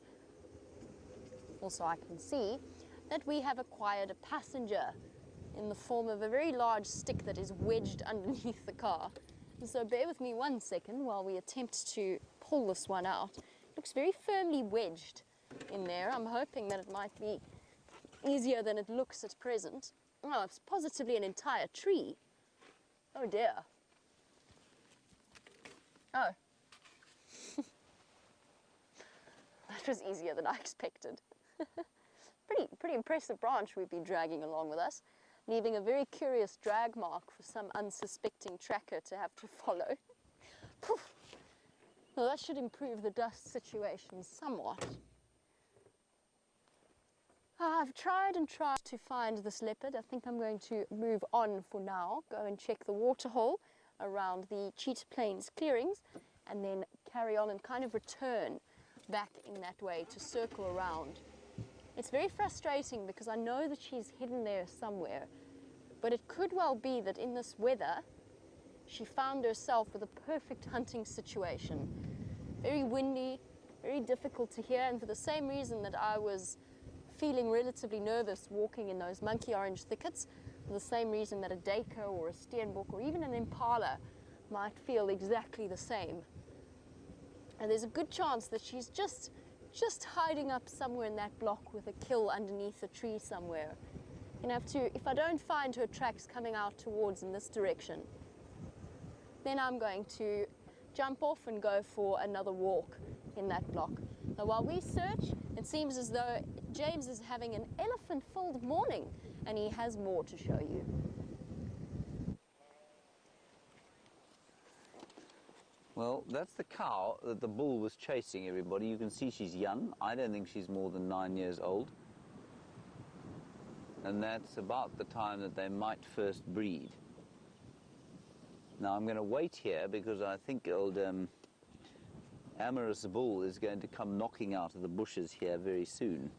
Speaker 1: also I can see, that we have acquired a passenger in the form of a very large stick that is wedged underneath the car. So bear with me 1 second while we attempt to pull this one out. It looks very firmly wedged in there. I'm hoping that it might be easier than it looks at present. Oh, it's positively an entire tree. Oh dear. Oh. That was easier than I expected. Pretty impressive branch we've been dragging along with us, leaving a very curious drag mark for some unsuspecting tracker to have to follow. Well, that should improve the dust situation somewhat. I've tried and tried to find this leopard. I think I'm going to move on for now, go and check the waterhole around the Cheetah Plains clearings, and then carry on and kind of return back in that way to circle around. It's very frustrating because I know that she's hidden there somewhere, but it could well be that in this weather she found herself with a perfect hunting situation. Very windy, very difficult to hear, and for the same reason that I was feeling relatively nervous walking in those monkey orange thickets, for the same reason that a duiker or a steenbok or even an impala might feel exactly the same. And there's a good chance that she's just hiding up somewhere in that block with a kill underneath a tree somewhere. I'm gonna have to, if I don't find her tracks coming out towards in this direction, then I'm going to jump off and go for another walk in that block. Now while we search, it seems as though James is having an elephant-filled morning, and he has more to show you.
Speaker 2: Well, that's the cow that the bull was chasing, everybody. You can see she's young. I don't think she's more than 9 years old. And that's about the time that they might first breed. Now, I'm going to wait here because I think old amorous bull is going to come knocking out of the bushes here very soon.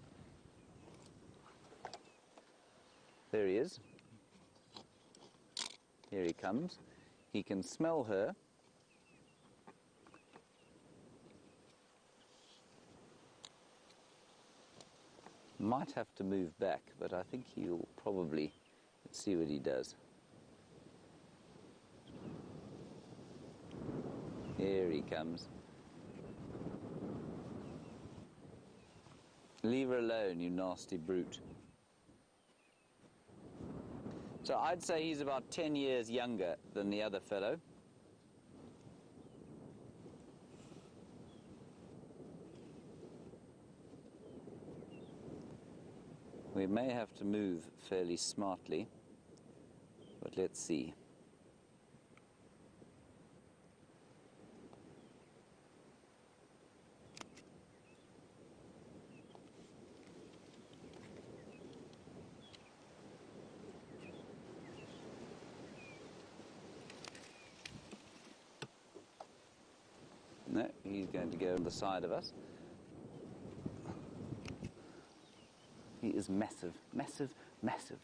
Speaker 2: There he is. Here he comes. He can smell her. Might have to move back, but I think he'll probably, let's see what he does. Here he comes. Leave her alone, you nasty brute. So I'd say he's about 10 years younger than the other fellow. We may have to move fairly smartly, but let's see. No, he's going to go on the side of us. He is massive, massive, massive.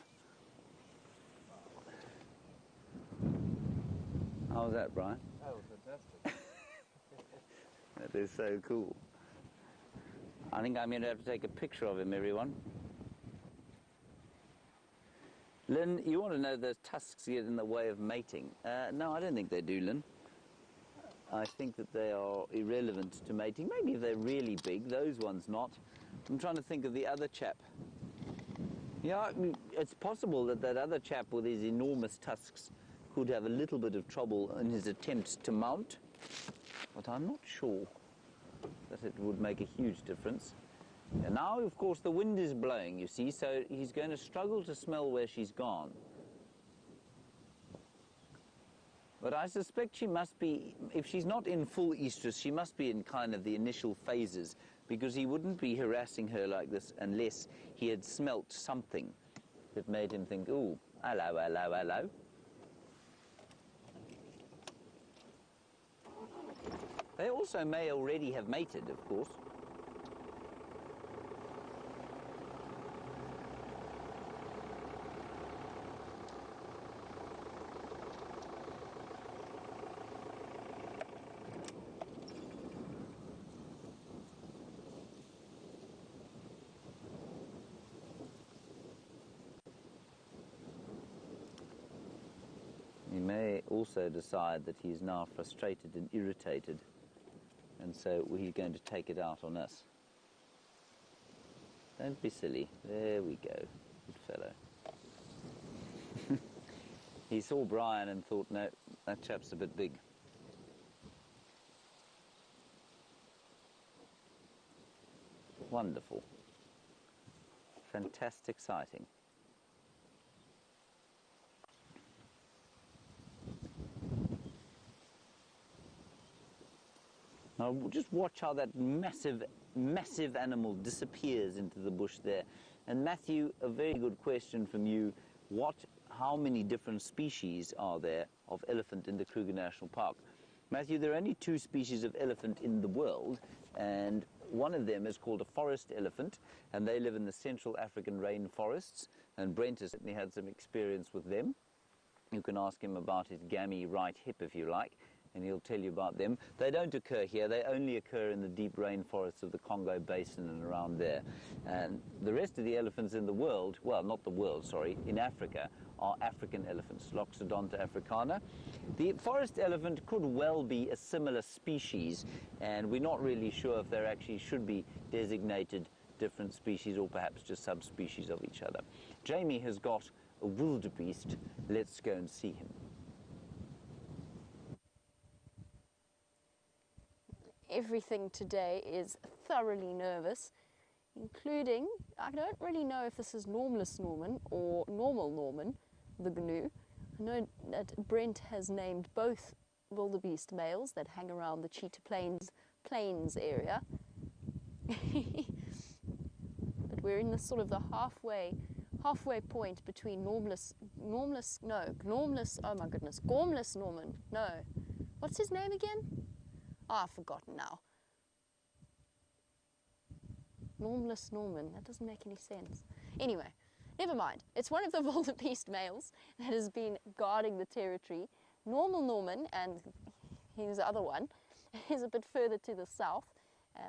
Speaker 2: How was that, Brian?
Speaker 3: That was fantastic.
Speaker 2: That is so cool. I think I'm going to have to take a picture of him, everyone. Lynn, you want to know those tusks get in the way of mating? No, I don't think they do, Lynn. I think that they are irrelevant to mating. Maybe if they're really big, those ones not. I'm trying to think of the other chap. Yeah, it's possible that that other chap with his enormous tusks could have a little bit of trouble in his attempts to mount, but I'm not sure that it would make a huge difference. And now, of course, the wind is blowing, you see, so he's going to struggle to smell where she's gone. But I suspect she must be, if she's not in full estrus, she must be in kind of the initial phases, because he wouldn't be harassing her like this unless he had smelt something that made him think, ooh, hello, hello, hello. They also may already have mated, of course. He may also decide that he's now frustrated and irritated, and so he's going to take it out on us. Don't be silly. There we go. Good fellow. He saw Brian and thought, no, that chap's a bit big. Wonderful. Fantastic sighting. Now just watch how that massive, massive animal disappears into the bush there. And Matthew, a very good question from you. How many different species are there of elephant in the Kruger National Park? Matthew, there are only 2 species of elephant in the world, and one of them is called a forest elephant, and they live in the Central African rainforests, and Brent has certainly had some experience with them. You can ask him about his gammy right hip if you like, and he'll tell you about them. They don't occur here. They only occur in the deep rainforests of the Congo Basin and around there. And the rest of the elephants in the world, well, not the world, sorry, in Africa, are African elephants, Loxodonta africana. The forest elephant could well be a similar species, and we're not really sure if there actually should be designated different species or perhaps just subspecies of each other. Jamie has got a wildebeest. Let's go and see him.
Speaker 1: Everything today is thoroughly nervous, including, I don't really know if this is Normless Norman or Normal Norman, the GNU. I know that Brent has named both wildebeest males that hang around the Cheetah Plains area. But we're in the sort of the halfway point between Gormless Norman, no. What's his name again? Oh, I've forgotten now. Normless Norman, that doesn't make any sense. Anyway, never mind. It's one of the wildebeest males that has been guarding the territory. Normal Norman, and his other one, is a bit further to the south,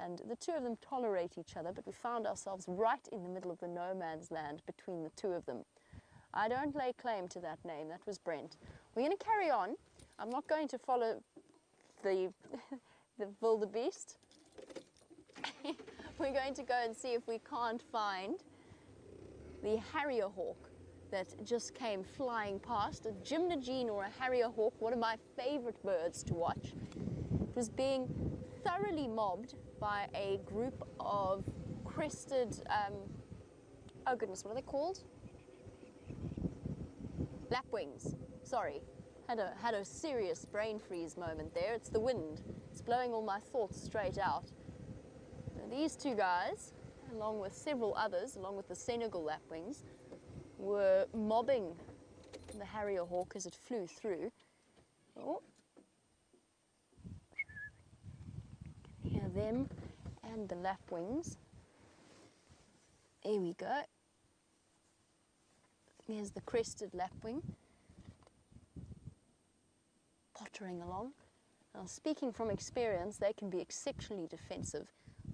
Speaker 1: and the 2 of them tolerate each other, but we found ourselves right in the middle of the no man's land between the 2 of them. I don't lay claim to that name, that was Brent. We're going to carry on. I'm not going to follow the wildebeest. We're going to go and see if we can't find the harrier hawk that just came flying past. A gymnogene or a harrier hawk, one of my favorite birds to watch. It was being thoroughly mobbed by a group of crested, oh goodness, what are they called? Lapwings, sorry. Had a serious brain freeze moment there. It's the wind. It's blowing all my thoughts straight out. Now, these 2 guys, along with several others, along with the Senegal lapwings, were mobbing the harrier hawk as it flew through. Oh. You can hear them and the lapwings. There we go. Here's the crested lapwing, pottering along. Now, speaking from experience, they can be exceptionally defensive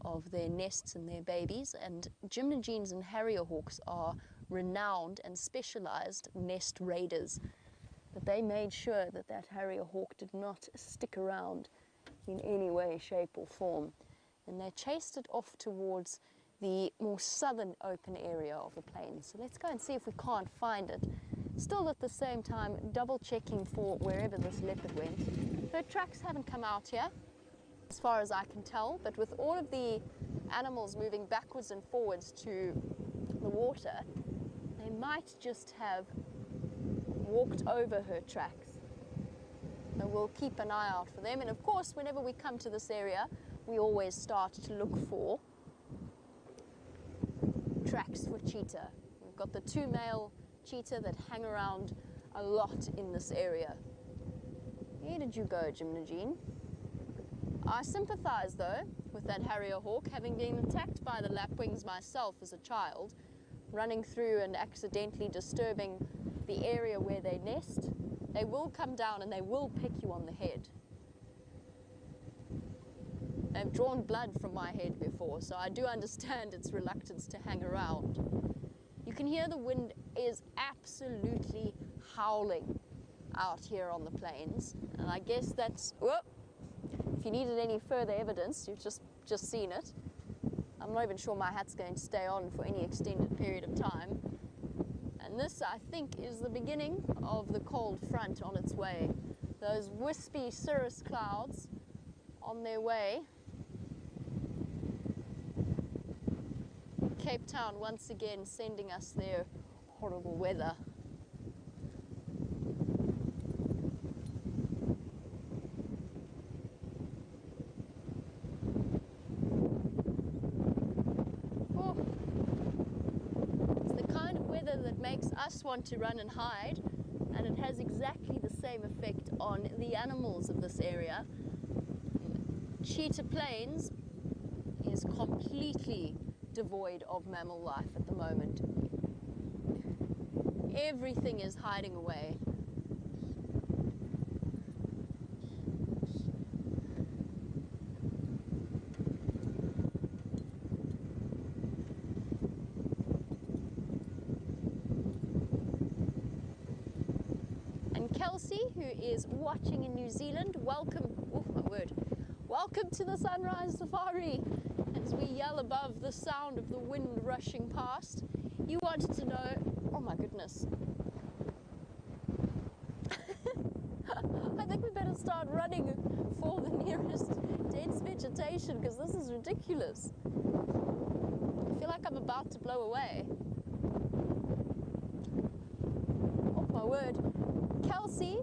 Speaker 1: of their nests and their babies, and gymnogenes and harrier hawks are renowned and specialized nest raiders. But they made sure that that harrier hawk did not stick around in any way, shape or form, and they chased it off towards the more southern open area of the plains. So let's go and see if we can't find it. Still at the same time double checking for wherever this leopard went. Her tracks haven't come out here as far as I can tell, but with all of the animals moving backwards and forwards to the water, they might just have walked over her tracks. So we'll keep an eye out for them, and of course whenever we come to this area we always start to look for tracks for cheetah. We've got the 2 male cheetah that hang around a lot in this area. Where did you go, Gymnogene? I sympathize though with that harrier hawk, having been attacked by the lapwings myself as a child, running through and accidentally disturbing the area where they nest. They will come down and they will pick you on the head. They've drawn blood from my head before, so I do understand its reluctance to hang around. You can hear the wind is absolutely howling out here on the plains, and I guess that's, whoop, if you needed any further evidence, you've just seen it. I'm not even sure my hat's going to stay on for any extended period of time. And this, I think, is the beginning of the cold front on its way. Those wispy cirrus clouds on their way. Cape Town once again sending us their horrible weather. Oh. just want to run and hide, and it has exactly the same effect on the animals of this area. Cheetah Plains is completely devoid of mammal life at the moment. Everything is hiding away. And Kelsey, who is watching in New Zealand, welcome, oh my word, welcome to the Sunrise Safari. As we yell above the sound of the wind rushing past, you wanted to know, oh my goodness. I think we better start running for the nearest dense vegetation because this is ridiculous. I feel like I'm about to blow away. Oh my word. Kelsey,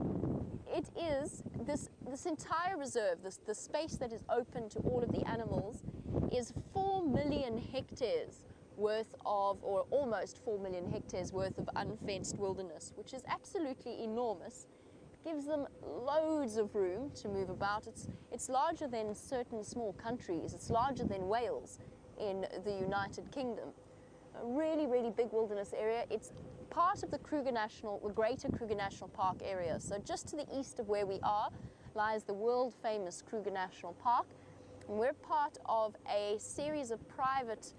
Speaker 1: it is this entire reserve, the space that is open to all of the animals, is 4 million hectares worth of, or almost 4 million hectares worth of unfenced wilderness, which is absolutely enormous. It gives them loads of room to move about. It's larger than certain small countries. It's larger than Wales in the United Kingdom. A really, really big wilderness area. It's part of the Greater Kruger National Park area. So just to the east of where we are lies the world famous Kruger National Park. And we're part of a series of private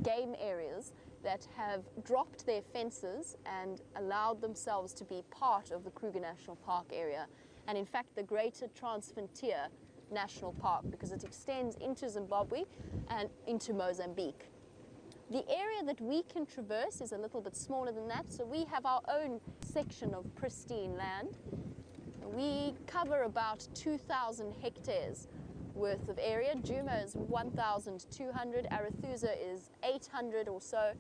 Speaker 1: game areas that have dropped their fences and allowed themselves to be part of the Kruger National Park area. And in fact, the Greater Transfrontier National Park, because it extends into Zimbabwe and into Mozambique. The area that we can traverse is a little bit smaller than that, so we have our own section of pristine land. We cover about 2,000 hectares worth of area. Djuma is 1,200, Arathusa is 800 or so,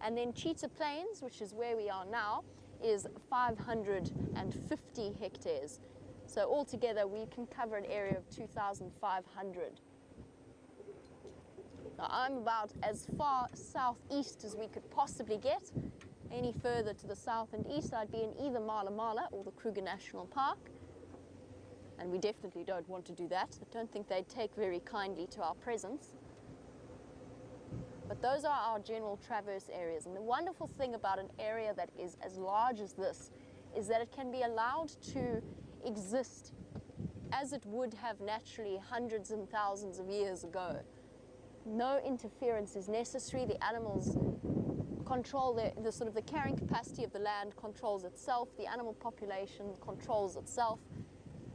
Speaker 1: and then Cheetah Plains, which is where we are now, is 550 hectares. So altogether we can cover an area of 2,500. Now, I'm about as far southeast as we could possibly get. Any further to the south and east, I'd be in either Mala Mala or the Kruger National Park. And we definitely don't want to do that. I don't think they'd take very kindly to our presence. But those are our general traverse areas. And the wonderful thing about an area that is as large as this is that it can be allowed to exist as it would have naturally hundreds and thousands of years ago. No interference is necessary. The animals control the carrying capacity of the land controls itself. The animal population controls itself.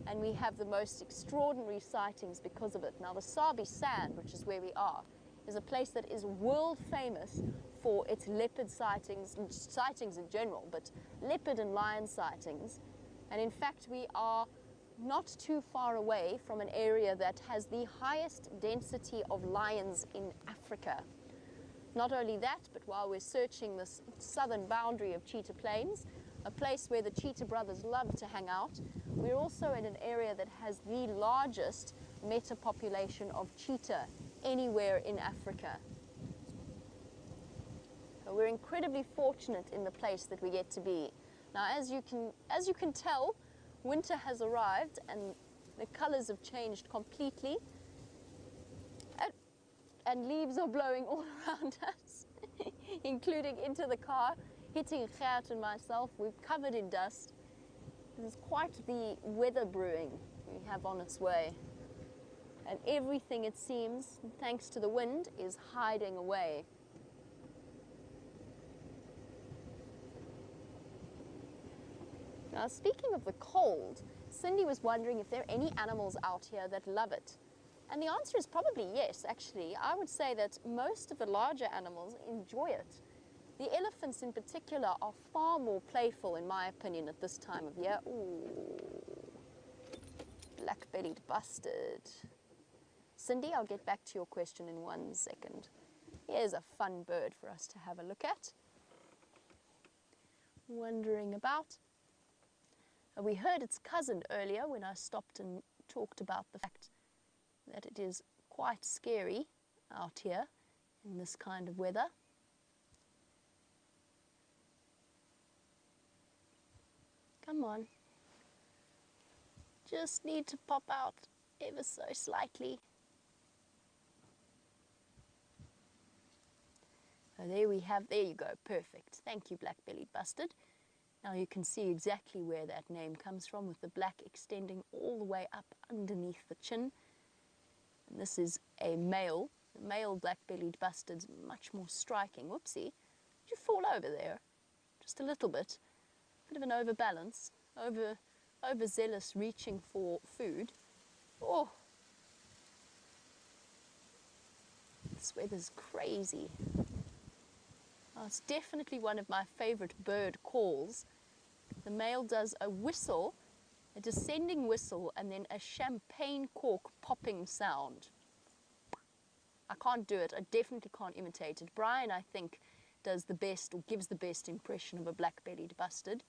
Speaker 1: And we have the most extraordinary sightings because of it. Now, the Sabi Sand, which is where we are, is a place that is world famous for its leopard sightings in general, but leopard and lion sightings. And in fact, we are not too far away from an area that has the highest density of lions in Africa. Not only that, but while we're searching this southern boundary of Cheetah Plains, a place where the cheetah brothers love to hang out, we're also in an area that has the largest meta-population of cheetah anywhere in Africa. So we're incredibly fortunate in the place that we get to be. Now, as you can tell, winter has arrived and the colors have changed completely. And leaves are blowing all around us, including into the car, hitting Gert and myself. We're covered in dust. This is quite the weather brewing we have on its way. And everything, it seems, thanks to the wind, is hiding away. Now, speaking of the cold, Cindy was wondering if there are any animals out here that love it. And the answer is probably yes, actually. I would say that most of the larger animals enjoy it. The elephants in particular are far more playful, in my opinion, at this time of year. Ooh, black-bellied bustard. Cindy, I'll get back to your question in 1 second. Here's a fun bird for us to have a look at. Wandering about. We heard its cousin earlier when I stopped and talked about the fact that it is quite scary out here in this kind of weather. Come on. Just need to pop out ever so slightly. So there we have, there you go, perfect. Thank you, black-bellied bustard. Now you can see exactly where that name comes from, with the black extending all the way up underneath the chin. And this is a male. The male black-bellied bustard's much more striking. Whoopsie, did you fall over there? Just a little bit. Bit of an overbalance, overzealous reaching for food. Oh, this weather's crazy. Oh, it's definitely one of my favorite bird calls. The male does a whistle, a descending whistle, and then a champagne cork popping sound. I can't do it. I definitely can't imitate it. Brian, I think, does the best, or gives the best impression of a black-bellied bustard.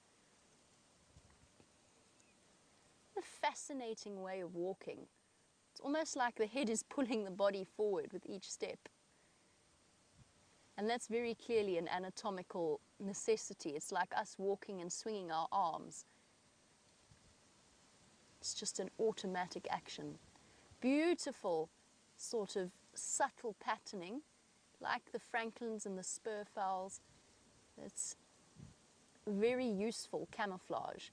Speaker 1: A fascinating way of walking. It's almost like the head is pulling the body forward with each step. And that's very clearly an anatomical necessity. It's like us walking and swinging our arms. It's just an automatic action. Beautiful sort of subtle patterning, like the francolins and the spurfowls. It's very useful camouflage.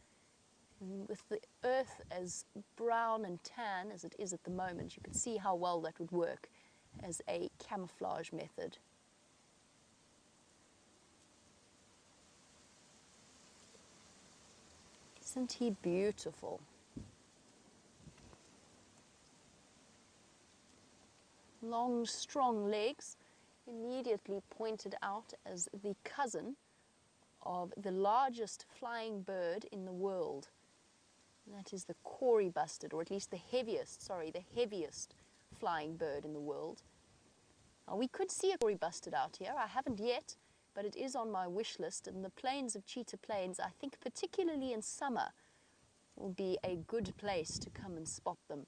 Speaker 1: And with the earth as brown and tan as it is at the moment, you can see how well that would work as a camouflage method. Isn't he beautiful? Long, strong legs, immediately pointed out as the cousin of the largest flying bird in the world. And that is the Kori bustard, or at least the heaviest flying bird in the world. Now, we could see a Kori bustard out here. I haven't yet, but it is on my wish list, and the plains of Cheetah Plains, I think particularly in summer, will be a good place to come and spot them.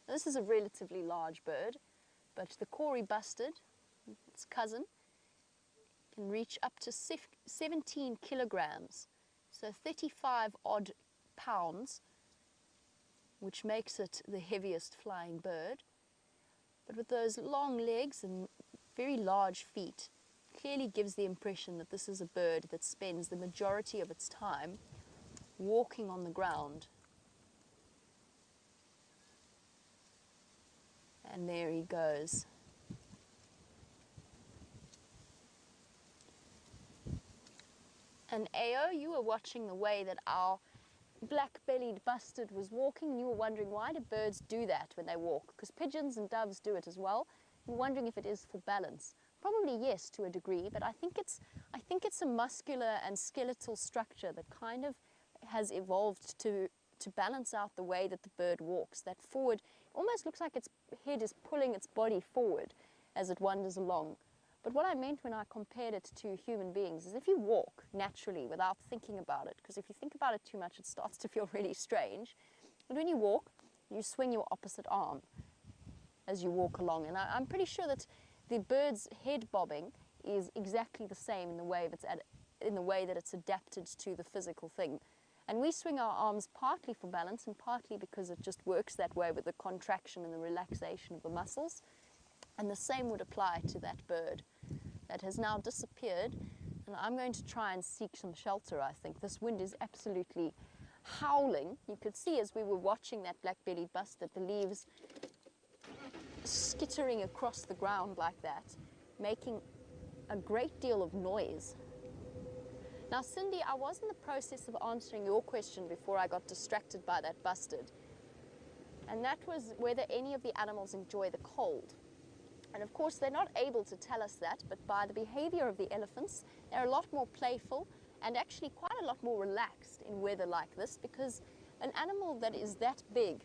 Speaker 1: Now, this is a relatively large bird, but the Kori bustard, its cousin, can reach up to 17 kilograms, so 35 odd pounds, which makes it the heaviest flying bird. But with those long legs and very large feet, clearly gives the impression that this is a bird that spends the majority of its time walking on the ground. And there he goes. And Ao, you were watching the way that our black-bellied bustard was walking, and you were wondering, why do birds do that when they walk? Because pigeons and doves do it as well. You're wondering if it is for balance. Probably yes, to a degree, but I think it's a muscular and skeletal structure that kind of has evolved to balance out the way that the bird walks. That forward, almost looks like its head is pulling its body forward as it wanders along. But what I meant when I compared it to human beings is if you walk naturally without thinking about it, because if you think about it too much, it starts to feel really strange. But when you walk, you swing your opposite arm as you walk along. And I'm pretty sure that the bird's head bobbing is exactly the same in the way that it's adapted to the physical thing. And we swing our arms partly for balance and partly because it just works that way with the contraction and the relaxation of the muscles. And the same would apply to that bird that has now disappeared. And I'm going to try and seek some shelter, I think. This wind is absolutely howling. You could see as we were watching that black-bellied bustard, the leaves skittering across the ground like that, making a great deal of noise. Now, Cindy, I was in the process of answering your question before I got distracted by that bustard. And that was whether any of the animals enjoy the cold. And of course, they're not able to tell us that, but by the behavior of the elephants, they're a lot more playful and actually quite a lot more relaxed in weather like this, because an animal that is that big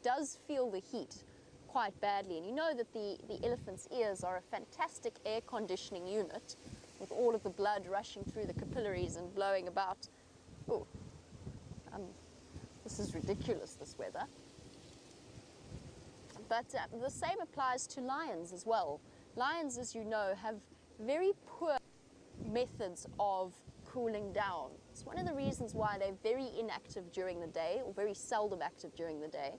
Speaker 1: does feel the heat quite badly. And you know that the elephant's ears are a fantastic air conditioning unit with all of the blood rushing through the capillaries and blowing about. Oh, this is ridiculous, this weather. But the same applies to lions as well. Lions, as you know, have very poor methods of cooling down. It's one of the reasons why they're very inactive during the day, or very seldom active during the day.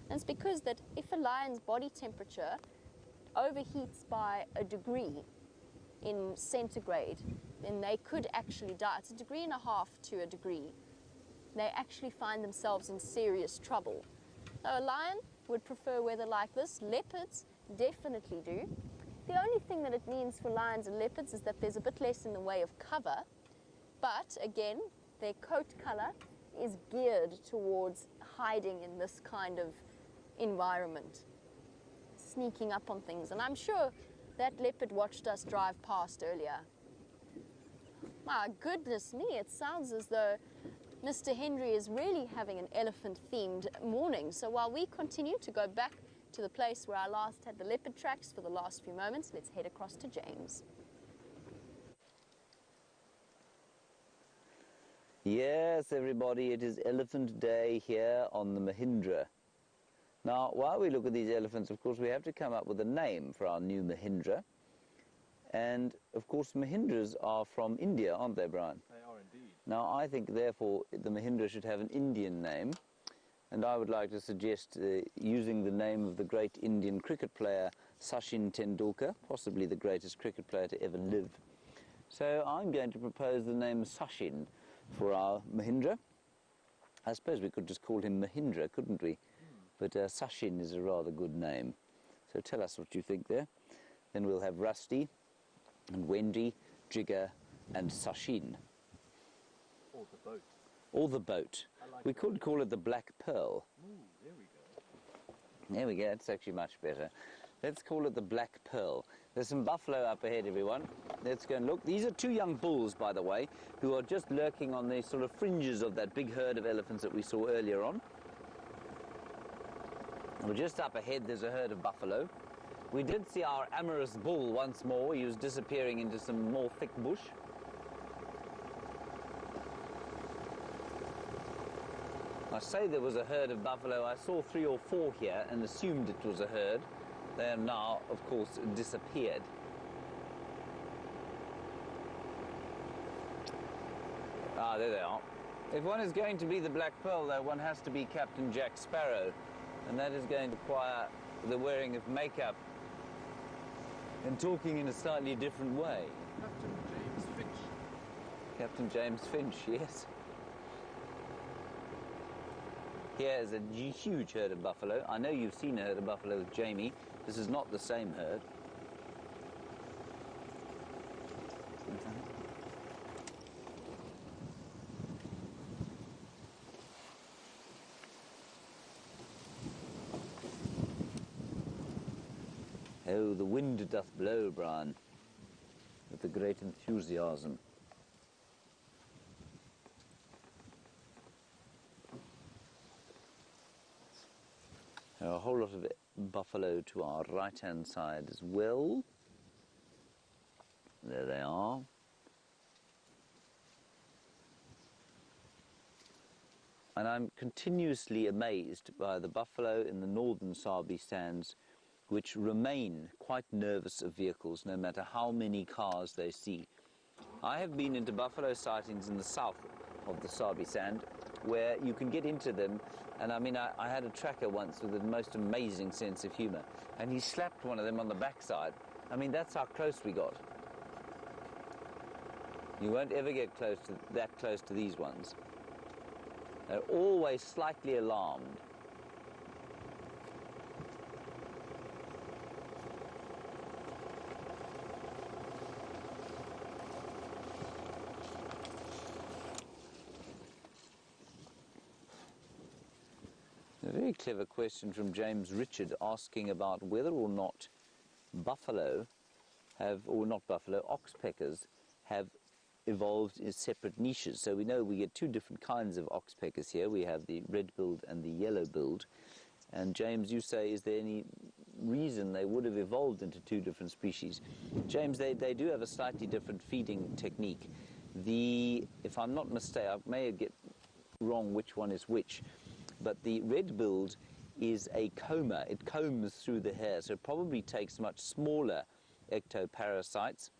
Speaker 1: And it's because that if a lion's body temperature overheats by a degree in centigrade, then they could actually die. It's 1.5 degrees to a degree. They actually find themselves in serious trouble. So a lion would prefer weather like this. Leopards definitely do. The only thing that it means for lions and leopards is that there's a bit less in the way of cover, but again, their coat color is geared towards hiding in this kind of environment, sneaking up on things. And I'm sure that leopard watched us drive past earlier. My goodness me, it sounds as though Mr. Henry is really having an elephant-themed morning. So while we continue to go back to the place where I last had the leopard tracks for the last few moments, let's head across to James.
Speaker 2: Yes, everybody, it is Elephant Day here on the Mahindra. Now, while we look at these elephants, of course, we have to come up with a name for our new Mahindra. And, of course, Mahindras are from India, aren't they, Brian?
Speaker 3: They are indeed.
Speaker 2: Now, I think, therefore, the Mahindra should have an Indian name. And I would like to suggest using the name of the great Indian cricket player Sachin Tendulkar, possibly the greatest cricket player to ever live. So I'm going to propose the name Sachin for our Mahindra. I suppose we could just call him Mahindra, couldn't we? But Sachin is a rather good name. So tell us what you think there. Then we'll have Rusty and Wendy, Jigger and Sachin.
Speaker 3: Or the boat.
Speaker 2: Or the boat. We could call it the Black Pearl.
Speaker 3: Ooh, there we go.
Speaker 2: There we go, it's actually much better. Let's call it the Black Pearl. There's some buffalo up ahead, everyone. Let's go and look. These are 2 young bulls, by the way, who are just lurking on the sort of fringes of that big herd of elephants that we saw earlier on. Well, just up ahead, there's a herd of buffalo. We did see our amorous bull once more. He was disappearing into some more thick bush. I say there was a herd of buffalo. I saw 3 or 4 here and assumed it was a herd. They have now, of course, disappeared. Ah, there they are. If one is going to be the Black Pearl, though, one has to be Captain Jack Sparrow, and that is going to require the wearing of makeup and talking in a slightly different way.
Speaker 3: Captain James Finch.
Speaker 2: Captain James Finch, yes. Here is a huge herd of buffalo. I know you've seen a herd of buffalo with Jamie. This is not the same herd. Oh, the wind doth blow, Brian, with a great enthusiasm. A whole lot of buffalo to our right-hand side as well. There they are. And I'm continuously amazed by the buffalo in the northern Sabi sands, which remain quite nervous of vehicles no matter how many cars they see. I have been into buffalo sightings in the south of the Sabi sand where you can get into them, and I mean, I had a tracker once with the most amazing sense of humour, and he slapped one of them on the backside. I mean, that's how close we got. You won't ever get that close to these ones. They're always slightly alarmed. A very clever question from James Richard asking about whether or not buffalo have, or not buffalo, oxpeckers have evolved in separate niches. So we know we get 2 different kinds of oxpeckers here. We have the red-billed and the yellow-billed. And James, you say, is there any reason they would have evolved into 2 different species? James, they do have a slightly different feeding technique. If I'm not mistaken, I may get wrong which one is which, but the red-billed is a comber. It combs through the hair, so it probably takes much smaller ectoparasites,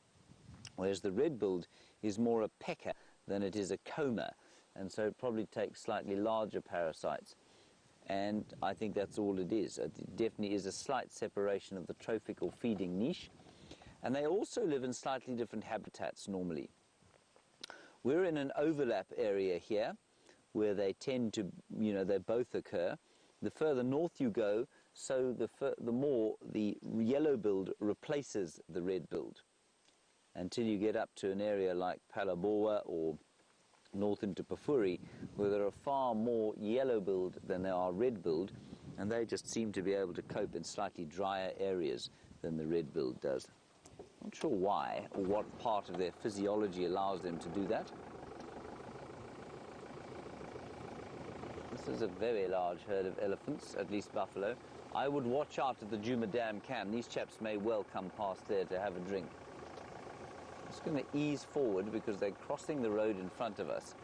Speaker 2: whereas the red-billed is more a pecker. than it is a coma, and so it probably takes slightly larger parasites. And I think that's all it is. It definitely is a slight separation of the trophic or feeding niche. And they also live in slightly different habitats normally. We're in an overlap area here where they tend to, they both occur. The further north you go, so the more the yellow-billed replaces the red-billed, until you get up to an area like Phalaborwa or north into Pafuri, where there are far more yellow-billed than there are red-billed, and they just seem to be able to cope in slightly drier areas than the red-billed does. Not sure why or what part of their physiology allows them to do that. This is a very large herd of elephants, at least buffalo. I would watch out at the Djuma Dam Cam. These chaps may well come past there to have a drink. I'm just going to ease forward because they're crossing the road in front of us.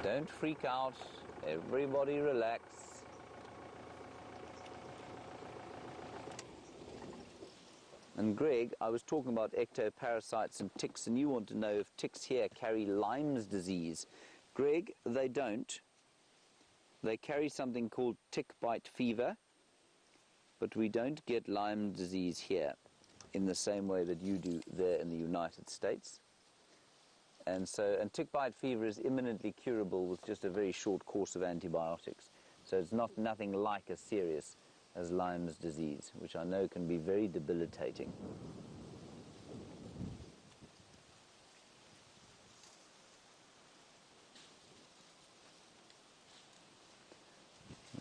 Speaker 2: Don't freak out. Everybody relax. And Greg, I was talking about ectoparasites and ticks, and you want to know if ticks here carry Lyme's disease. Greg, they don't. They carry something called tick bite fever, but we don't get Lyme disease here in the same way that you do there in the United States. And tick bite fever is imminently curable with just a very short course of antibiotics. So it's nothing like as serious as Lyme's disease, which I know can be very debilitating.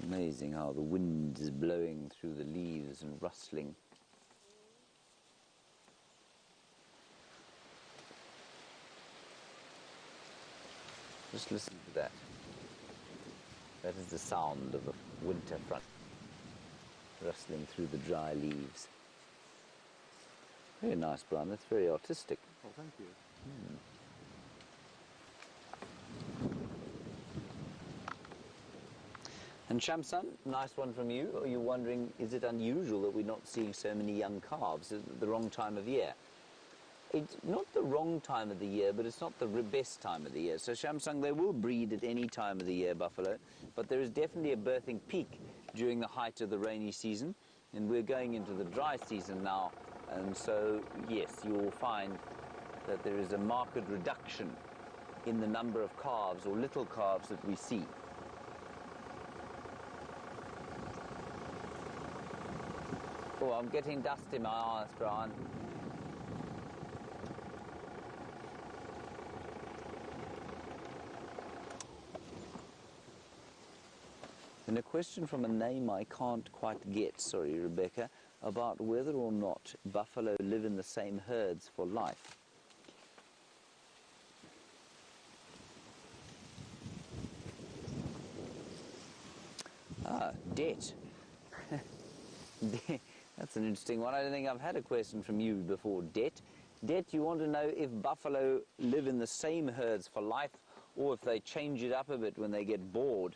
Speaker 2: Amazing how the wind is blowing through the leaves and rustling. Just listen to that. That is the sound of a winter front rustling through the dry leaves. Very nice, Brian. That's very artistic.
Speaker 3: Oh, thank you.
Speaker 2: And Shamsun, nice one from you. Are you wondering, is it unusual that we're not seeing so many young calves? Is it the wrong time of year? It's not the wrong time of the year, but it's not the best time of the year. So Shamsung, they will breed at any time of the year, buffalo, but there is definitely a birthing peak during the height of the rainy season, and we're going into the dry season now, and so, yes, you will find that there is a marked reduction in the number of calves or little calves that we see. Oh, I'm getting dust in my eyes, Brian. And a question from a name I can't quite get, sorry Rebecca, about whether or not buffalo live in the same herds for life. Ah, debt. That's an interesting one. I don't think I've had a question from you before, debt. Debt, you want to know if buffalo live in the same herds for life or if they change it up a bit when they get bored.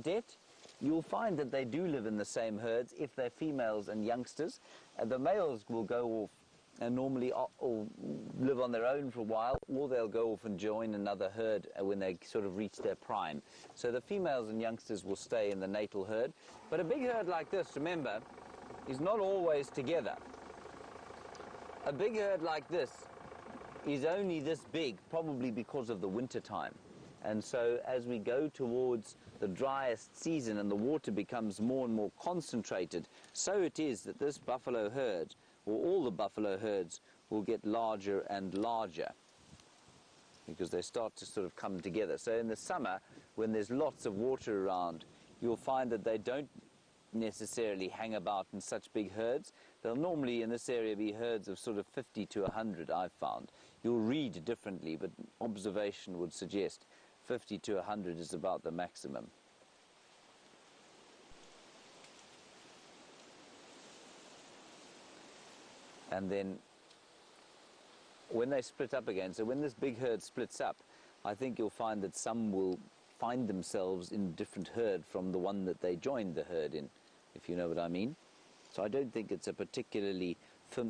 Speaker 2: Debt, you'll find that they do live in the same herds if they're females and youngsters. The males will go off and normally or live on their own for a while, or they'll go off and join another herd when they sort of reach their prime. So the females and youngsters will stay in the natal herd. But a big herd like this, remember, is not always together. A big herd like this is only this big, probably because of the winter time. And so as we go towards the driest season and the water becomes more and more concentrated, so it is that this buffalo herd, or all the buffalo herds, will get larger and larger because they start to sort of come together. So in the summer, when there's lots of water around, you'll find that they don't necessarily hang about in such big herds. They'll normally in this area be herds of sort of 50 to 100, I've found. You'll read differently, but observation would suggest 50 to 100 is about the maximum. And then when they split up again, so when this big herd splits up, I think you'll find that some will find themselves in a different herd from the one that they joined the herd in, if you know what I mean. So I don't think it's a particularly...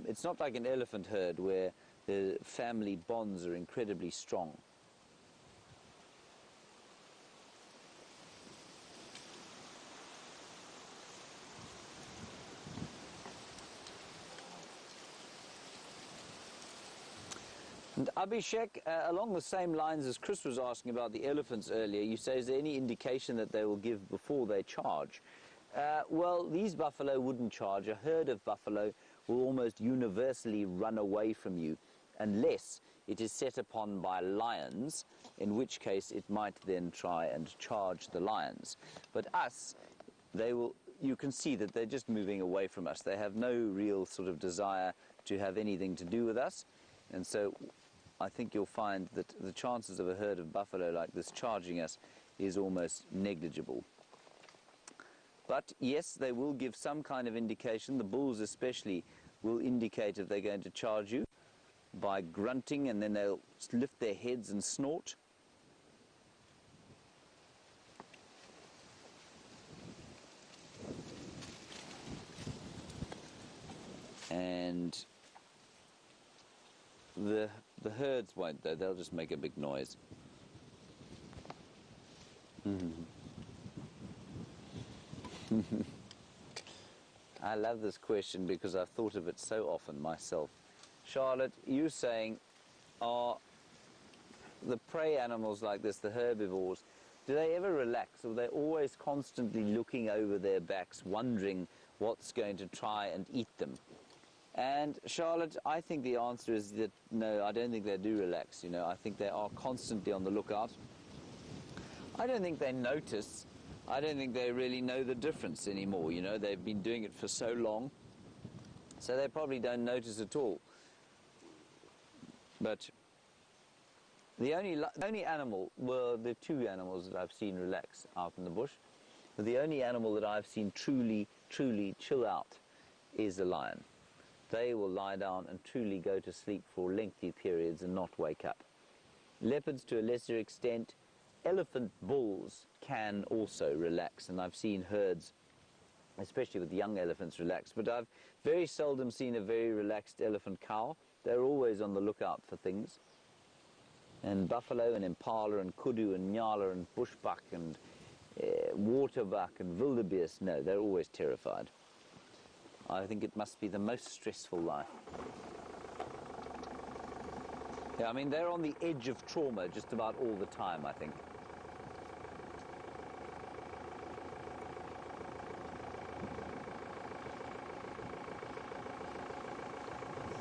Speaker 2: It's not like an elephant herd where the family bonds are incredibly strong. And Abhishek, along the same lines as Chris was asking about the elephants earlier, you say, is there any indication that they will give before they charge? Well, these buffalo wouldn't charge. A herd of buffalo will almost universally run away from you unless it is set upon by lions, in which case it might then try and charge the lions. But us, you can see that they're just moving away from us. They have no real sort of desire to have anything to do with us. And so I think you'll find that the chances of a herd of buffalo like this charging us is almost negligible. But yes, they will give some kind of indication. The bulls especially will indicate if they're going to charge you by grunting, and then they'll lift their heads and snort. And the herds won't, though. They'll just make a big noise. I love this question because I've thought of it so often myself. Charlotte, you're saying, are the prey animals like this, the herbivores, do they ever relax, or are they always constantly looking over their backs, wondering what's going to try and eat them? And Charlotte, I think the answer is that no, I don't think they do relax. You know, I think they are constantly on the lookout. I don't think they notice. I don't think they really know the difference anymore. You know, they've been doing it for so long, so they probably don't notice at all. But the only animal, well, the two animals that I've seen relax out in the bush, but the only animal that I've seen truly chill out is a lion. They will lie down and truly go to sleep for lengthy periods and not wake up. Leopards to a lesser extent. Elephant bulls can also relax, and I've seen herds, especially with young elephants, relax. But I've very seldom seen a very relaxed elephant cow. They're always on the lookout for things. And buffalo and impala and kudu and nyala and bushbuck and waterbuck and wildebeest, no, they're always terrified. I think it must be the most stressful life. Yeah, I mean, they're on the edge of trauma just about all the time, I think.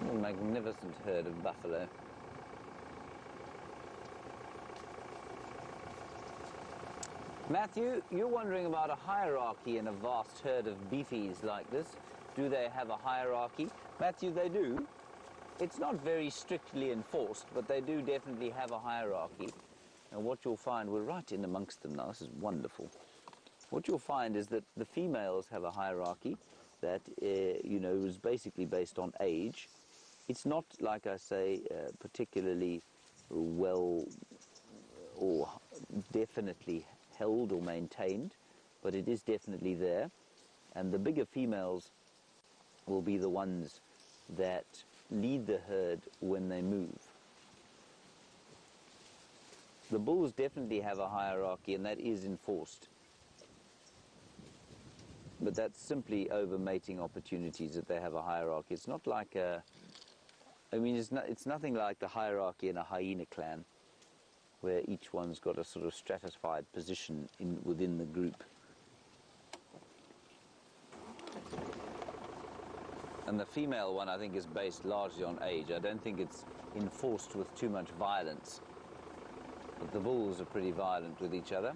Speaker 2: A magnificent herd of buffalo. Matthew, you're wondering about a hierarchy in a vast herd of beefies like this. Do they have a hierarchy? Matthew, they do. It's not very strictly enforced, but they do definitely have a hierarchy. And what you'll find, we're right in amongst them now, this is wonderful. What you'll find is that the females have a hierarchy that, you know, is basically based on age. It's not, like I say, particularly well or definitely held or maintained, but it is definitely there. And the bigger females will be the ones that lead the herd when they move. The bulls definitely have a hierarchy, and that is enforced. But that's simply over mating opportunities that they have a hierarchy. It's not like a... I mean, it's nothing like the hierarchy in a hyena clan, where each one's got a sort of stratified position within the group. And the female one, I think, is based largely on age. I don't think it's enforced with too much violence. But the bulls are pretty violent with each other.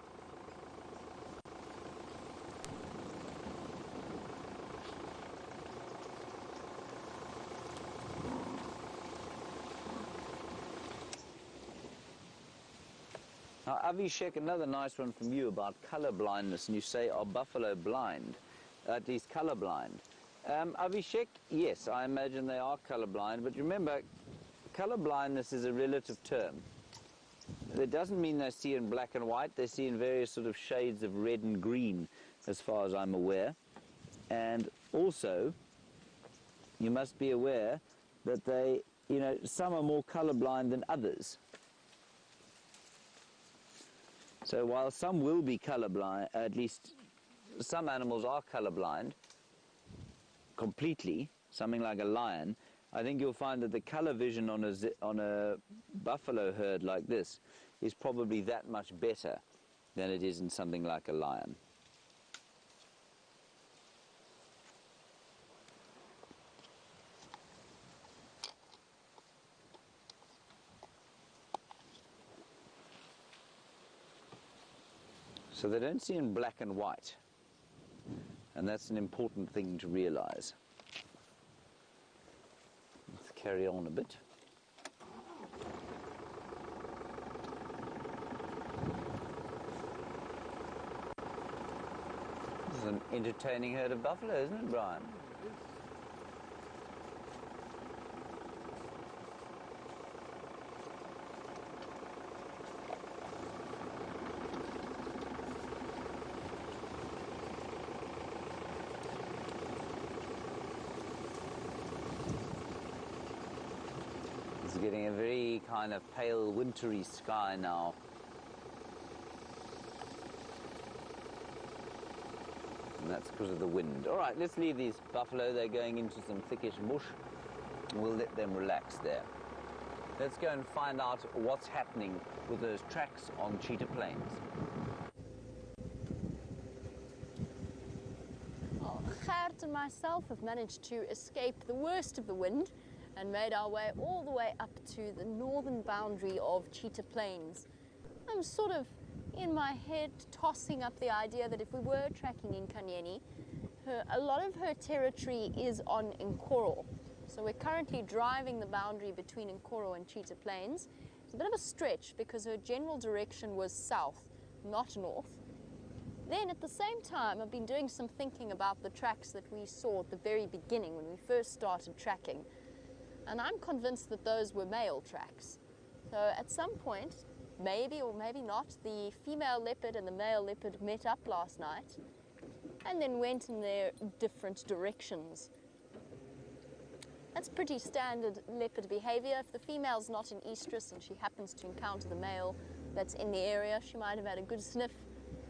Speaker 2: Now, Avishek, another nice one from you about colour blindness. And you say, are buffalo blind? At least colour blind. Avishek, yes, I imagine they are colour blind. But remember, colour blindness is a relative term. That doesn't mean they see in black and white. They see in various sort of shades of red and green, as far as I'm aware. And also, you must be aware that they, you know, some are more colorblind than others. So while some will be colorblind, at least some animals are colorblind completely, something like a lion, I think you'll find that the color vision on a buffalo herd like this is probably that much better than it is in something like a lion. So they don't see in black and white, and that's an important thing to realize. Let's carry on a bit. This is an entertaining herd of buffalo, isn't it, Brian? It's getting a very kind of pale wintry sky now. And that's because of the wind. All right, let's leave these buffalo. They're going into some thickish bush. We'll let them relax there. Let's go and find out what's happening with those tracks on Cheetah Plains.
Speaker 1: Well, Gert and myself have managed to escape the worst of the wind and made our way all the way up to the northern boundary of Cheetah Plains. I'm sort of in my head tossing up the idea that if we were tracking Nkanyeni, a lot of her territory is on Nkoro. So we're currently driving the boundary between Nkoro and Cheetah Plains. It's a bit of a stretch because her general direction was south, not north. Then at the same time, I've been doing some thinking about the tracks that we saw at the very beginning when we first started tracking. And I'm convinced that those were male tracks. So at some point, maybe or maybe not, the female leopard and the male leopard met up last night and then went in their different directions. That's pretty standard leopard behavior. If the female's not in estrus and she happens to encounter the male that's in the area, she might have had a good sniff,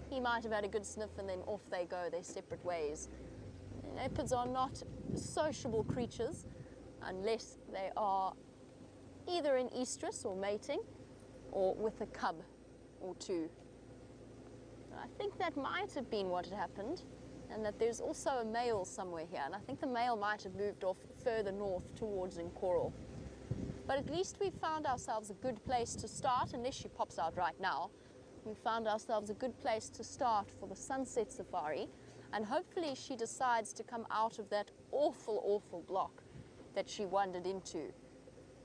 Speaker 1: he might have had a good sniff, and then off they go their separate ways. Leopards are not sociable creatures unless they are either in estrus or mating or with a cub or two. I think that might have been what had happened, and that there's also a male somewhere here, and I think the male might have moved off further north towards Nkoro. But at least we found ourselves a good place to start, unless she pops out right now. We found ourselves a good place to start for the sunset safari, and hopefully she decides to come out of that awful, awful block that she wandered into.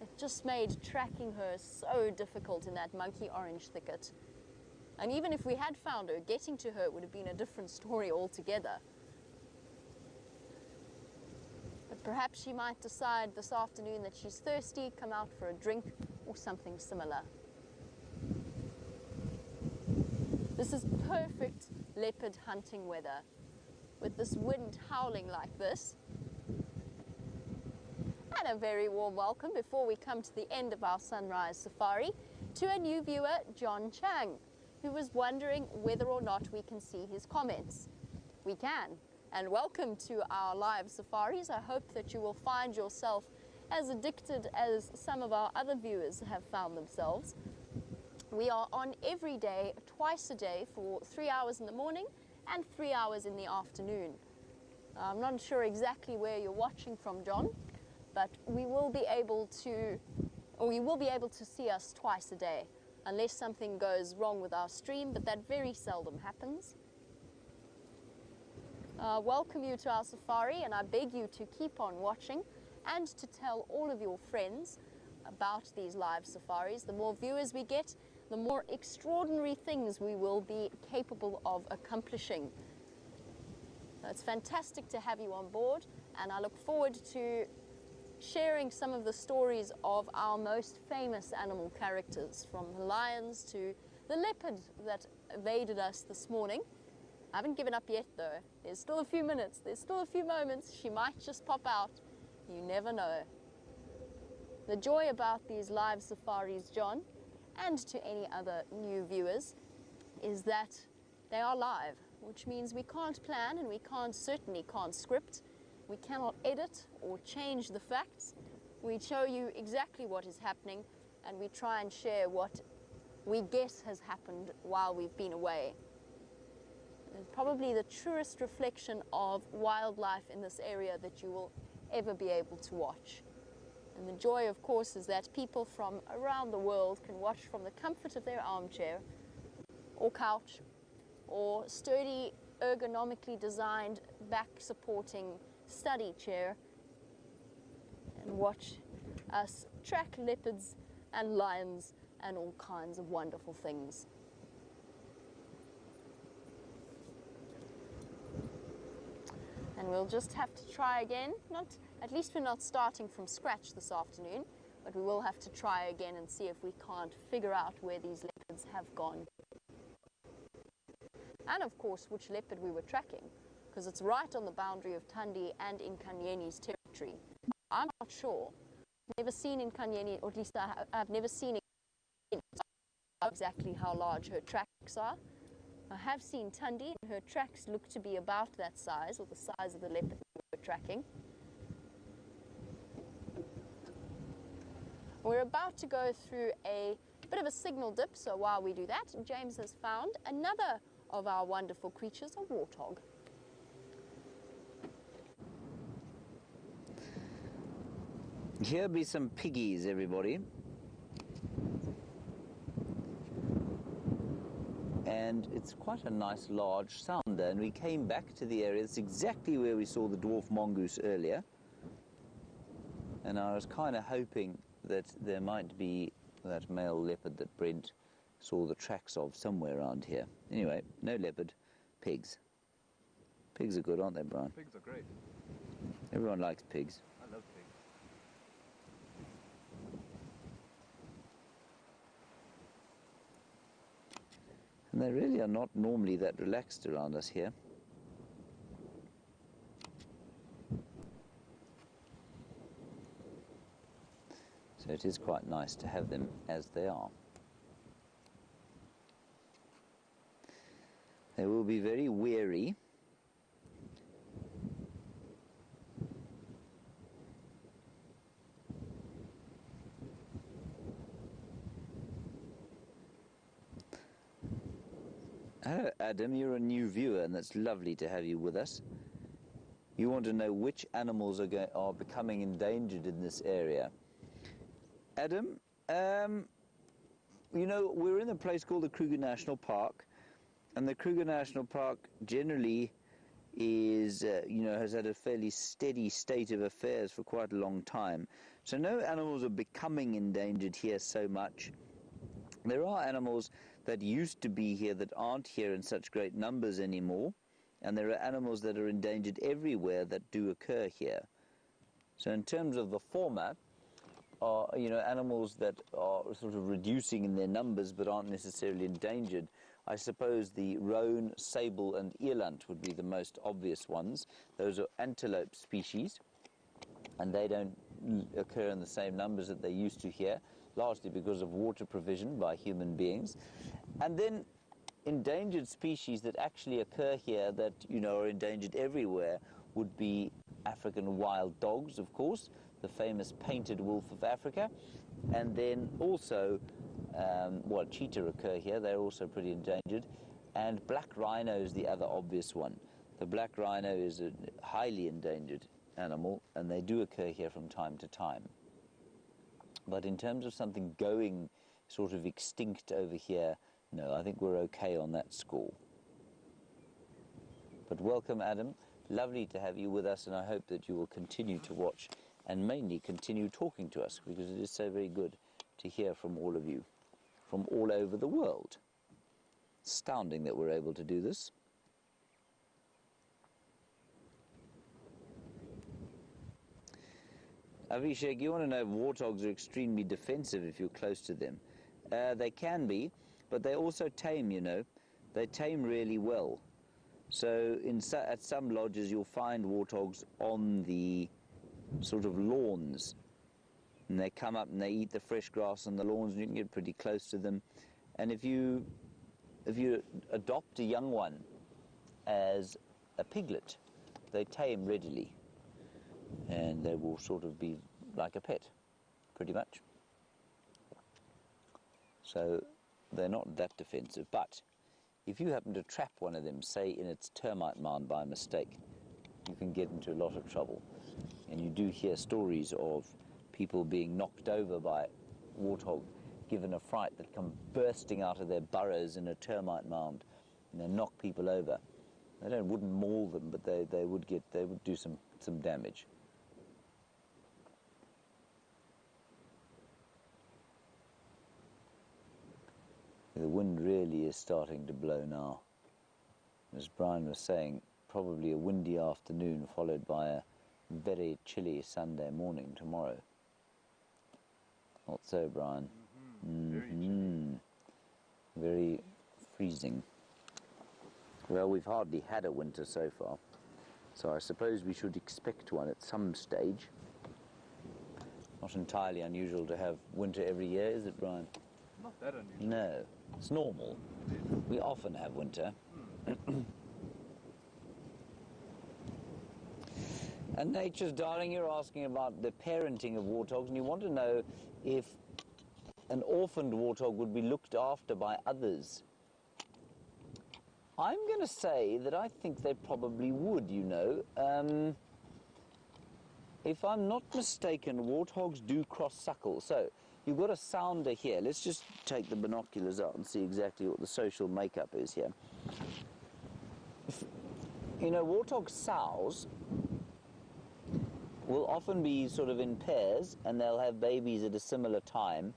Speaker 1: It just made tracking her so difficult in that monkey orange thicket. And even if we had found her, getting to her would have been a different story altogether. But perhaps she might decide this afternoon that she's thirsty, come out for a drink or something similar. This is perfect leopard hunting weather, with this wind howling like this. And a very warm welcome before we come to the end of our sunrise safari to a new viewer, John Chang, who was wondering whether or not we can see his comments. We can, and welcome to our live safaris. I hope that you will find yourself as addicted as some of our other viewers have found themselves. We are on every day, twice a day, for 3 hours in the morning and 3 hours in the afternoon. I'm not sure exactly where you're watching from, John, but we will be able to see us twice a day, unless something goes wrong with our stream, but that very seldom happens. Welcome you to our safari, and I beg you to keep on watching and to tell all of your friends about these live safaris. The more viewers we get, the more extraordinary things we will be capable of accomplishing. It's fantastic to have you on board, and I look forward to sharing some of the stories of our most famous animal characters, from the lions to the leopard that evaded us this morning. I haven't given up yet though. There's still a few minutes, there's still a few moments. She might just pop out. You never know. The joy about these live safaris, John, and to any other new viewers, is that they are live, which means we can't plan and we certainly can't script. We cannot edit or change the facts. We show you exactly what is happening and we try and share what we guess has happened while we've been away. It's probably the truest reflection of wildlife in this area that you will ever be able to watch. And the joy, of course, is that people from around the world can watch from the comfort of their armchair or couch or sturdy, ergonomically designed, back-supporting study chair and watch us track leopards and lions and all kinds of wonderful things. And we'll just have to try again. At least we're not starting from scratch this afternoon, but we will have to try again and see if we can't figure out where these leopards have gone. And of course, which leopard we were tracking, because it's right on the boundary of Thandi and Nkanyeni's territory. I'm not sure. I've never seen Nkanyeni, or at least I've never seen exactly how large her tracks are. I have seen Thandi, and her tracks look to be about that size, or the size of the leopard we were tracking. We're about to go through a bit of a signal dip, so while we do that, James has found another of our wonderful creatures, a warthog.
Speaker 2: Here be some piggies, everybody. And it's quite a nice large sounder, and we came back to the area. It's exactly where we saw the dwarf mongoose earlier, and I was kind of hoping that there might be that male leopard that Brent saw the tracks of somewhere around here. Anyway, no leopard, pigs. Pigs are good, aren't they, Brian?
Speaker 3: Pigs are great.
Speaker 2: Everyone likes pigs.
Speaker 3: I love pigs.
Speaker 2: And they really are not normally that relaxed around us here. So it is quite nice to have them as they are. They will be very wary. Hello, Adam, you're a new viewer, and that's lovely to have you with us. You want to know which animals are becoming endangered in this area. Adam, you know, we're in a place called the Kruger National Park, and the Kruger National Park generally is, you know, has had a fairly steady state of affairs for quite a long time. So no animals are becoming endangered here so much. There are animals that used to be here that aren't here in such great numbers anymore, and there are animals that are endangered everywhere that do occur here. So in terms of the former, you know, animals that are sort of reducing in their numbers but aren't necessarily endangered, I suppose the roan, sable and eland would be the most obvious ones. Those are antelope species, and they don't occur in the same numbers that they used to here, largely because of water provision by human beings. And then endangered species that actually occur here that, you know, are endangered everywhere would be African wild dogs, of course, the famous painted wolf of Africa, and then also, well, cheetah occur here, they're also pretty endangered, and black rhino is the other obvious one. The black rhino is a highly endangered animal, and they do occur here from time to time. But in terms of something going sort of extinct over here, no, I think we're okay on that score. But welcome, Adam. Lovely to have you with us, and I hope that you will continue to watch and mainly continue talking to us, because it is so very good to hear from all of you from all over the world. Astounding that we're able to do this. Avishek, you want to know warthogs are extremely defensive if you're close to them. They can be, but they also tame, you know. They tame really well. So at some lodges you'll find warthogs on the sort of lawns. And they come up and they eat the fresh grass on the lawns, and you can get pretty close to them. And if you adopt a young one as a piglet, they tame readily. And they will sort of be like a pet, pretty much. So they're not that defensive. But if you happen to trap one of them, say in its termite mound by mistake, you can get into a lot of trouble. And you do hear stories of people being knocked over by warthog, given a fright, that come bursting out of their burrows in a termite mound, and they knock people over. They wouldn't maul them, but they would do some damage. The wind really is starting to blow now. As Brian was saying, probably a windy afternoon followed by a very chilly Sunday morning tomorrow. Not so, Brian? Very freezing. Well, we've hardly had a winter so far, so I suppose we should expect one at some stage. Not entirely unusual to have winter every year, is it, Brian?
Speaker 3: Not that unusual.
Speaker 2: No, it's normal. We often have winter. And Nature's Darling, you're asking about the parenting of warthogs, and you want to know if an orphaned warthog would be looked after by others. I'm going to say that I think they probably would, you know. If I'm not mistaken, warthogs do cross-suckle. So you've got a sounder here. Let's just take the binoculars out and see exactly what the social makeup is here. You know, warthog sows will often be sort of in pairs, and they'll have babies at a similar time.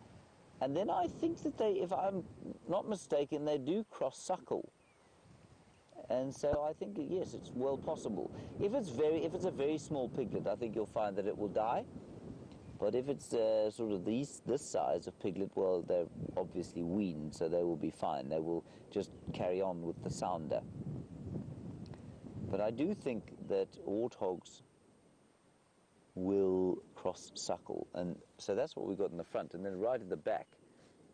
Speaker 2: And then I think that they, if I'm not mistaken, they do cross-suckle. And so I think, yes, it's well possible. If it's a very small piglet, I think you'll find that it will die. But if it's sort of this size of piglet, well, they're obviously weaned, so they will be fine. They will just carry on with the sounder. But I do think that warthogs will cross-suckle. And so that's what we've got in the front. And then right at the back,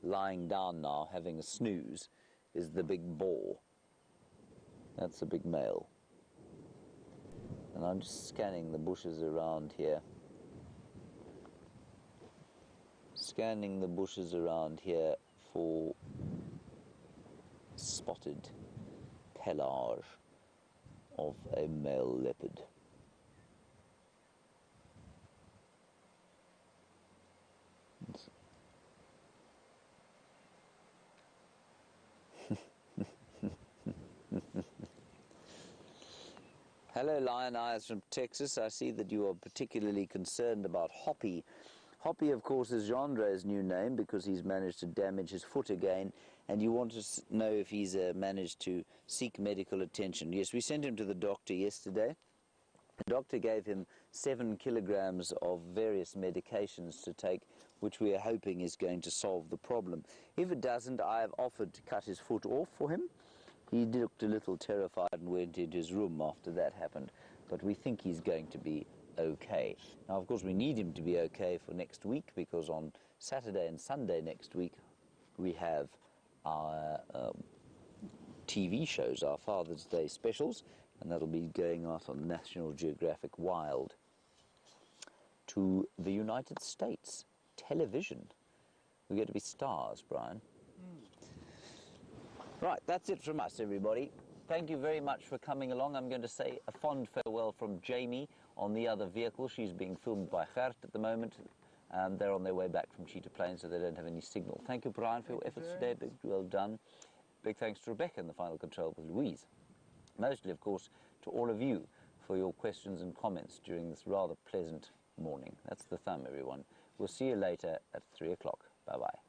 Speaker 2: lying down now, having a snooze, is the big boar. That's a big male. And I'm just scanning the bushes around here. Scanning the bushes around here for spotted pelage of a male leopard. Hello, Lion Eyes from Texas. I see that you are particularly concerned about Hoppy. Hoppy, of course, is Gendre's new name because he's managed to damage his foot again, and you want to know if he's managed to seek medical attention. Yes, we sent him to the doctor yesterday. The doctor gave him 7 kilograms of various medications to take, which we are hoping is going to solve the problem. If it doesn't, I have offered to cut his foot off for him. He looked a little terrified and went into his room after that happened, but we think he's going to be okay. Now, of course, we need him to be okay for next week, because on Saturday and Sunday next week we have our TV shows, our Father's Day specials, and that'll be going out on National Geographic Wild to the United States television. We get to be stars, Brian. Right, that's it from us, everybody. Thank you very much for coming along. I'm going to say a fond farewell from Jamie on the other vehicle. She's being filmed by Gert at the moment. They're on their way back from Cheetah Plains, so they don't have any signal. Thank you, Brian, for your efforts today. Well done. Big thanks to Rebecca in the final control with Louise. Mostly, of course, to all of you for your questions and comments during this rather pleasant morning. That's the thumb, everyone. We'll see you later at 3 o'clock. Bye-bye.